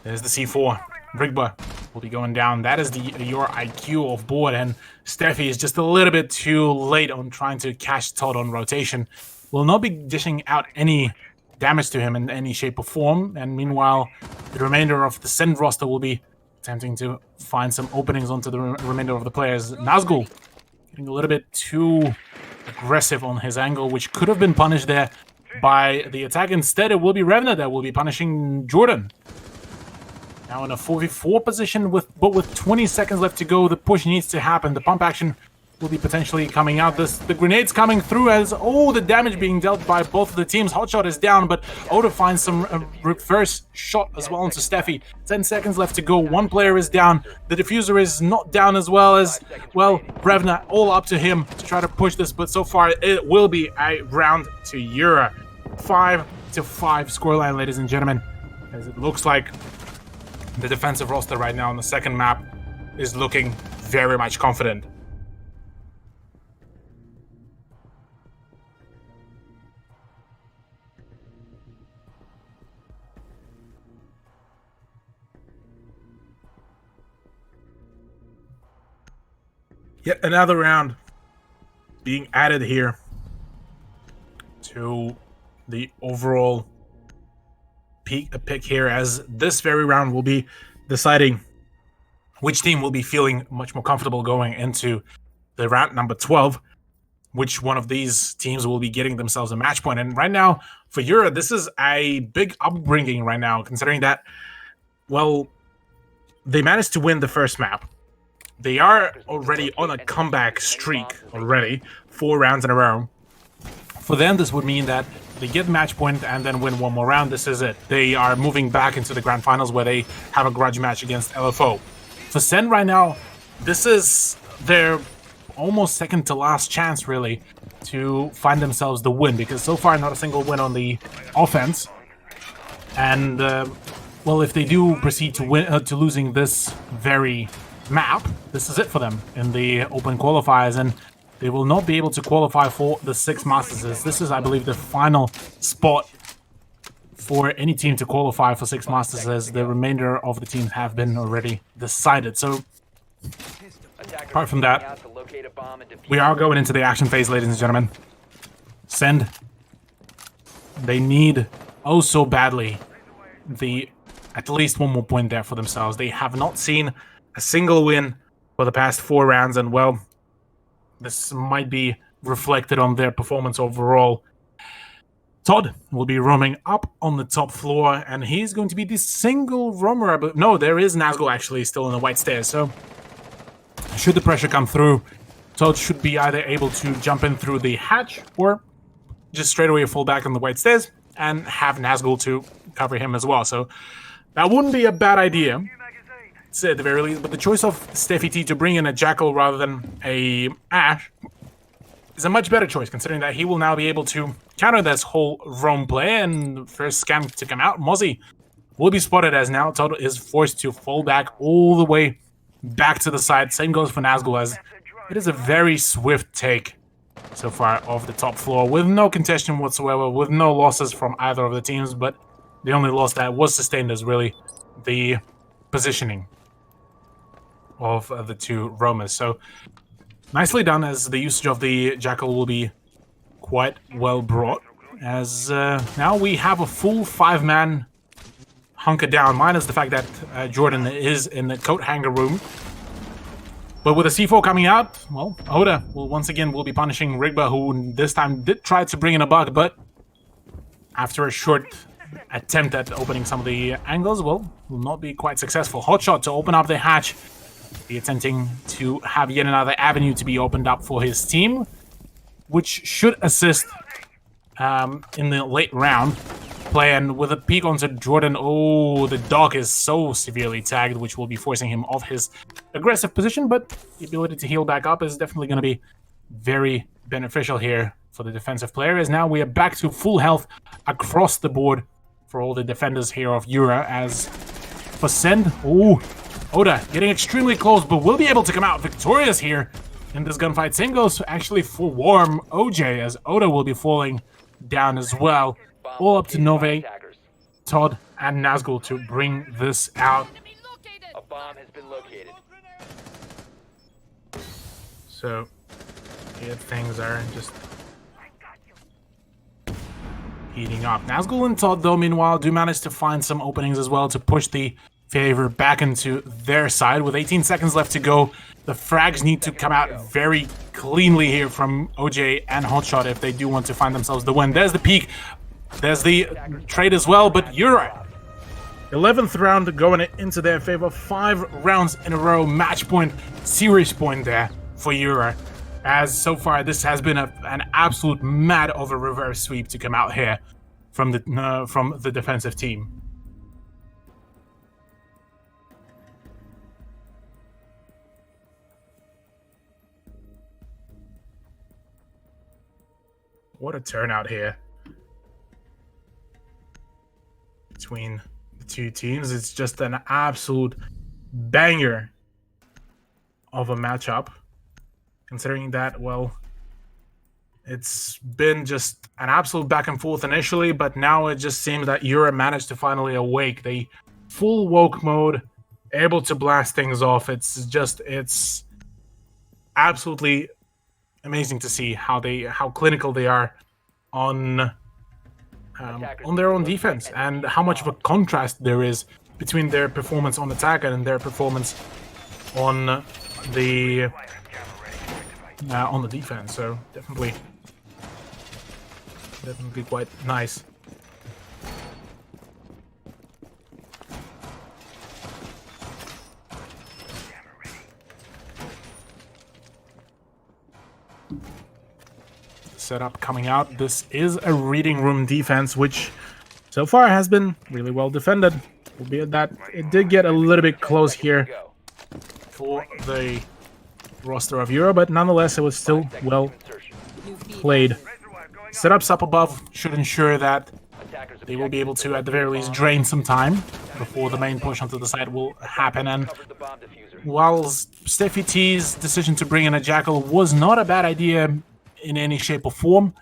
There's the C4. Rigba will be going down. That is your IQ off board, and Steffi is just a little bit too late on trying to catch Todd on rotation. Will not be dishing out any damage to him in any shape or form, and meanwhile, the remainder of the Send roster will be attempting to find some openings onto the remainder of the players. Nazgul getting a little bit too aggressive on his angle, which could have been punished there by the attack. Instead, it will be Revna that will be punishing Jordan. Now in a 4v4 position, but with 20 seconds left to go, the push needs to happen. The pump action will be potentially coming out. The grenades coming through as all the damage being dealt by both of the teams. Hotshot is down, but Oda finds some reverse shot as well into Steffi. 10 seconds left to go. One player is down. The diffuser is not down as well as, well, Brevna, all up to him to try to push this, but so far it will be a round to Yura. 5-5 scoreline, ladies and gentlemen, as it looks like the defensive roster right now on the second map is looking very much confident. Yet another round being added here to the overall pick here, as this very round will be deciding which team will be feeling much more comfortable going into the round number 12, which one of these teams will be getting themselves a match point. And right now, for Yura, this is a big upbringing right now, considering that, well, they managed to win the first map. They are already on a comeback streak already, 4 rounds in a row. For them, this would mean that they get match point and then win one more round. This is it. They are moving back into the grand finals where they have a grudge match against LFO. For Sen right now, this is their almost second to last chance, really, to find themselves the win, because so far not a single win on the offense. And, well, if they do proceed to win to losing this very map, this is it for them in the open qualifiers, and they will not be able to qualify for the 6 Masters. This is, I believe, the final spot for any team to qualify for 6 Masters, as the remainder of the teams have been already decided. So, apart from that, we are going into the action phase, ladies and gentlemen. Send. They need, oh so badly, at least one more point there for themselves. They have not seen a single win for the past 4 rounds, and, well, this might be reflected on their performance overall. Todd will be roaming up on the top floor, and he's going to be the single roamer. But no, there is Nazgul actually still in the white stairs. So, should the pressure come through, Todd should be either able to jump in through the hatch or just straight away fall back on the white stairs and have Nazgul to cover him as well. So, that wouldn't be a bad idea, at the very least, but the choice of Steffi T to bring in a Jackal rather than a Ash is a much better choice, considering that he will now be able to counter this whole roam play. And first scan to come out, Mozzie will be spotted, as now Todd is forced to fall back all the way back to the side. Same goes for Nazgul, as it is a very swift take so far of the top floor, with no contention whatsoever, with no losses from either of the teams, but the only loss that was sustained is really the positioning of the 2 roamers. So nicely done, as the usage of the Jackal will be quite well brought, as now we have a full 5-man hunker down, minus the fact that Jordan is in the coat hanger room. But with the C4 coming out, well, Oda will once again be punishing Rigba, who this time did try to bring in a bug, but after a short attempt at opening some of the angles, well, will not be quite successful. Hotshot to open up the hatch, be attempting to have yet another avenue to be opened up for his team, which should assist in the late round. play, and with a peek onto Jordan, oh, the dog is so severely tagged, which will be forcing him off his aggressive position, but the ability to heal back up is definitely going to be very beneficial here for the defensive player, as now we are back to full health across the board for all the defenders here of Yura. As for Send, oh, Oda getting extremely close, but will be able to come out victorious here in this gunfight. Same goes actually for Warm OJ, as Oda will be falling down as well. All up to Nove, Todd, and Nazgul to bring this out. A bomb has been located. So, here things are just heating up. Nazgul and Todd, though, meanwhile, do manage to find some openings as well to push the favor back into their side. With 18 seconds left to go, the frags need to come out very cleanly here from OJ and Hotshot if they do want to find themselves the win. There's the peak. There's the trade as well, but Yura, 11th round going into their favor. 5 rounds in a row. Match point, series point there for Yura. As so far, this has been an absolute mad of a reverse sweep to come out here from the defensive team. What a turnout here between the two teams. It's just an absolute banger of a matchup. Considering that, well, it's been just an absolute back and forth initially, but now it just seems that Yura managed to finally awake. They full woke mode, able to blast things off. It's absolutely amazing to see how clinical they are on their own defense, and how much of a contrast there is between their performance on attack and their performance on the defense. So definitely quite nice. Setup coming out. This is a reading room defense, which so far has been really well defended, albeit that it did get a little bit close here for the roster of Euro, but nonetheless it was still well played. Setups up above should ensure that they will be able to, at the very least, drain some time before the main push onto the side will happen. And while Steffi T's decision to bring in a Jackal was not a bad idea in any shape or form,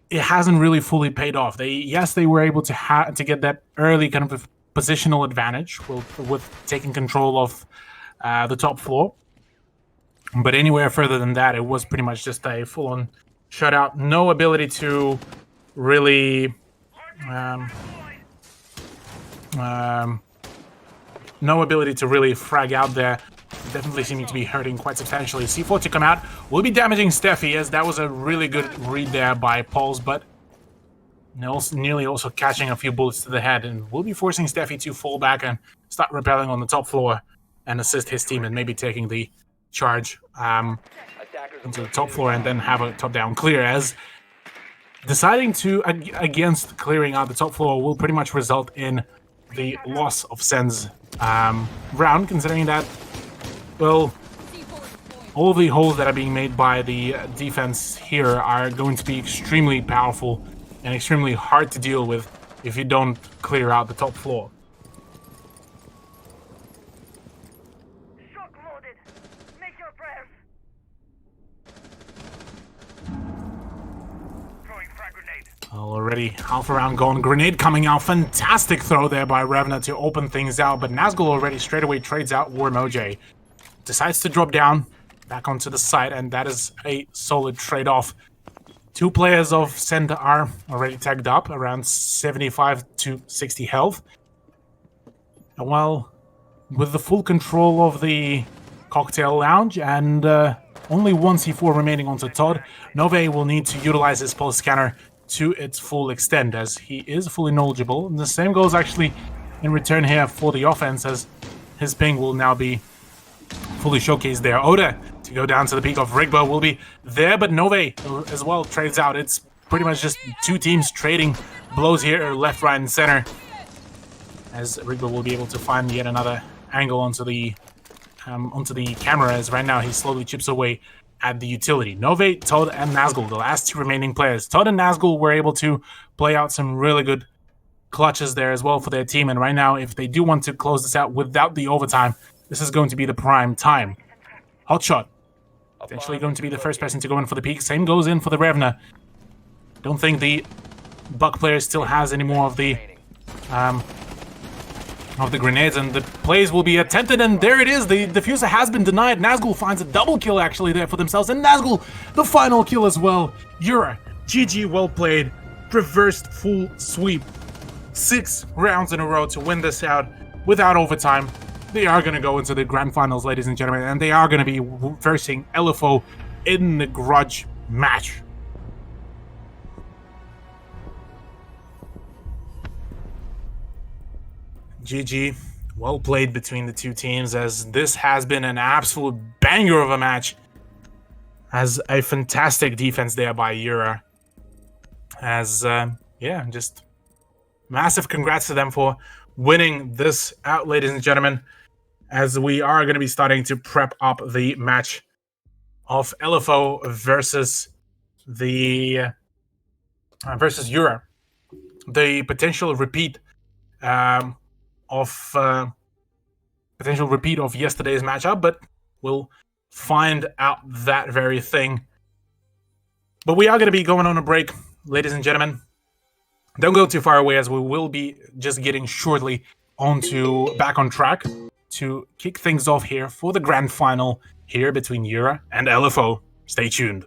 it hasn't really fully paid off. They were able to get that early kind of positional advantage with taking control of the top floor. But anywhere further than that, it was pretty much just a full-on shutout. No ability to really, frag out there. Definitely seeming to be hurting quite substantially. C4 to come out will be damaging Steffi, as that was a really good read there by Pauls, but nearly also catching a few bullets to the head, and will be forcing Steffi to fall back and start repelling on the top floor and assist his team in maybe taking the charge into the top floor and then have a top-down clear, as deciding to against clearing out the top floor will pretty much result in the loss of Sen's round, considering that, well, all the holes that are being made by the defense here are going to be extremely powerful and extremely hard to deal with if you don't clear out the top floor. Shock loaded. Make your prayers. Throwing frag grenade. Already half a round gone. Grenade coming out. Fantastic throw there by Revna to open things out, but Nazgul already straight away trades out Warm OJ. Decides to drop down back onto the side, and that is a solid trade-off. 2 players of Send are already tagged up, around 75 to 60 health. And well, with the full control of the cocktail lounge and only 1 C4 remaining onto Todd, Nove will need to utilize his pulse scanner to its full extent, as he is fully knowledgeable. And the same goes actually in return here for the offense, as his ping will now be fully showcased there. Oda to go down to the peak of Rigbo will be there, but Nove as well trades out. It's pretty much just 2 teams trading blows here, left, right, and center. As Rigba will be able to find yet another angle onto the camera, as right now he slowly chips away at the utility. Nove, Todd, and Nazgul, the last two remaining players. Todd and Nazgul were able to play out some really good clutches there as well for their team, and right now, if they do want to close this out without the overtime, this is going to be the prime time. Hotshot, potentially going to be the first person to go in for the peak. Same goes in for the Revna. Don't think the Buck player still has any more of the grenades, and the plays will be attempted, and there it is. The diffuser has been denied. Nazgul finds a double kill actually there for themselves, and Nazgul the final kill as well. Yura, GG, well played. Reversed full sweep. 6 rounds in a row to win this out without overtime. They are going to go into the grand finals, ladies and gentlemen, and they are going to be versing LFO in the grudge match. GG, well played between the two teams, as this has been an absolute banger of a match. As a fantastic defense there by Yura. As, yeah, just massive congrats to them for winning this out, ladies and gentlemen, as we are going to be starting to prep up the match of LFO versus the versus Yura. The potential repeat of yesterday's matchup, but we'll find out that very thing. But we are going to be going on a break, ladies and gentlemen. Don't go too far away, as we will be just getting shortly back on track to kick things off here for the grand final here between Yura and LFO. Stay tuned.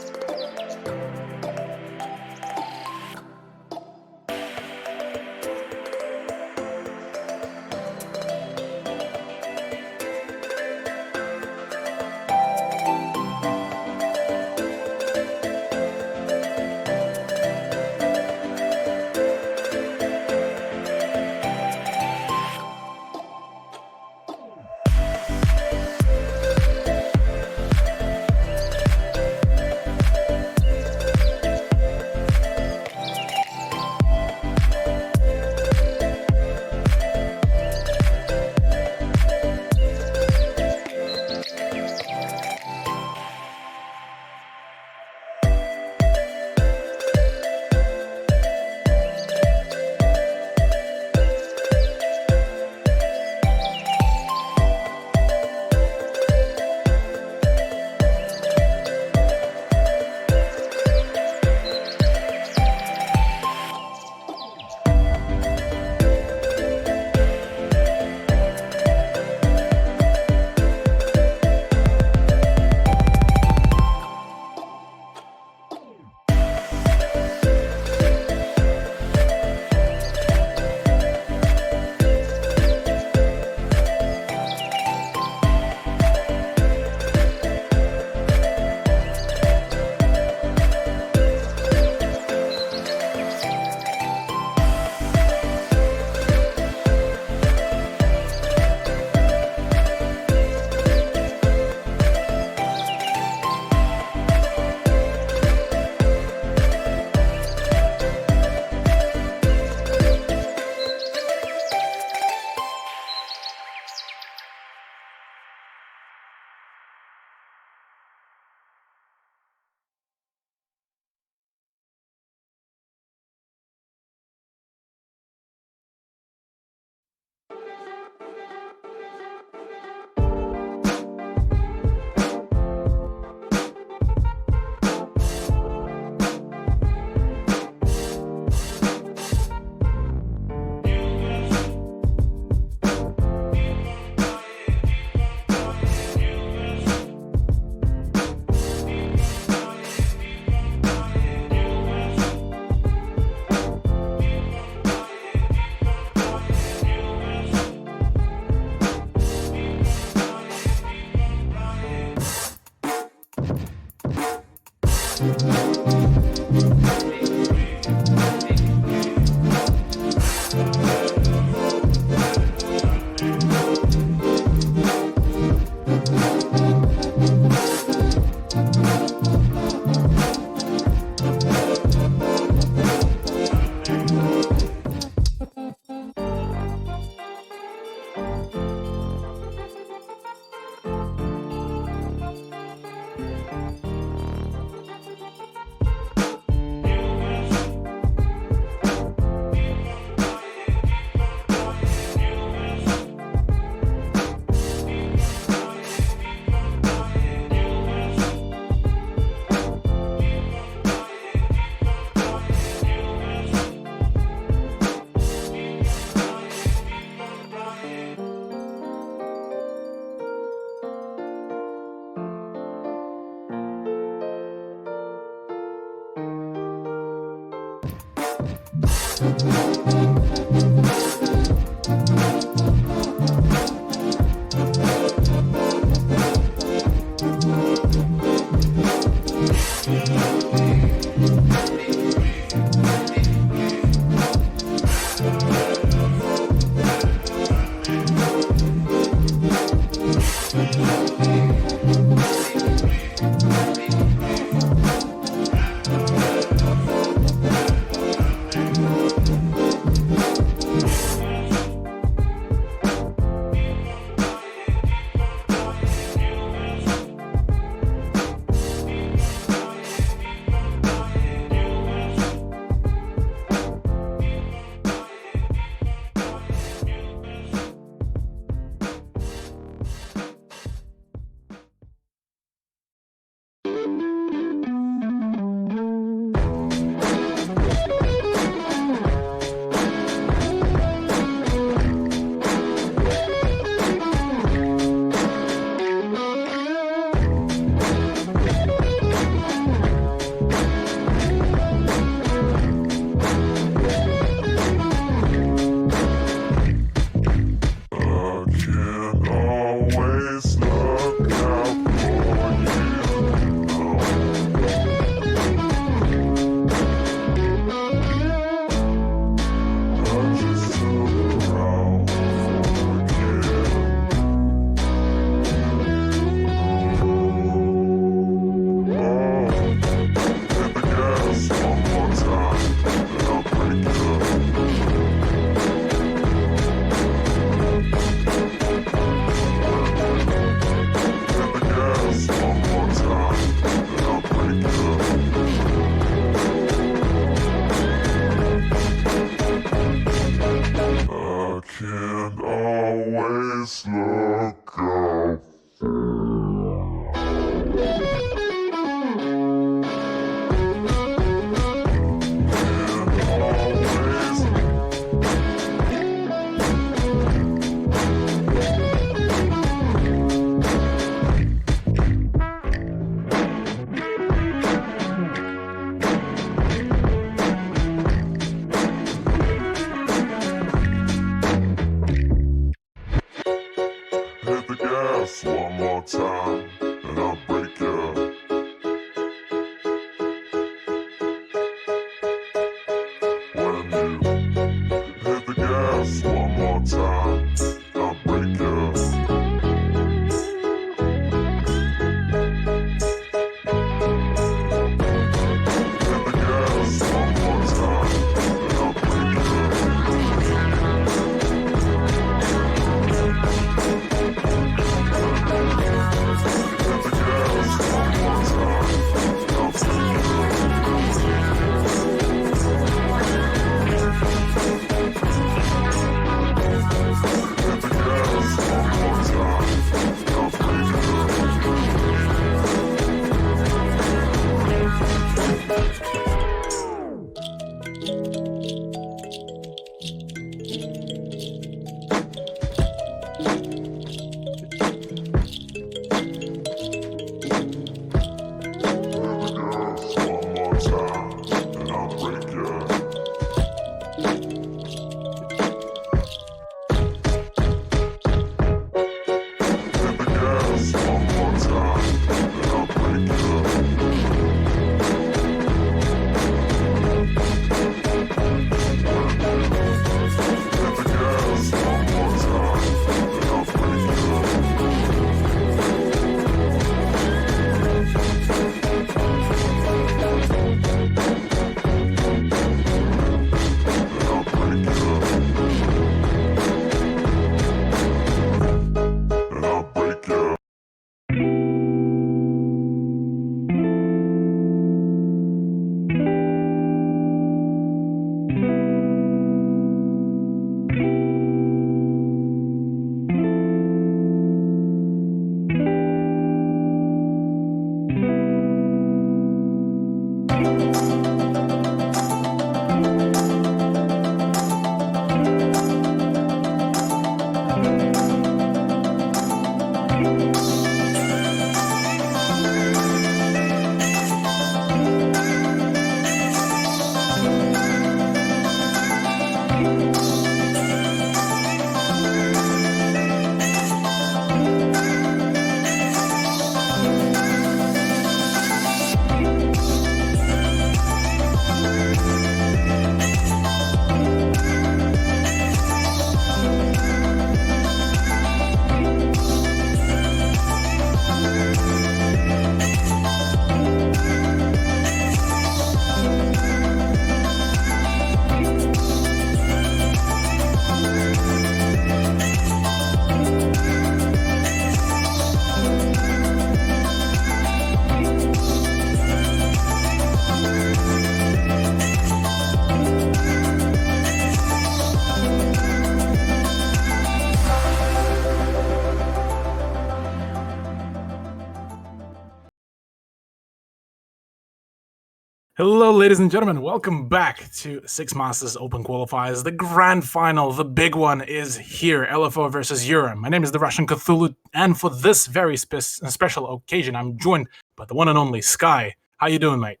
Hello, ladies and gentlemen. Welcome back to Six Masters Open Qualifiers. The grand final, the big one, is here. LFO versus Euro. My name is the Russian Cthulhu, and for this very special occasion, I'm joined by the one and only Sky. How you doing, mate?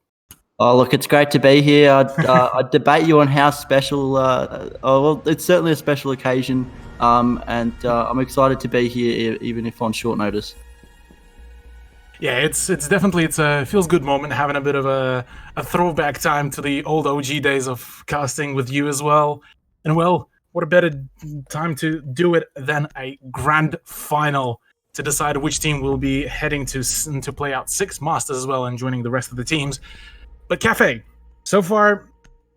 Oh, look, it's great to be here. I'd debate you on how special. Well, it's certainly a special occasion, and I'm excited to be here, even if on short notice. Yeah, it's definitely a feels good moment, having a bit of a throwback time to the old OG days of casting with you as well. And well, what a better time to do it than a grand final to decide which team will be heading to play out Six Masters as well and joining the rest of the teams. But Cafe, so far,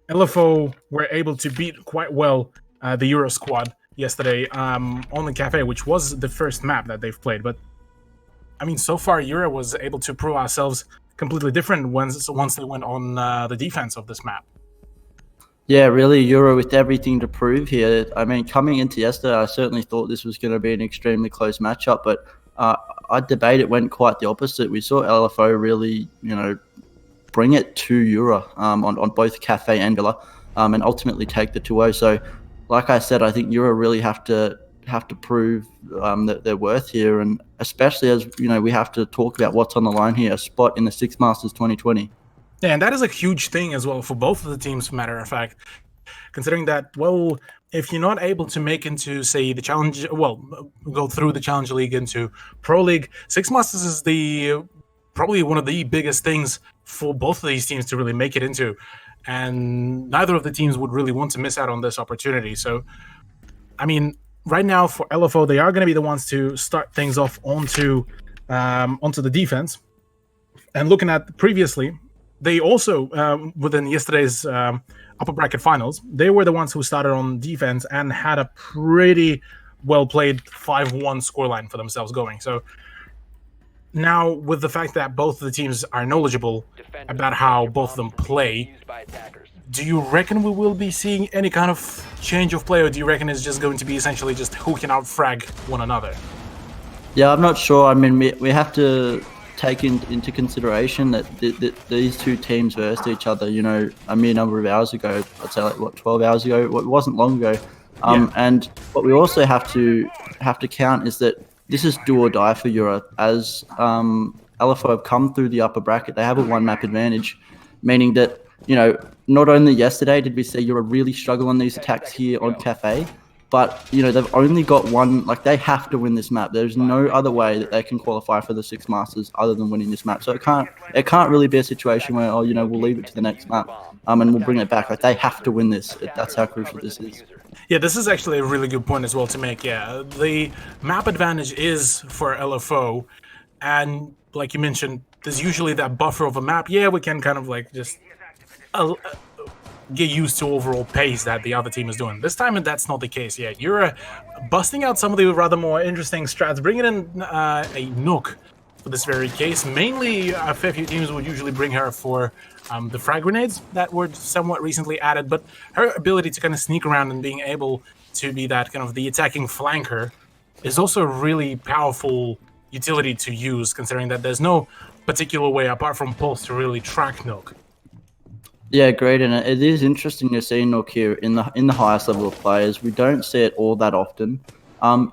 LFO were able to beat quite well the Euro squad yesterday on the Cafe, which was the first map that they've played. But I mean, so far, Euro was able to prove ourselves completely different once they went on the defense of this map. Yeah, really, Euro with everything to prove here. I mean, coming into yesterday, I certainly thought this was going to be an extremely close matchup, but I'd debate it went quite the opposite. We saw LFO really, bring it to Euro on both Cafe and Villa, and ultimately take the 2-0. So, like I said, I think Euro really have to prove that they're worth here, and especially as we have to talk about what's on the line here, a spot in the Six Masters 2020. Yeah, and that is a huge thing as well for both of the teams, for matter of fact, considering that, well, if you're not able to make into, say, the challenge, go through the Challenger League into Pro League, Six Masters is probably one of the biggest things for both of these teams to really make it into, and neither of the teams would really want to miss out on this opportunity. So, I mean, right now for LFO, they are going to be the ones to start things off onto the defense. And looking at previously, they also, within yesterday's upper bracket finals, they were the ones who started on defense and had a pretty well-played 5-1 scoreline for themselves going. So now, with the fact that both of the teams are knowledgeable about how both of them play, do you reckon we will be seeing any kind of change of play, or do you reckon it's just going to be essentially just who can out-frag one another? Yeah, I'm not sure. I mean, we have to take into consideration that these two teams versed each other, a mere number of hours ago. I'd say, 12 hours ago? It wasn't long ago. And what we also have to count is that this is do or die for Euro. As LFO have come through the upper bracket, they have a one-map advantage, meaning that, not only yesterday did we see Euro really struggle on these attacks here on Cafe, but, they've only got one, they have to win this map. There's no other way that they can qualify for the Six Masters other than winning this map. So it can't really be a situation where, we'll leave it to the next map and we'll bring it back. They have to win this. That's how crucial this is. Yeah, this is actually a really good point as well to make. Yeah, the map advantage is for LFO, and like you mentioned, there's usually that buffer of a map. Yeah, we can kind of just get used to overall pace that the other team is doing. This time, that's not the case yet. You're busting out some of the rather more interesting strats, bringing in a Nook for this very case. Mainly, a fair few teams would usually bring her for the frag grenades that were somewhat recently added, but her ability to kind of sneak around and being able to be that kind of the attacking flanker is also a really powerful utility to use, considering that there's no particular way apart from Pulse to really track Nook. Yeah, great, and it is interesting to see Nook here in the highest level of players. We don't see it all that often.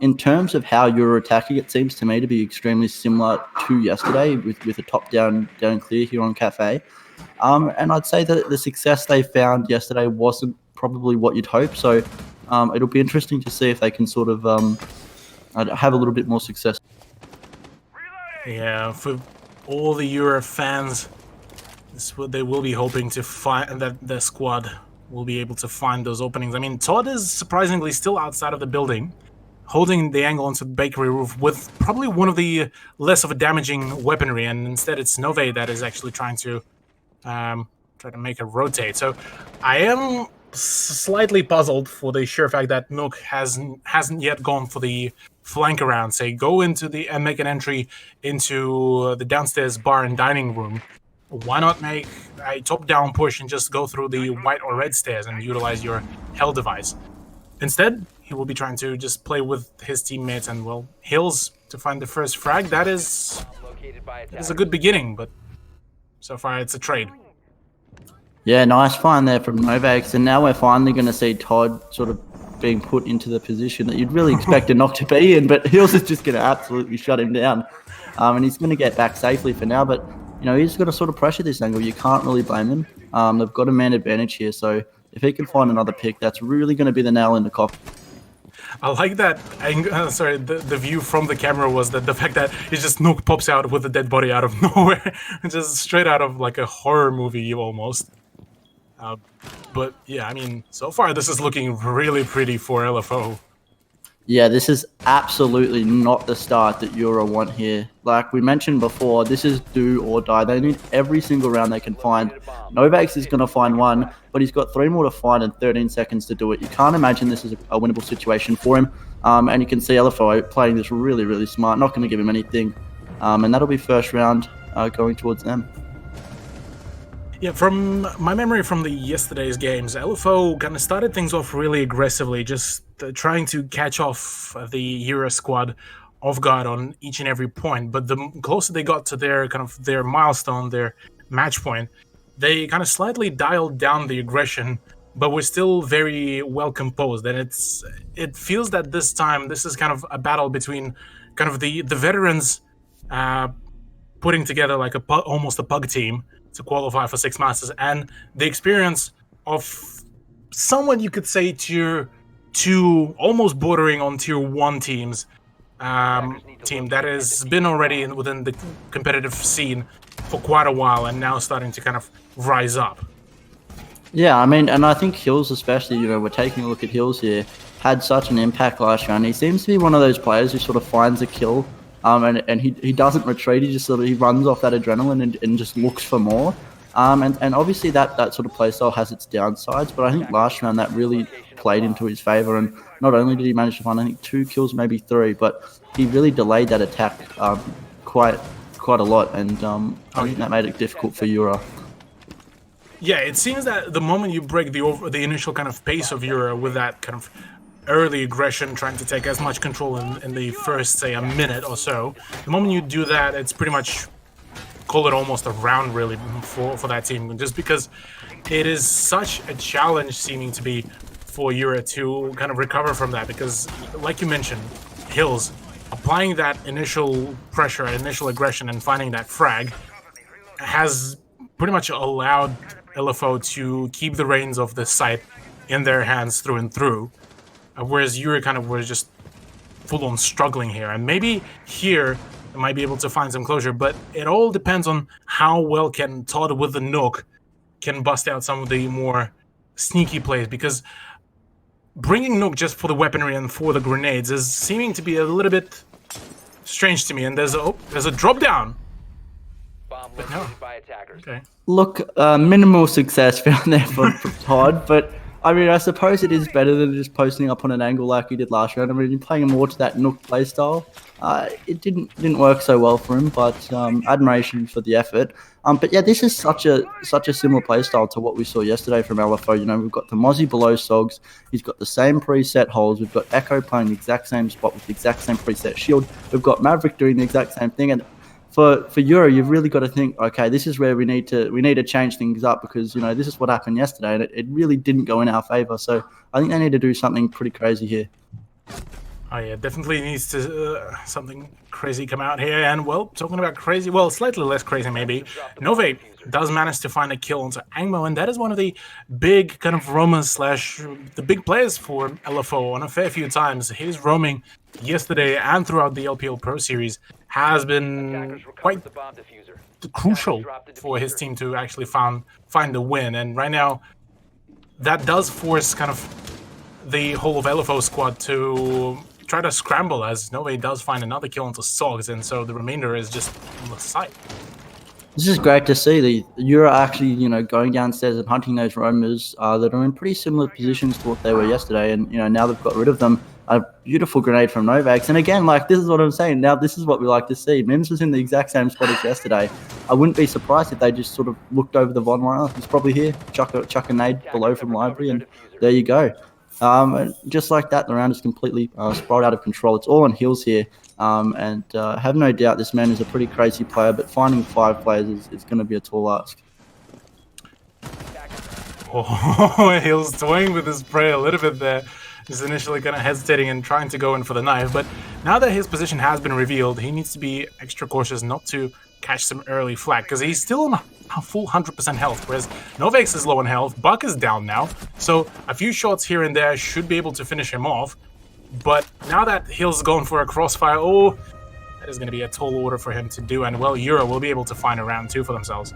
In terms of how you're attacking, it seems to me to be extremely similar to yesterday, with a top-down clear here on Cafe. And I'd say that the success they found yesterday wasn't probably what you'd hope. So it'll be interesting to see if they can sort of have a little bit more success. Yeah, for all the Euro fans, this is what they will be hoping to find, that the squad will be able to find those openings. I mean, Todd is surprisingly still outside of the building, holding the angle onto the bakery roof with probably one of the less of a damaging weaponry, and instead it's Nove that is actually trying to make it rotate. So I am slightly puzzled for the sheer fact that Nook hasn't yet gone for the flank around, say go into the and make an entry into the downstairs bar and dining room. Why not make a top-down push and just go through the white or red stairs and utilize your hell device? Instead, he will be trying to just play with his teammates and, well, Hills to find the first frag. That is a good beginning, but so far it's a trade. Yeah, nice find there from Novak. And now we're finally going to see Todd sort of being put into the position that you'd really expect a knock to be in, but Hills is just going to absolutely shut him down. And he's going to get back safely for now, but he's got to sort of pressure this angle. You can't really blame him. They've got a man advantage here, so if he can find another pick, that's really going to be the nail in the coffin. I like that. The view from the camera was that the fact that it just Nook pops out with a dead body out of nowhere, just straight out of like a horror movie almost. But yeah, I mean, so far this is looking really pretty for LFO. Yeah, this is absolutely not the start that Euro want here. Like we mentioned before, this is do or die. They need every single round they can find. Novak is going to find one, but he's got 3 more to find and 13 seconds to do it. You can't imagine this is a winnable situation for him. And you can see LFO playing this really, really smart, not going to give him anything. And that'll be first round going towards them. Yeah, from my memory from the yesterday's games, LFO kind of started things off really aggressively, just trying to catch off the Euro squad off guard on each and every point. But the closer they got to their milestone, their match point, they kind of slightly dialed down the aggression, but were still very well composed. And it feels that this time this is kind of a battle between kind of the veterans putting together like almost a pug team to qualify for Six Masters, and the experience of someone you could say tier 2, almost bordering on tier 1 teams, team that has been already within the competitive scene for quite a while and now starting to kind of rise up. Yeah, I mean, and I think Hills especially, we're taking a look at Hills here, had such an impact last round. He seems to be one of those players who sort of finds a kill, and he doesn't retreat. He just he runs off that adrenaline and just looks for more. And obviously that sort of playstyle has its downsides, but I think last round that really played into his favor. And not only did he manage to find, I think, 2 kills, maybe 3, but he really delayed that attack quite a lot. And I think that made it difficult for Euro. Yeah, it seems that the moment you break the initial kind of pace of Euro with that kind of early aggression, trying to take as much control in the first, say, a minute or so, the moment you do that, it's pretty much, call it almost a round really for that team, just because it is such a challenge seeming to be for Euro to kind of recover from that, because like you mentioned, Hills applying that initial pressure, initial aggression, and finding that frag has pretty much allowed LFO to keep the reins of the site in their hands through and through, whereas Euro kind of was just full-on struggling here. And maybe here they might be able to find some closure, but it all depends on how well can Todd with the Nook can bust out some of the more sneaky plays, because bringing Nook just for the weaponry and for the grenades is seeming to be a little bit strange to me. And there's a drop down. But no. Okay. Look, minimal success found there from Todd, but I mean, I suppose it is better than just posting up on an angle like he did last round. I mean, you're playing more to that Nook playstyle. It didn't work so well for him, but admiration for the effort. But yeah, this is such a similar playstyle to what we saw yesterday from LFO. We've got the Mozzie below Sogs. He's got the same preset holes. We've got Echo playing the exact same spot with the exact same preset shield. We've got Maverick doing the exact same thing. And for Euro, you've really got to think, okay, this is where we need to change things up, because this is what happened yesterday, and it really didn't go in our favor. So I think they need to do something pretty crazy here. Oh yeah, definitely needs to something crazy come out here. And well, talking about crazy, well, slightly less crazy maybe, Nove does manage to find a kill onto Angmo, and that is one of the big kind of roamers / the big players for LFO on a fair few times. His roaming yesterday and throughout the LPL Pro Series has been quite crucial for his team to actually find the win. And right now, that does force kind of the whole of LFO squad to try to scramble, as Nove does find another kill onto Sogs, and so the remainder is just on the site. This is great to see. The Euro actually, going downstairs and hunting those roamers that are in pretty similar positions to what they were yesterday, and now they've got rid of them. A beautiful grenade from Novak, and again, this is what I'm saying. Now this is what we like to see. Mims was in the exact same spot as yesterday. I wouldn't be surprised if they just sort of looked over the Von Weiler. He's probably here. Chuck a nade below from library, and there you go. And just like that, the round is completely spiraled out of control. It's all on Hills here, and have no doubt this man is a pretty crazy player, but finding 5 players is going to be a tall ask. Oh, he'll toying with his prey a little bit there. He's initially kind of hesitating and trying to go in for the knife, but now that his position has been revealed, he needs to be extra cautious not to catch some early flag, because he's still on a full 100% health, whereas Novex is low on health, Buck is down now, so a few shots here and there should be able to finish him off. But now that Hill's going for a crossfire, oh, that is going to be a tall order for him to do, and well, Euro will be able to find a round 2 for themselves.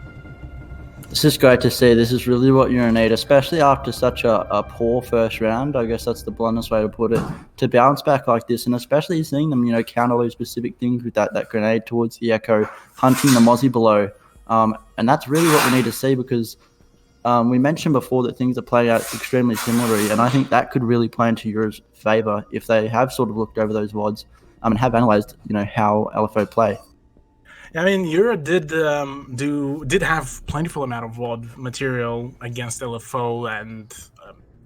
This is great to see. This is really what you need, especially after such a poor first round. I guess that's the bluntest way to put it. To bounce back like this, and especially seeing them, you know, counter those specific things with that grenade towards the Echo, hunting the Mozzie below. And that's really what we need to see, because we mentioned before that things are playing out extremely similarly, and I think that could really play into Euro's favour if they have sort of looked over those VODs and have analysed, you know, how LFO play. I mean, Euro did have plentiful amount of VOD material against LFO, and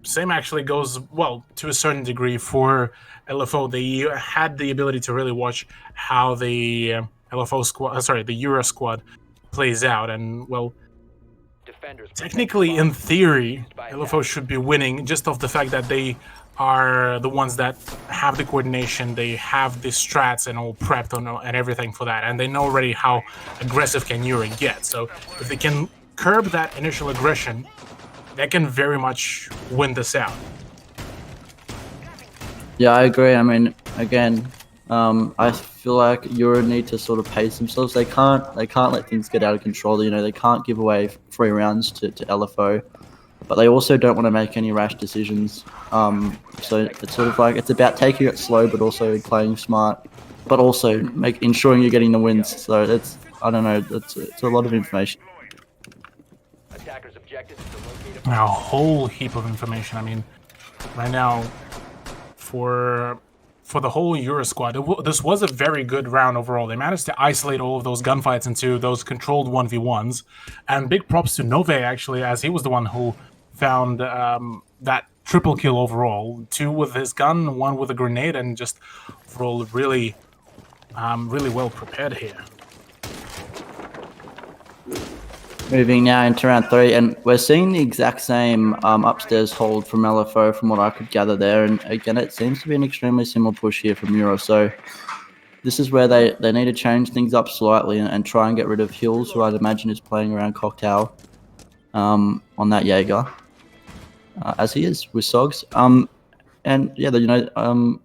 same actually goes, well, to a certain degree for LFO. They had the ability to really watch how the LFO squad, the Euro squad plays out, and well, technically, in theory, LFO should be winning just off the fact that they are the ones that have the coordination, they have the strats and all prepped on and everything for that, and they know already how aggressive can Euro get. So if they can curb that initial aggression, they can very much win this out. Yeah, I agree. I mean, again, I feel like Euro need to sort of pace themselves. They can't let things get out of control. You know, they can't give away free rounds to LFO, but they also don't want to make any rash decisions. So it's sort of like, it's about taking it slow, but also playing smart, but also ensuring you're getting the wins. So it's, I don't know, it's a lot of information. A whole heap of information. I mean, right now, for the whole Euro squad, this was a very good round overall. They managed to isolate all of those gunfights into those controlled 1v1s, and big props to Nove, actually, as he was the one who found that triple kill overall. 2 with his gun, 1 with a grenade, and just overall really well prepared here. Moving now into round 3, and we're seeing the exact same upstairs hold from LFO from what I could gather there, and again it seems to be an extremely similar push here from Euro. So this is where they need to change things up slightly and try and get rid of Hills, who I'd imagine is playing around Cocktail on that Jaeger, as he is with Sogs. And yeah, you know, I don't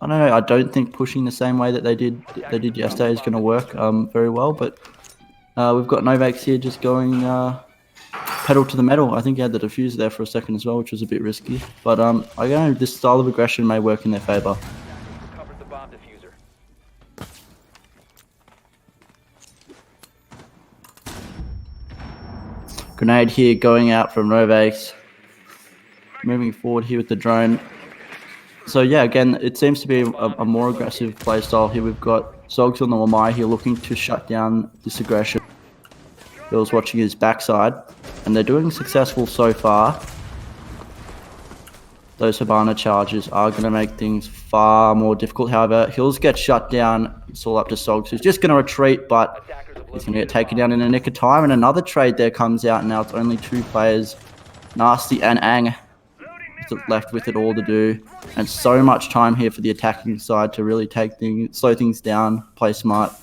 know, I don't think pushing the same way that they did yesterday is going to work very well, but we've got Novex here just going pedal to the metal. I think he had the diffuser there for a second as well, which was a bit risky. But I know this style of aggression may work in their favour. Grenade here going out from Novex. Moving forward here with the drone. So yeah, again, it seems to be a more aggressive playstyle here. We've got Sogs on the Wamai here looking to shut down this aggression. Bill's watching his backside, and they're doing successful so far. Those Hibana charges are going to make things far more difficult. However, Hills gets shut down. It's all up to Sogs, who's just going to retreat, but he's going to get taken down in a nick of time. And another trade there comes out, and now it's only 2 players, Nasty and Ang, left with it all to do. And so much time here for the attacking side to really slow things down, play smart,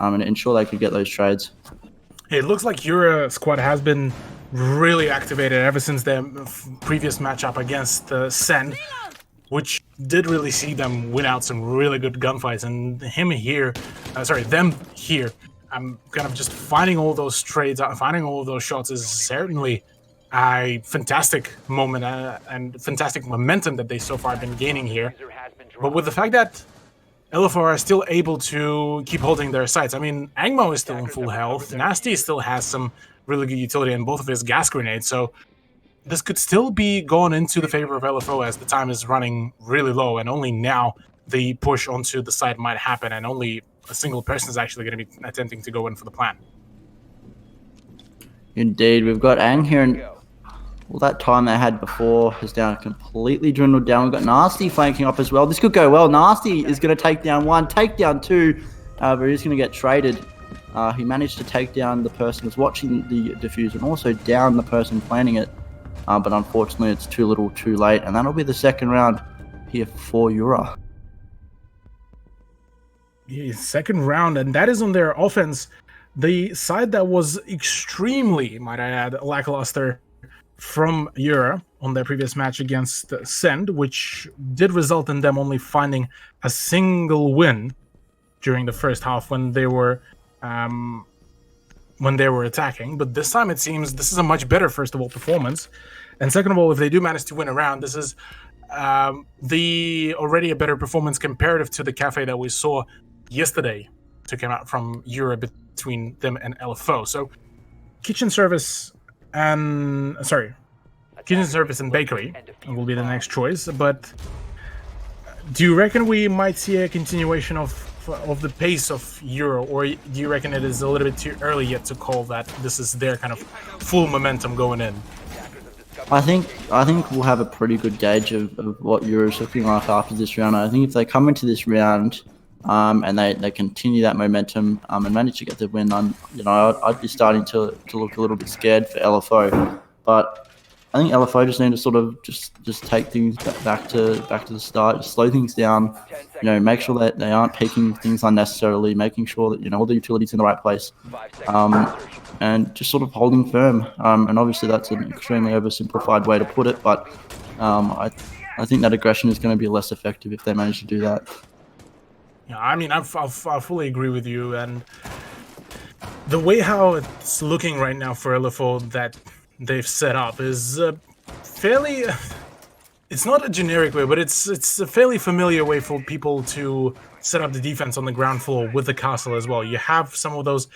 and ensure they could get those trades. It looks like Euro squad has been really activated ever since their previous matchup against Sen, which did really see them win out some really good gunfights. And them here, kind of just finding all those trades, finding all of those shots is certainly a fantastic moment and fantastic momentum that they so far have been gaining here. But with the fact that LFO are still able to keep holding their sights. I mean, Angmo is still in full health. Nasty still has some really good utility in both of his gas grenades, so this could still be going into the favor of LFO as the time is running really low, and only now the push onto the side might happen, and only a single person is actually going to be attempting to go in for the plan. Indeed, we've got Ang here, and all that time they had before has now completely dwindled down. We've got Nasty flanking up as well. This could go well. Nasty is going to take down 1, take down 2, but he's going to get traded. He managed to take down the person who's watching the diffuser and also down the person planning it. but unfortunately it's too little too late, and that'll be the second round here for Ura. Yeah, second round, and that is on their offense. The side that was extremely, might I add, lackluster from Ura on their previous match against Send, which did result in them only finding a single win during the first half when they were attacking. But this time it seems this is a much better, first of all, performance, and second of all, if they do manage to win a round, this is the already a better performance comparative to the cafe that we saw yesterday to come out from Ura between them and LFO. So kitchen service and bakery will be the next choice. But do you reckon we might see a continuation of the pace of Ura, or do you reckon it is a little bit too early yet to call that this is their kind of full momentum going in? I think we'll have a pretty good gauge of what Ura's looking like after this round. I think if they come into this round and they continue that momentum and manage to get the win, I'd be starting to look a little bit scared for LFO. But I think LFO just need to sort of just take things back to the start, just slow things down, make sure that they aren't peaking things unnecessarily, making sure that all the utilities in the right place, and just sort of holding firm. And obviously that's an extremely oversimplified way to put it, but I think that aggression is going to be less effective if they manage to do that. Yeah, I mean, I fully agree with you, and the way how it's looking right now for LFO that they've set up is fairly. It's not a generic way, but it's a fairly familiar way for people to set up the defense on the ground floor with the castle as well. You have some of those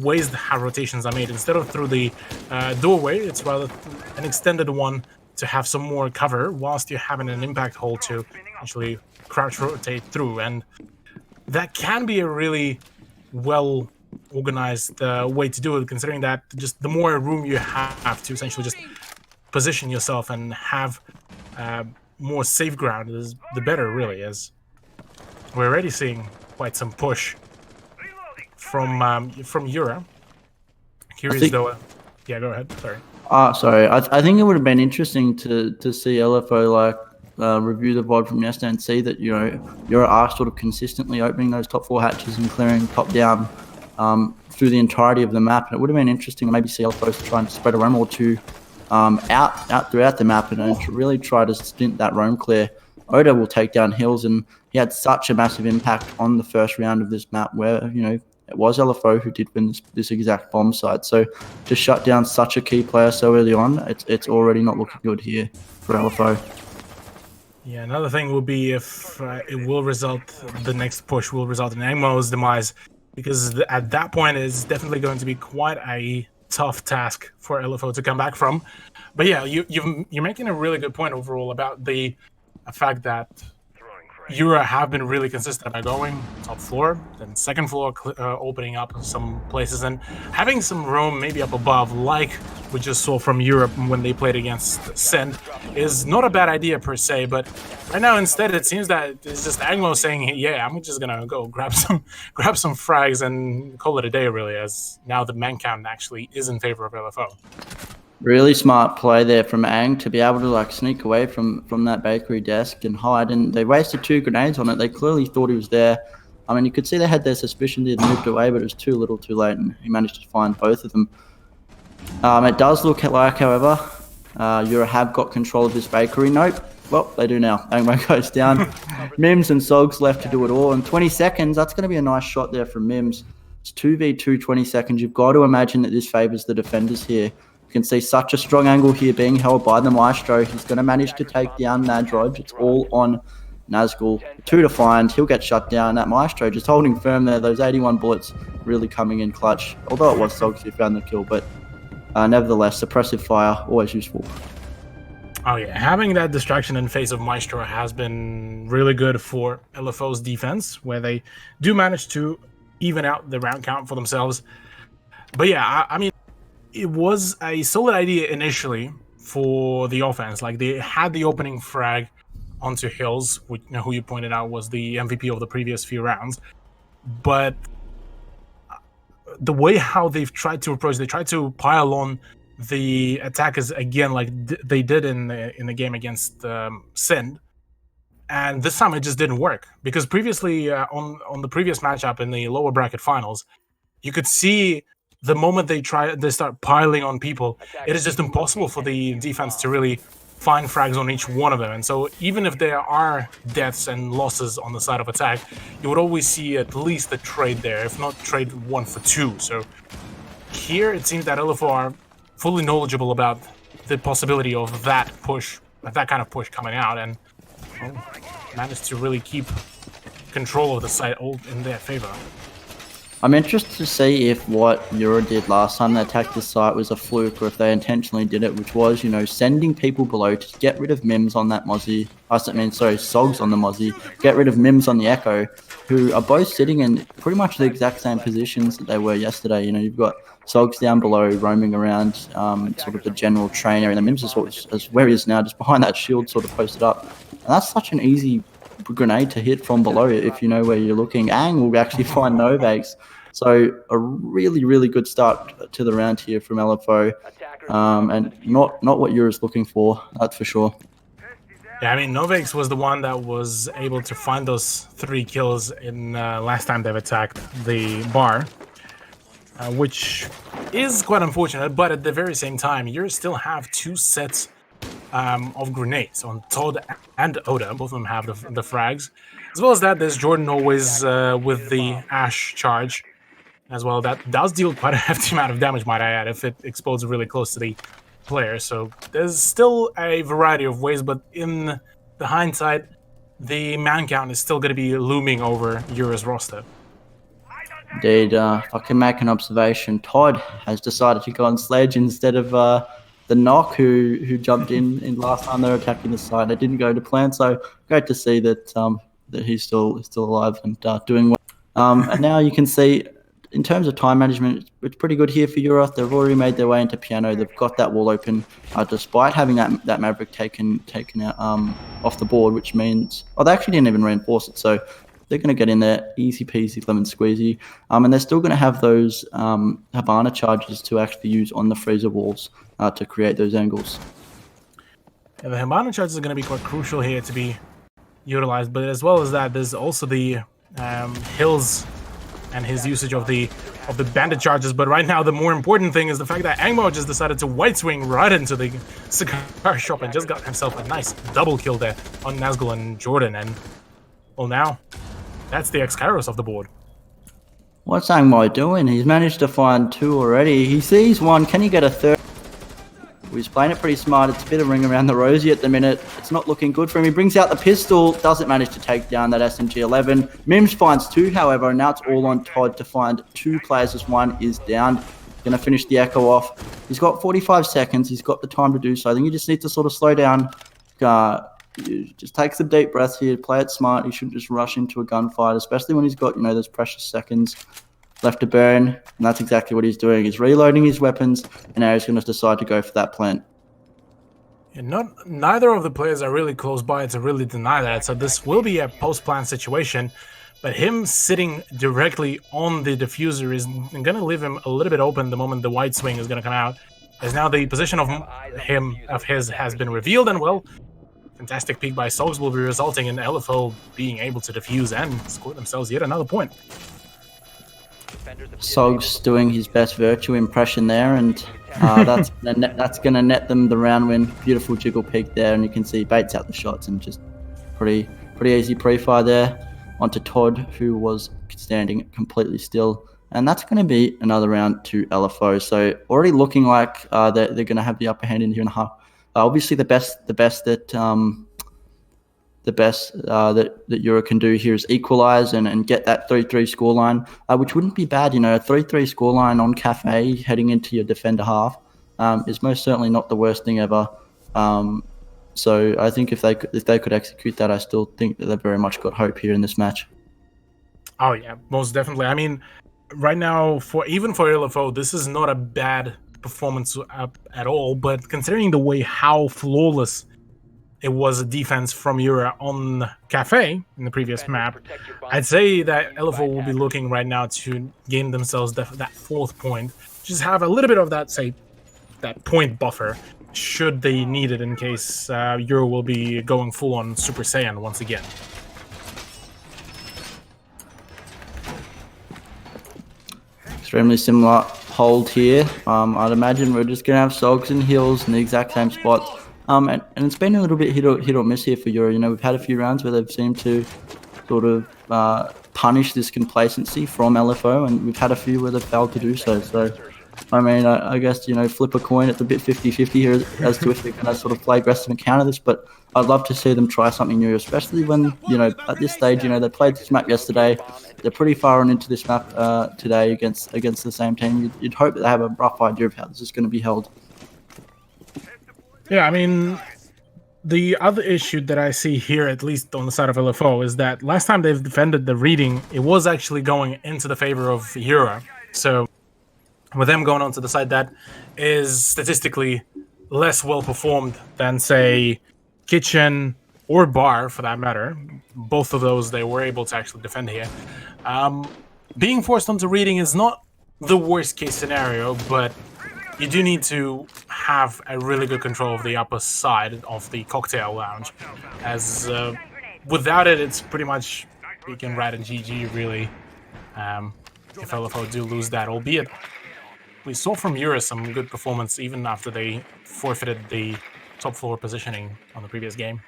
ways how rotations are made. Instead of through the doorway, it's rather an extended one to have some more cover, whilst you're having an impact hole to actually crouch rotate through, and that can be a really well organized way to do it, considering that just the more room you have to essentially just position yourself and have more safe ground, is the better, really, as we're already seeing quite some push from Ura. Curious though. Yeah, go ahead. Sorry. Sorry. I think it would have been interesting to see LFO review the VOD from yesterday and see that Ura are sort of consistently opening those top 4 hatches and clearing top down through the entirety of the map. And it would have been interesting to maybe see LFO trying to spread a roam or two out throughout the map and really try to stint that roam clear. Oda will take down hills, and he had such a massive impact on the first round of this map where it was LFO who did win this exact bomb site. So to shut down such a key player so early on, it's already not looking good here for LFO. Yeah, another thing will be if the next push will result in Angmo's demise, because at that point it's definitely going to be quite a tough task for LFO to come back from. But yeah, you're making a really good point overall about the fact that Ura have been really consistent by going top floor, then second floor, opening up some places, and having some roam maybe up above, like we just saw from Europe when they played against Send, is not a bad idea per se. But right now, instead, it seems that it's just Angmo saying, "Yeah, I'm just gonna go grab some frags and call it a day." Really, as now the man count actually is in favor of LFO. Really smart play there from Ang to be able to sneak away from that bakery desk and hide, and they wasted 2 grenades on it. They clearly thought he was there. I mean, you could see they had their suspicion they'd moved away, but it was too little too late, and he managed to find both of them. It does look like, however, Ura have got control of this bakery. Nope. Well, they do now. Angmo goes down. Mims and Sogs left to do it all. In 20 seconds, that's going to be a nice shot there from Mims. It's 2v2, 20 seconds. You've got to imagine that this favours the defenders here. You can see such a strong angle here being held by the Maestro. He's going to manage to take down Nadroj. It's all on Nazgul. 2 to find. He'll get shut down. That Maestro just holding firm there. Those 81 bullets really coming in clutch. Although it was Sogs who found the kill, but nevertheless, suppressive fire, always useful. Oh yeah, having that distraction in face of Maestro has been really good for LFO's defense, where they do manage to even out the round count for themselves. But yeah, I mean, it was a solid idea initially for the offense. Like, they had the opening frag onto Hills, which, who you pointed out was the MVP of the previous few rounds. But the way how they've tried to approach, they tried to pile on the attackers again, like they did in the game against Sin, and this time it just didn't work because previously on the previous matchup in the lower bracket finals, you could see the moment they start piling on people, it is just impossible for the defense to really find frags on each one of them. And so even if there are deaths and losses on the side of attack, you would always see at least a trade there, if not trade 1 for 2. So here it seems that LFO are fully knowledgeable about the possibility of that push, that kind of push coming out, and managed to really keep control of the site all in their favor. I'm interested to see if what Euro did last time they attacked the site was a fluke, or if they intentionally did it, which was, you know, sending people below to get rid of Mims on that Mozzie. Sogs on the Mozzie, get rid of Mims on the Echo, who are both sitting in pretty much the exact same positions that they were yesterday. You know, you've got Sogs down below roaming around sort of the general train area, and the Mims is where he is now, just behind that shield sort of posted up. And that's such an easy grenade to hit from below if you know where you're looking. Ang will actually find Novakes. So a really, really good start to the round here from LFO, and not what Euro's looking for, that's for sure. Yeah, I mean, Novakes was the one that was able to find those 3 kills in last time they've attacked the bar, which is quite unfortunate, but at the very same time, you still have 2 sets of grenades on Todd and Oda. Both of them have the frags. As well as that, there's Jordan always with the Ash charge as well. That does deal quite a hefty amount of damage, might I add, if it explodes really close to the player. So there's still a variety of ways, but in the hindsight, the man count is still going to be looming over Euro's roster. Indeed, if I can make an observation, Todd has decided to go on Sledge instead of the Knock, who jumped in last time they were attacking the site. It didn't go to plan, so great to see that that he's still alive and doing well. And now you can see, in terms of time management, it's pretty good here for Euro. They've already made their way into Piano. They've got that wall open, despite having that Maverick taken out off the board, which means they actually didn't even reinforce it. So they're going to get in there, easy peasy, lemon squeezy. And they're still going to have those Habana charges to actually use on the freezer walls to create those angles. Yeah, the Habana charges are going to be quite crucial here to be utilized. But as well as that, there's also the Hills and his usage of the bandit charges. But right now, the more important thing is the fact that Angmo just decided to white swing right into the cigar shop and just got himself a nice double kill there on Nazgul and Jordan. And well, now that's the ex-Kairos of the board. What's Angmo doing? He's managed to find 2 already. He sees 1. Can he get a 3rd? He's playing it pretty smart. It's a bit of ring around the rosy at the minute. It's not looking good for him. He brings out the pistol, doesn't manage to take down that SMG-11. Mims finds 2, however, and now it's all on Todd to find 2 players as 1 is down. He's going to finish the Echo off. He's got 45 seconds. He's got the time to do so. I think he just needs to sort of slow down. Just take some deep breaths here. Play it smart. He shouldn't just rush into a gunfight, especially when he's got, you know, those precious seconds left to burn, and that's exactly what he's doing. He's reloading his weapons, and now he's going to decide to go for that plant. Yeah, neither of the players are really close by to really deny that, so this will be a post-plant situation, but him sitting directly on the diffuser is going to leave him a little bit open the moment the white swing is going to come out, as now the position of his has been revealed, and well, fantastic peek by Sogs will be resulting in LFO being able to defuse and score themselves yet another point. Sogs doing his best Virtue impression there, and that's going to net them the round win. Beautiful jiggle peek there, and you can see baits out the shots and just pretty easy pre-fire there onto Todd, who was standing completely still. And that's going to be another round to LFO. So already looking like they're going to have the upper hand in here and a half. Obviously, the best that Euro can do here is equalize and get that 3-3 scoreline, which wouldn't be bad. You know, a 3-3 scoreline on Cafe heading into your defender half is most certainly not the worst thing ever. So I think if they could execute that, I still think that they've very much got hope here in this match. Oh yeah, most definitely. I mean, right now, even for LFO, this is not a bad performance at all. But considering the way how flawless it was a defense from Euro on Cafe in the previous map, I'd say that LFO will be looking right now to gain themselves that 4th point. Just have a little bit of that, say, that point buffer should they need it in case Euro will be going full on Super Saiyan once again. Extremely similar hold here. I'd imagine we're just gonna have Sogs and Hills in the exact same spot. And it's been a little bit hit or miss here for Euro. You know, we've had a few rounds where they've seemed to sort of punish this complacency from LFO, and we've had a few where they've failed to do so. So, I mean, I guess, you know, flip a coin. It's a bit 50-50 here as to if they're going to sort of play aggressive and counter this, but I'd love to see them try something new, especially when, you know, at this stage, you know, they played this map yesterday. They're pretty far on into this map today against the same team. You'd hope that they have a rough idea of how this is going to be held. Yeah, I mean, the other issue that I see here, at least on the side of LFO, is that last time they've defended the reading, it was actually going into the favor of Euro. So with them going onto the side that is statistically less well performed than, say, Kitchen or Bar, for that matter, both of those they were able to actually defend here. Being forced onto reading is not the worst case scenario, but you do need to have a really good control of the upper side of the cocktail lounge, as without it, it's pretty much we can ride in GG really. If LFO do lose that, albeit we saw from Euro some good performance even after they forfeited the top floor positioning on the previous game.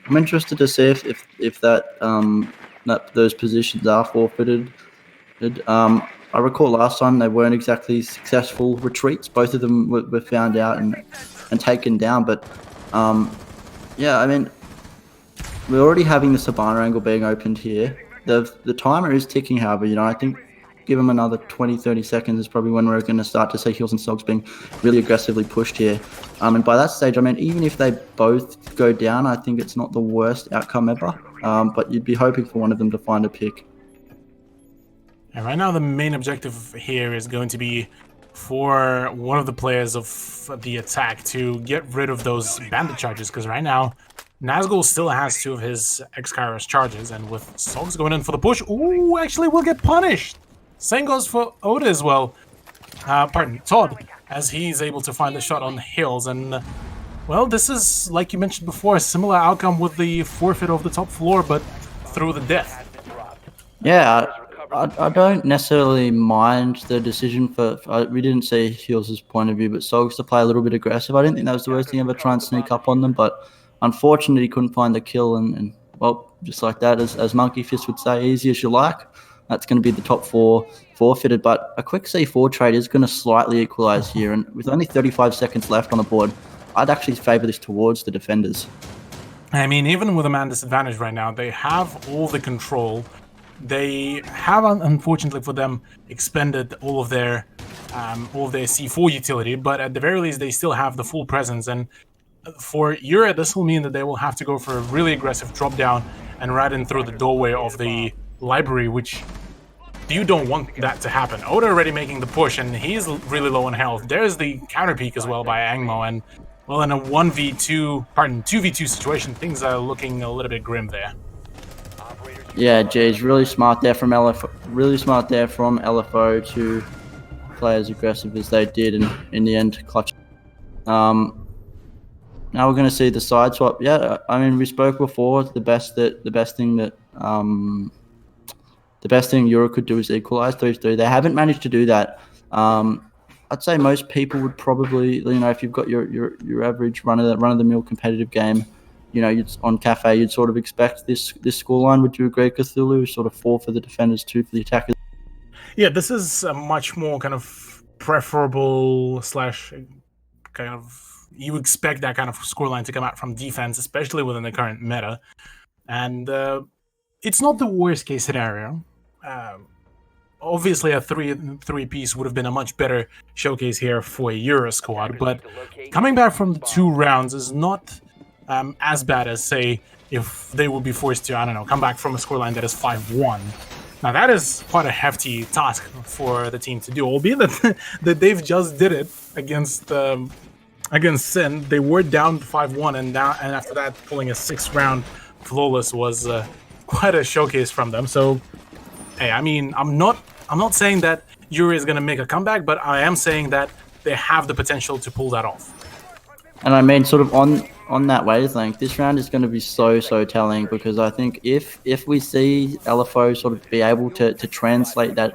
I'm interested to see if that those positions are forfeited. I recall last time they weren't exactly successful retreats. Both of them were found out and taken down. But yeah, I mean, we're already having the Sabana angle being opened here. The timer is ticking, however, you know, I think give them another 20-30 seconds is probably when we're going to start to see Heels and Sogs being really aggressively pushed here. And by that stage, I mean, even if they both go down, I think it's not the worst outcome ever. But you'd be hoping for one of them to find a pick. And right now, the main objective here is going to be for one of the players of the attack to get rid of those bandit charges, because right now, Nazgul still has 2 of his X-Kairos charges, and with Sogs going in for the push, ooh, actually will get punished! Same goes for Oda as well. Todd, as he's able to find the shot on Hills, and well, this is, like you mentioned before, a similar outcome with the forfeit of the top floor, but through the death. Yeah, I don't necessarily mind the decision for we didn't see Hills' point of view, but Sogs to play a little bit aggressive. I didn't think that was the worst thing ever, try and sneak up on them, but unfortunately he couldn't find the kill, and well, just like that, as Monkey Fist would say, easy as you like. That's going to be the top 4 forfeited, but a quick C4 trade is going to slightly equalize here, and with only 35 seconds left on the board, I'd actually favor this towards the defenders. I mean, even with a man disadvantage right now, they have all the control. They have, unfortunately for them, expended all of their C4 utility, but at the very least, they still have the full presence. And for Euro, this will mean that they will have to go for a really aggressive drop down and right in through the doorway of the library, which you don't want that to happen. Oda already making the push, and he's really low on health. There's the counter peek as well by Angmo, and well, in a 2v2 situation, things are looking a little bit grim there. Yeah, geez, really smart there from LFO. Really smart there from LFO to play as aggressive as they did, and in the end, clutch. Now we're going to see the side swap. Yeah, I mean, we spoke before. The best thing Euro could do is equalize 3-3. They haven't managed to do that. I'd say most people would probably, you know, if you've got your average run of the mill competitive game, you know, on Cafe, you'd sort of expect this scoreline. Would you agree, Cthulhu? Sort of 4 for the defenders, 2 for the attackers. Yeah, this is a much more kind of preferable slash kind of, you expect that kind of scoreline to come out from defense, especially within the current meta. And it's not the worst case scenario. Obviously, a 3 piece would have been a much better showcase here for a Euro squad, but coming back from the 2 rounds is not as bad as, say, if they would be forced to, I don't know, come back from a scoreline that is 5-1. Now, that is quite a hefty task for the team to do, albeit that they've just did it against Sin. They were down 5-1, and after that, pulling a 6-round flawless was quite a showcase from them. So, hey, I mean, I'm not saying that Yuri is going to make a comeback, but I am saying that they have the potential to pull that off. And I mean, sort of on that wavelength, this round is going to be so telling, because I think if we see LFO sort of be able to translate that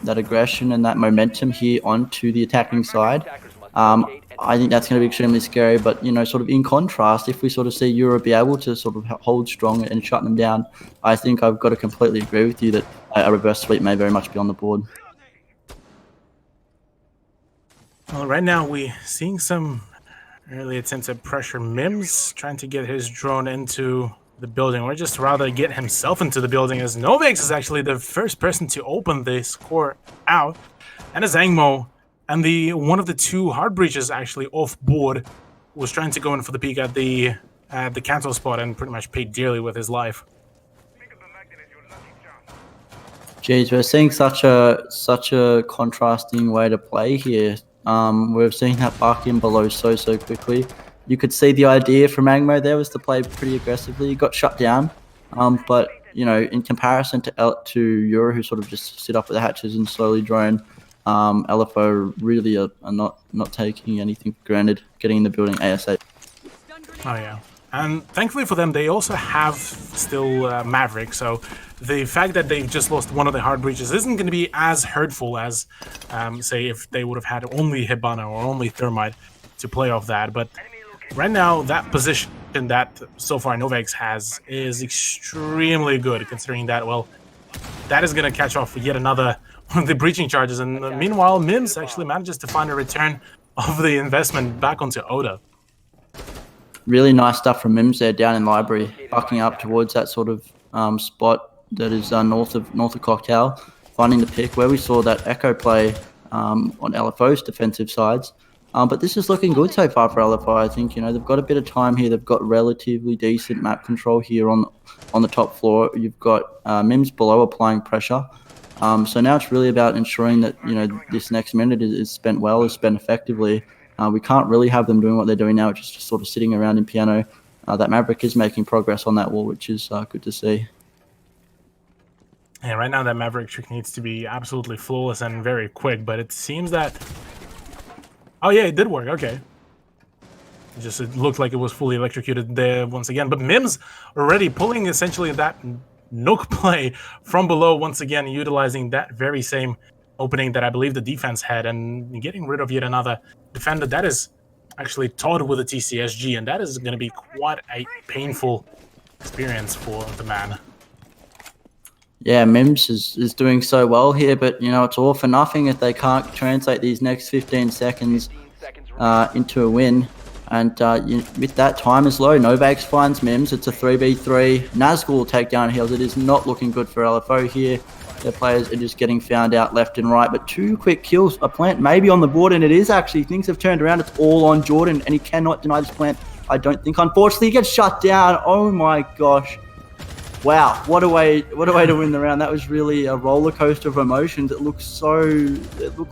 aggression and that momentum here onto the attacking side, I think that's going to be extremely scary. But you know, sort of in contrast, if we sort of see Europe be able to sort of hold strong and shut them down, I think I've got to completely agree with you that a reverse sweep may very much be on the board. Well, right now we're seeing some early attempts at pressure. Mims trying to get his drone into the building, or just rather get himself into the building, as Novex is actually the first person to open the score out. And as Angmo and one of the two hard breaches actually off board was trying to go in for the peek at the cancel spot and pretty much paid dearly with his life. Geez, we're seeing such a contrasting way to play here. We've seen that buck in below so quickly. You could see the idea from Angmo there was to play pretty aggressively. He got shut down, but you know, in comparison to Euro, who sort of just sit up at the hatches and slowly drone, LFO really are not taking anything for granted, getting in the building ASAP. Oh yeah, and thankfully for them, they also have still Maverick, so the fact that they've just lost one of the hard breaches isn't going to be as hurtful as, say, if they would have had only Hibana or only Thermite to play off that. But right now, that position that so far Novex has is extremely good, considering that, well, that is going to catch off yet another one of the breaching charges. And meanwhile, Mims actually manages to find a return of the investment back onto Oda. Really nice stuff from Mims there down in Library, bucking up towards that sort of spot that is north of Cocktail, finding the pick where we saw that echo play on LFO's defensive sides. But this is looking good so far for LFO. I think, you know, they've got a bit of time here. They've got relatively decent map control here on the top floor. You've got Mims below applying pressure. So now it's really about ensuring that, you know, this next minute is spent well, is spent effectively. We can't really have them doing what they're doing now, which is just sort of sitting around in piano. That Maverick is making progress on that wall, which is good to see. And right now that Maverick trick needs to be absolutely flawless and very quick, but it seems that... Oh yeah, it did work, okay. It looked like it was fully electrocuted there once again, but Mims already pulling essentially that Nook play from below once again, utilizing that very same opening that I believe the defense had and getting rid of yet another defender. That is actually Todd with a TCSG, and that is going to be quite a painful experience for the man. Yeah, Mims is doing so well here, but you know, it's all for nothing if they can't translate these next 15 seconds into a win. And with that, time is low. Novax finds Mims. It's a 3v3. Nazgul will take down Heels. It is not looking good for LFO here. Their players are just getting found out left and right. But 2 quick kills. A plant maybe on the board, and it is actually. Things have turned around. It's all on Jordan, and he cannot deny this plant. I don't think. Unfortunately, he gets shut down. Oh my gosh. Wow, what a way to win the round. That was really a roller coaster of emotions. It looked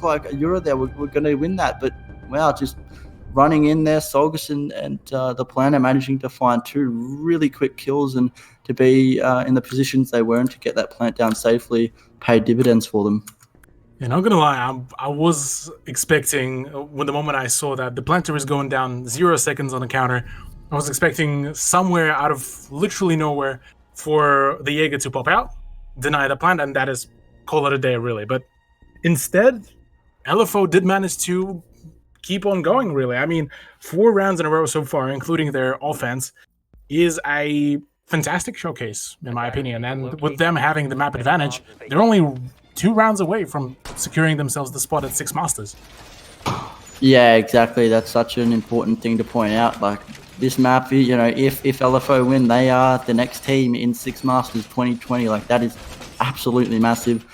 like a Euro there. We're going to win that, but wow, just running in there, Solgus and the planner managing to find 2 really quick kills, and to be in the positions they were in to get that plant down safely paid dividends for them. And I'm gonna lie, I was expecting, when the moment I saw that the planter was going down 0 seconds on the counter, I was expecting somewhere out of literally nowhere for the Jaeger to pop out, deny the plant, and that is call it a day, really. But instead, LFO did manage to keep on going, really. I mean, 4 rounds in a row so far, including their offense, is a fantastic showcase, in my opinion. And with them having the map advantage, they're only 2 rounds away from securing themselves the spot at 6 Masters. Yeah, exactly. That's such an important thing to point out. Like, this map, you know, if LFO win, they are the next team in 6 Masters 2020. Like, that is absolutely massive.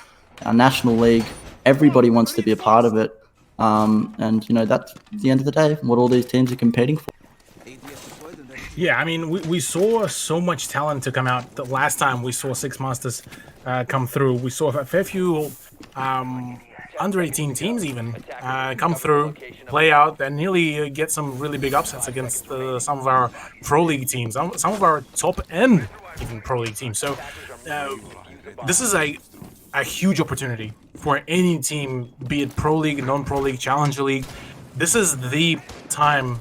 Our National League, everybody wants to be a part of it. And, you know, that's at the end of the day what all these teams are competing for. Yeah, I mean, we saw so much talent to come out. The last time we saw 6 Masters come through, we saw a fair few under 18 teams even come through, play out, and nearly get some really big upsets against some of our Pro League teams, some of our top end even Pro League teams. So this is a a huge opportunity for any team, be it Pro League, non-Pro League, Challenger League. This is the time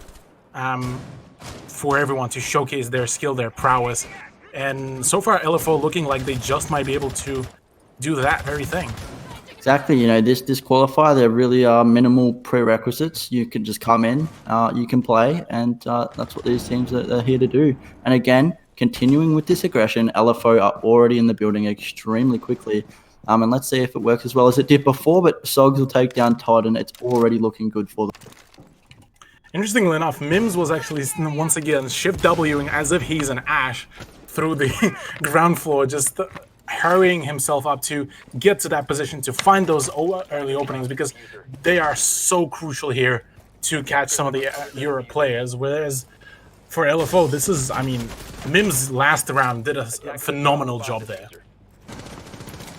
for everyone to showcase their skill, their prowess. And so far, LFO looking like they just might be able to do that very thing. Exactly. You know, this qualifier, there really are minimal prerequisites. You can just come in, you can play, and that's what these teams are here to do. And again, continuing with this aggression, LFO are already in the building extremely quickly. And let's see if it works as well as it did before, but Sogs will take down Todd, and it's already looking good for them. Interestingly enough, Mims was actually once again shift Wing as if he's an Ash through the ground floor, just hurrying himself up to get to that position to find those early openings, because they are so crucial here to catch some of the Euro players. Whereas for LFO, this is, I mean, Mims last round did a phenomenal job there.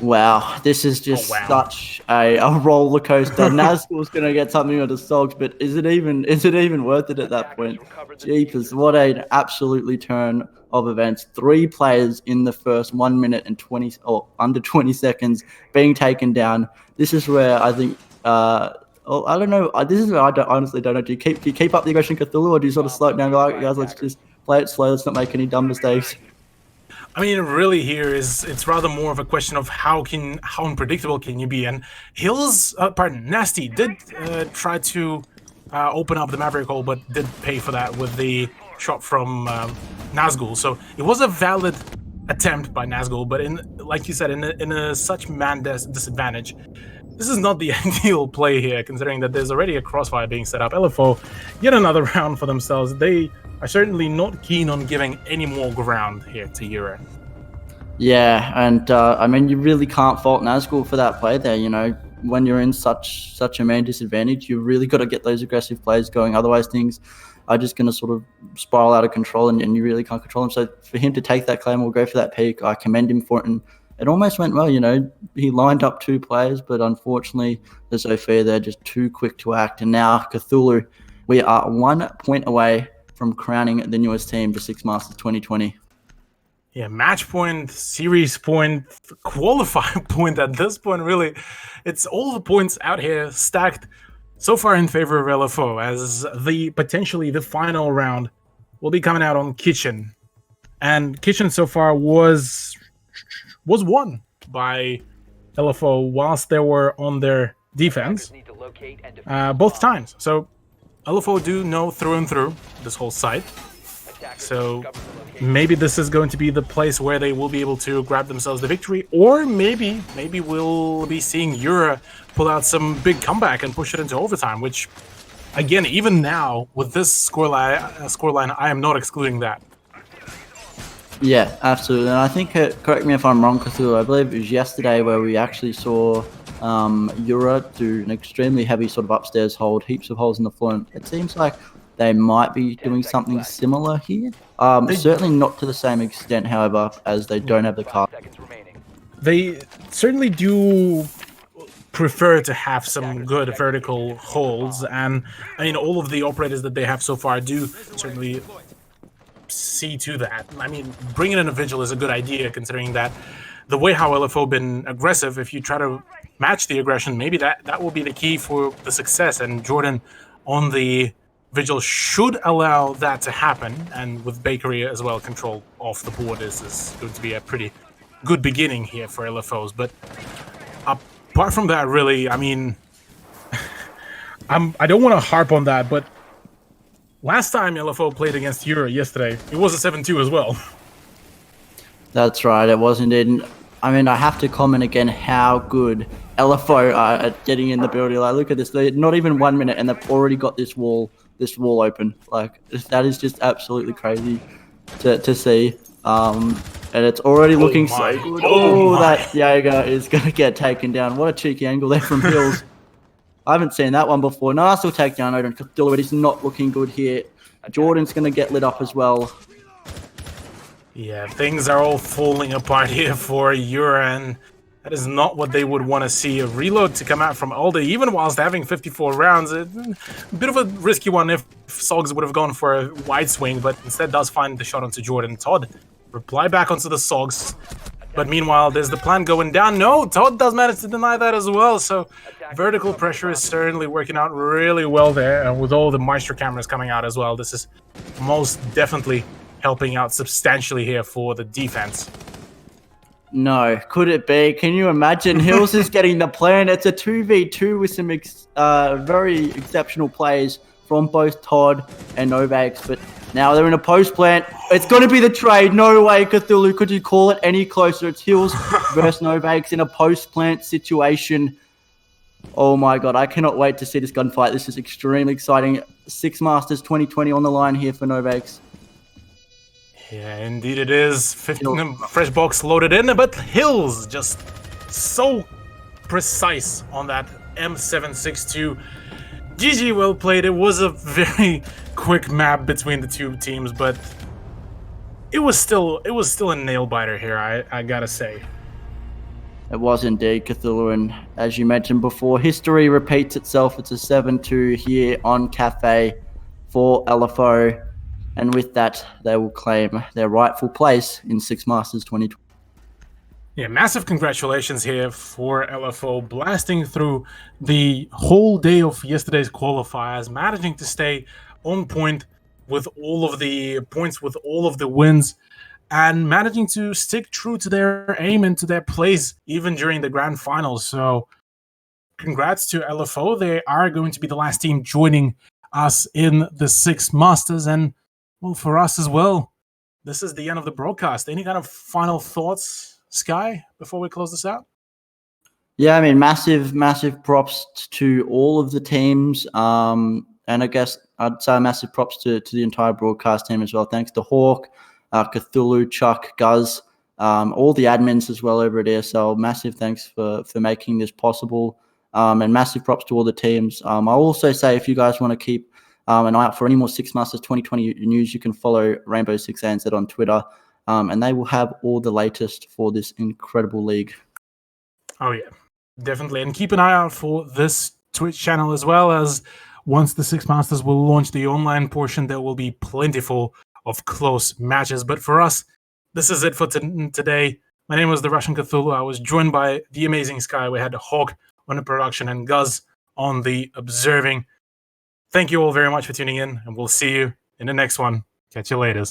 Wow, this is just such a roller coaster. Nazgul's gonna get something on the Sogs, but is it even worth it at that point? Jeepers, what an absolutely turn of events. 3 players in the first 1 minute and 20 or under 20 seconds being taken down. This is where I think I don't know. This is where I honestly don't know. Do you keep up the aggression, Cthulhu, or do you sort of slow it down? Go, right, guys, let's just play it slow. Let's not make any dumb mistakes. I mean, really here it's rather more of a question of how unpredictable can you be. And Nasty did try to open up the Maverick hole, but did pay for that with the shot from Nazgul. So it was a valid attempt by Nazgul, but like you said, in a such man disadvantage, this is not the ideal play here, considering that there's already a crossfire being set up. LFO, yet another round for themselves. They are certainly not keen on giving any more ground here to Euro. Yeah, and I mean, you really can't fault Nazgul for that play there. You know, when you're in such a man disadvantage, you really got to get those aggressive plays going. Otherwise, things are just going to sort of spiral out of control, and you really can't control them. So for him to take that claim or go for that peak, I commend him for it. And it almost went well, you know. He lined up 2 players, but unfortunately, the Sophia, they're just too quick to act. And now, Cthulhu, we are 1 point away from crowning the newest team, the Six Masters 2020. Yeah, match point, series point, qualifier point at this point, really. It's all the points out here stacked so far in favor of LFO, as potentially the final round will be coming out on Kitchen. And Kitchen so far was won by LFO whilst they were on their defense both times. So LFO do know through and through this whole site. So maybe this is going to be the place where they will be able to grab themselves the victory, or maybe we'll be seeing Yura pull out some big comeback and push it into overtime, which, again, even now with this scoreline, I am not excluding that. Yeah, absolutely. And I think, correct me if I'm wrong, Cthulhu, I believe it was yesterday where we actually saw Yura do an extremely heavy sort of upstairs hold, heaps of holes in the floor. And it seems like they might be doing something similar here. Certainly not to the same extent, however, as they don't have the car. They certainly do prefer to have some good vertical holds, and I mean, all of the operators that they have so far do certainly see to that. I mean, bringing in a Vigil is a good idea, considering that the way how LFO been aggressive, if you try to match the aggression, maybe that will be the key for the success, and Jordan on the Vigil should allow that to happen, and with Bakery as well control off the board, this is going to be a pretty good beginning here for LFOs. But apart from that, really, I mean, I don't want to harp on that, but last time LFO played against Euro yesterday, it was a 7-2 as well. That's right, it was indeed. I mean, I have to comment again how good LFO are at getting in the building. Like, look at this, they're not even 1 minute and they've already got this wall open. Like, that is just absolutely crazy to see. And it's already looking so good. Oh, that Jaeger is going to get taken down. What a cheeky angle there from Hills. I haven't seen that one before. Nice little takedown, Odin. Cthulhu, but he's not looking good here. Jordan's going to get lit up as well. Yeah, things are all falling apart here for Uran. That is not what they would want to see. A reload to come out from Aldi, even whilst having 54 rounds. A bit of a risky one if Sogs would have gone for a wide swing, but instead does find the shot onto Jordan. Todd, reply back onto the Sogs. But meanwhile, there's the plant going down. No, Todd does manage to deny that as well. So vertical pressure is certainly working out really well there. And with all the Maestro cameras coming out as well, this is most definitely helping out substantially here for the defense. No, could it be? Can you imagine? Hills is getting the plan. It's a 2v2 with some very exceptional plays from both Todd and Novax. But now they're in a post plant. It's going to be the trade. No way, Cthulhu. Could you call it any closer? It's Hills versus Novax in a post plant situation. Oh my god, I cannot wait to see this gunfight. This is extremely exciting. Six Masters 2020 on the line here for Novax. Yeah, indeed it is. 15 fresh box loaded in, but Hills just so precise on that M762. GG, well played. It was a very quick map between the two teams, but it was still a nail biter here, I gotta say. It was indeed, Cthulhu, and as you mentioned before, history repeats itself. It's a 7-2 here on Cafe for LFO. And with that, they will claim their rightful place in Six Masters 2020. Yeah, massive congratulations here for LFO, blasting through the whole day of yesterday's qualifiers, managing to stay on point with all of the points, with all of the wins, and managing to stick true to their aim and to their plays, even during the grand finals. So congrats to LFO. They are going to be the last team joining us in the Six Masters, and well, for us as well. This is the end of the broadcast. Any kind of final thoughts, Sky, before we close this out? Yeah, I mean, massive props to all of the teams. And I guess I'd say massive props to the entire broadcast team as well. Thanks to Hawk, Cthulhu, Chuck, Guz, all the admins as well over at ESL. Massive thanks for making this possible. And massive props to all the teams. I'll also say if you guys want to keep an eye out for any more Six Masters 2020 news, you can follow Rainbow Six ANZ on Twitter, and they will have all the latest for this incredible league. Oh yeah, definitely. And keep an eye out for this Twitch channel as well, as once the Six Masters will launch the online portion, there will be plentiful of close matches. But for us, this is it for today. My name was the Russian Cthulhu. I was joined by the amazing Sky. We had Hawk on the production and Guz on the observing. Thank you all very much for tuning in, and we'll see you in the next one. Catch you later.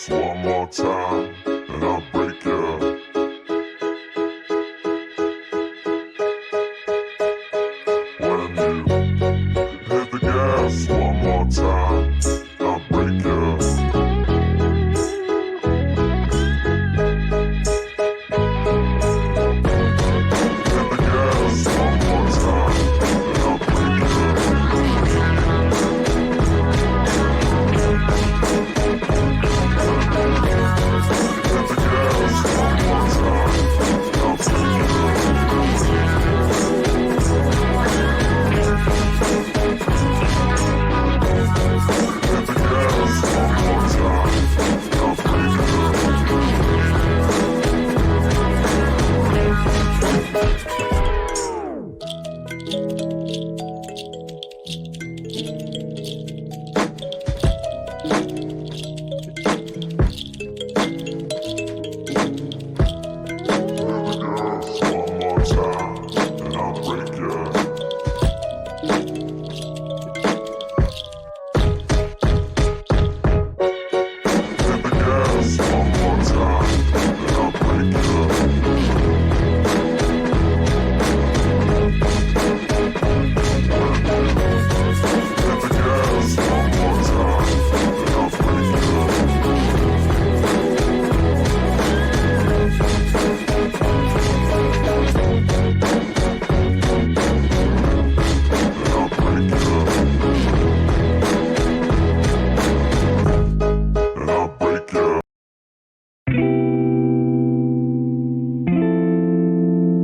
One more time.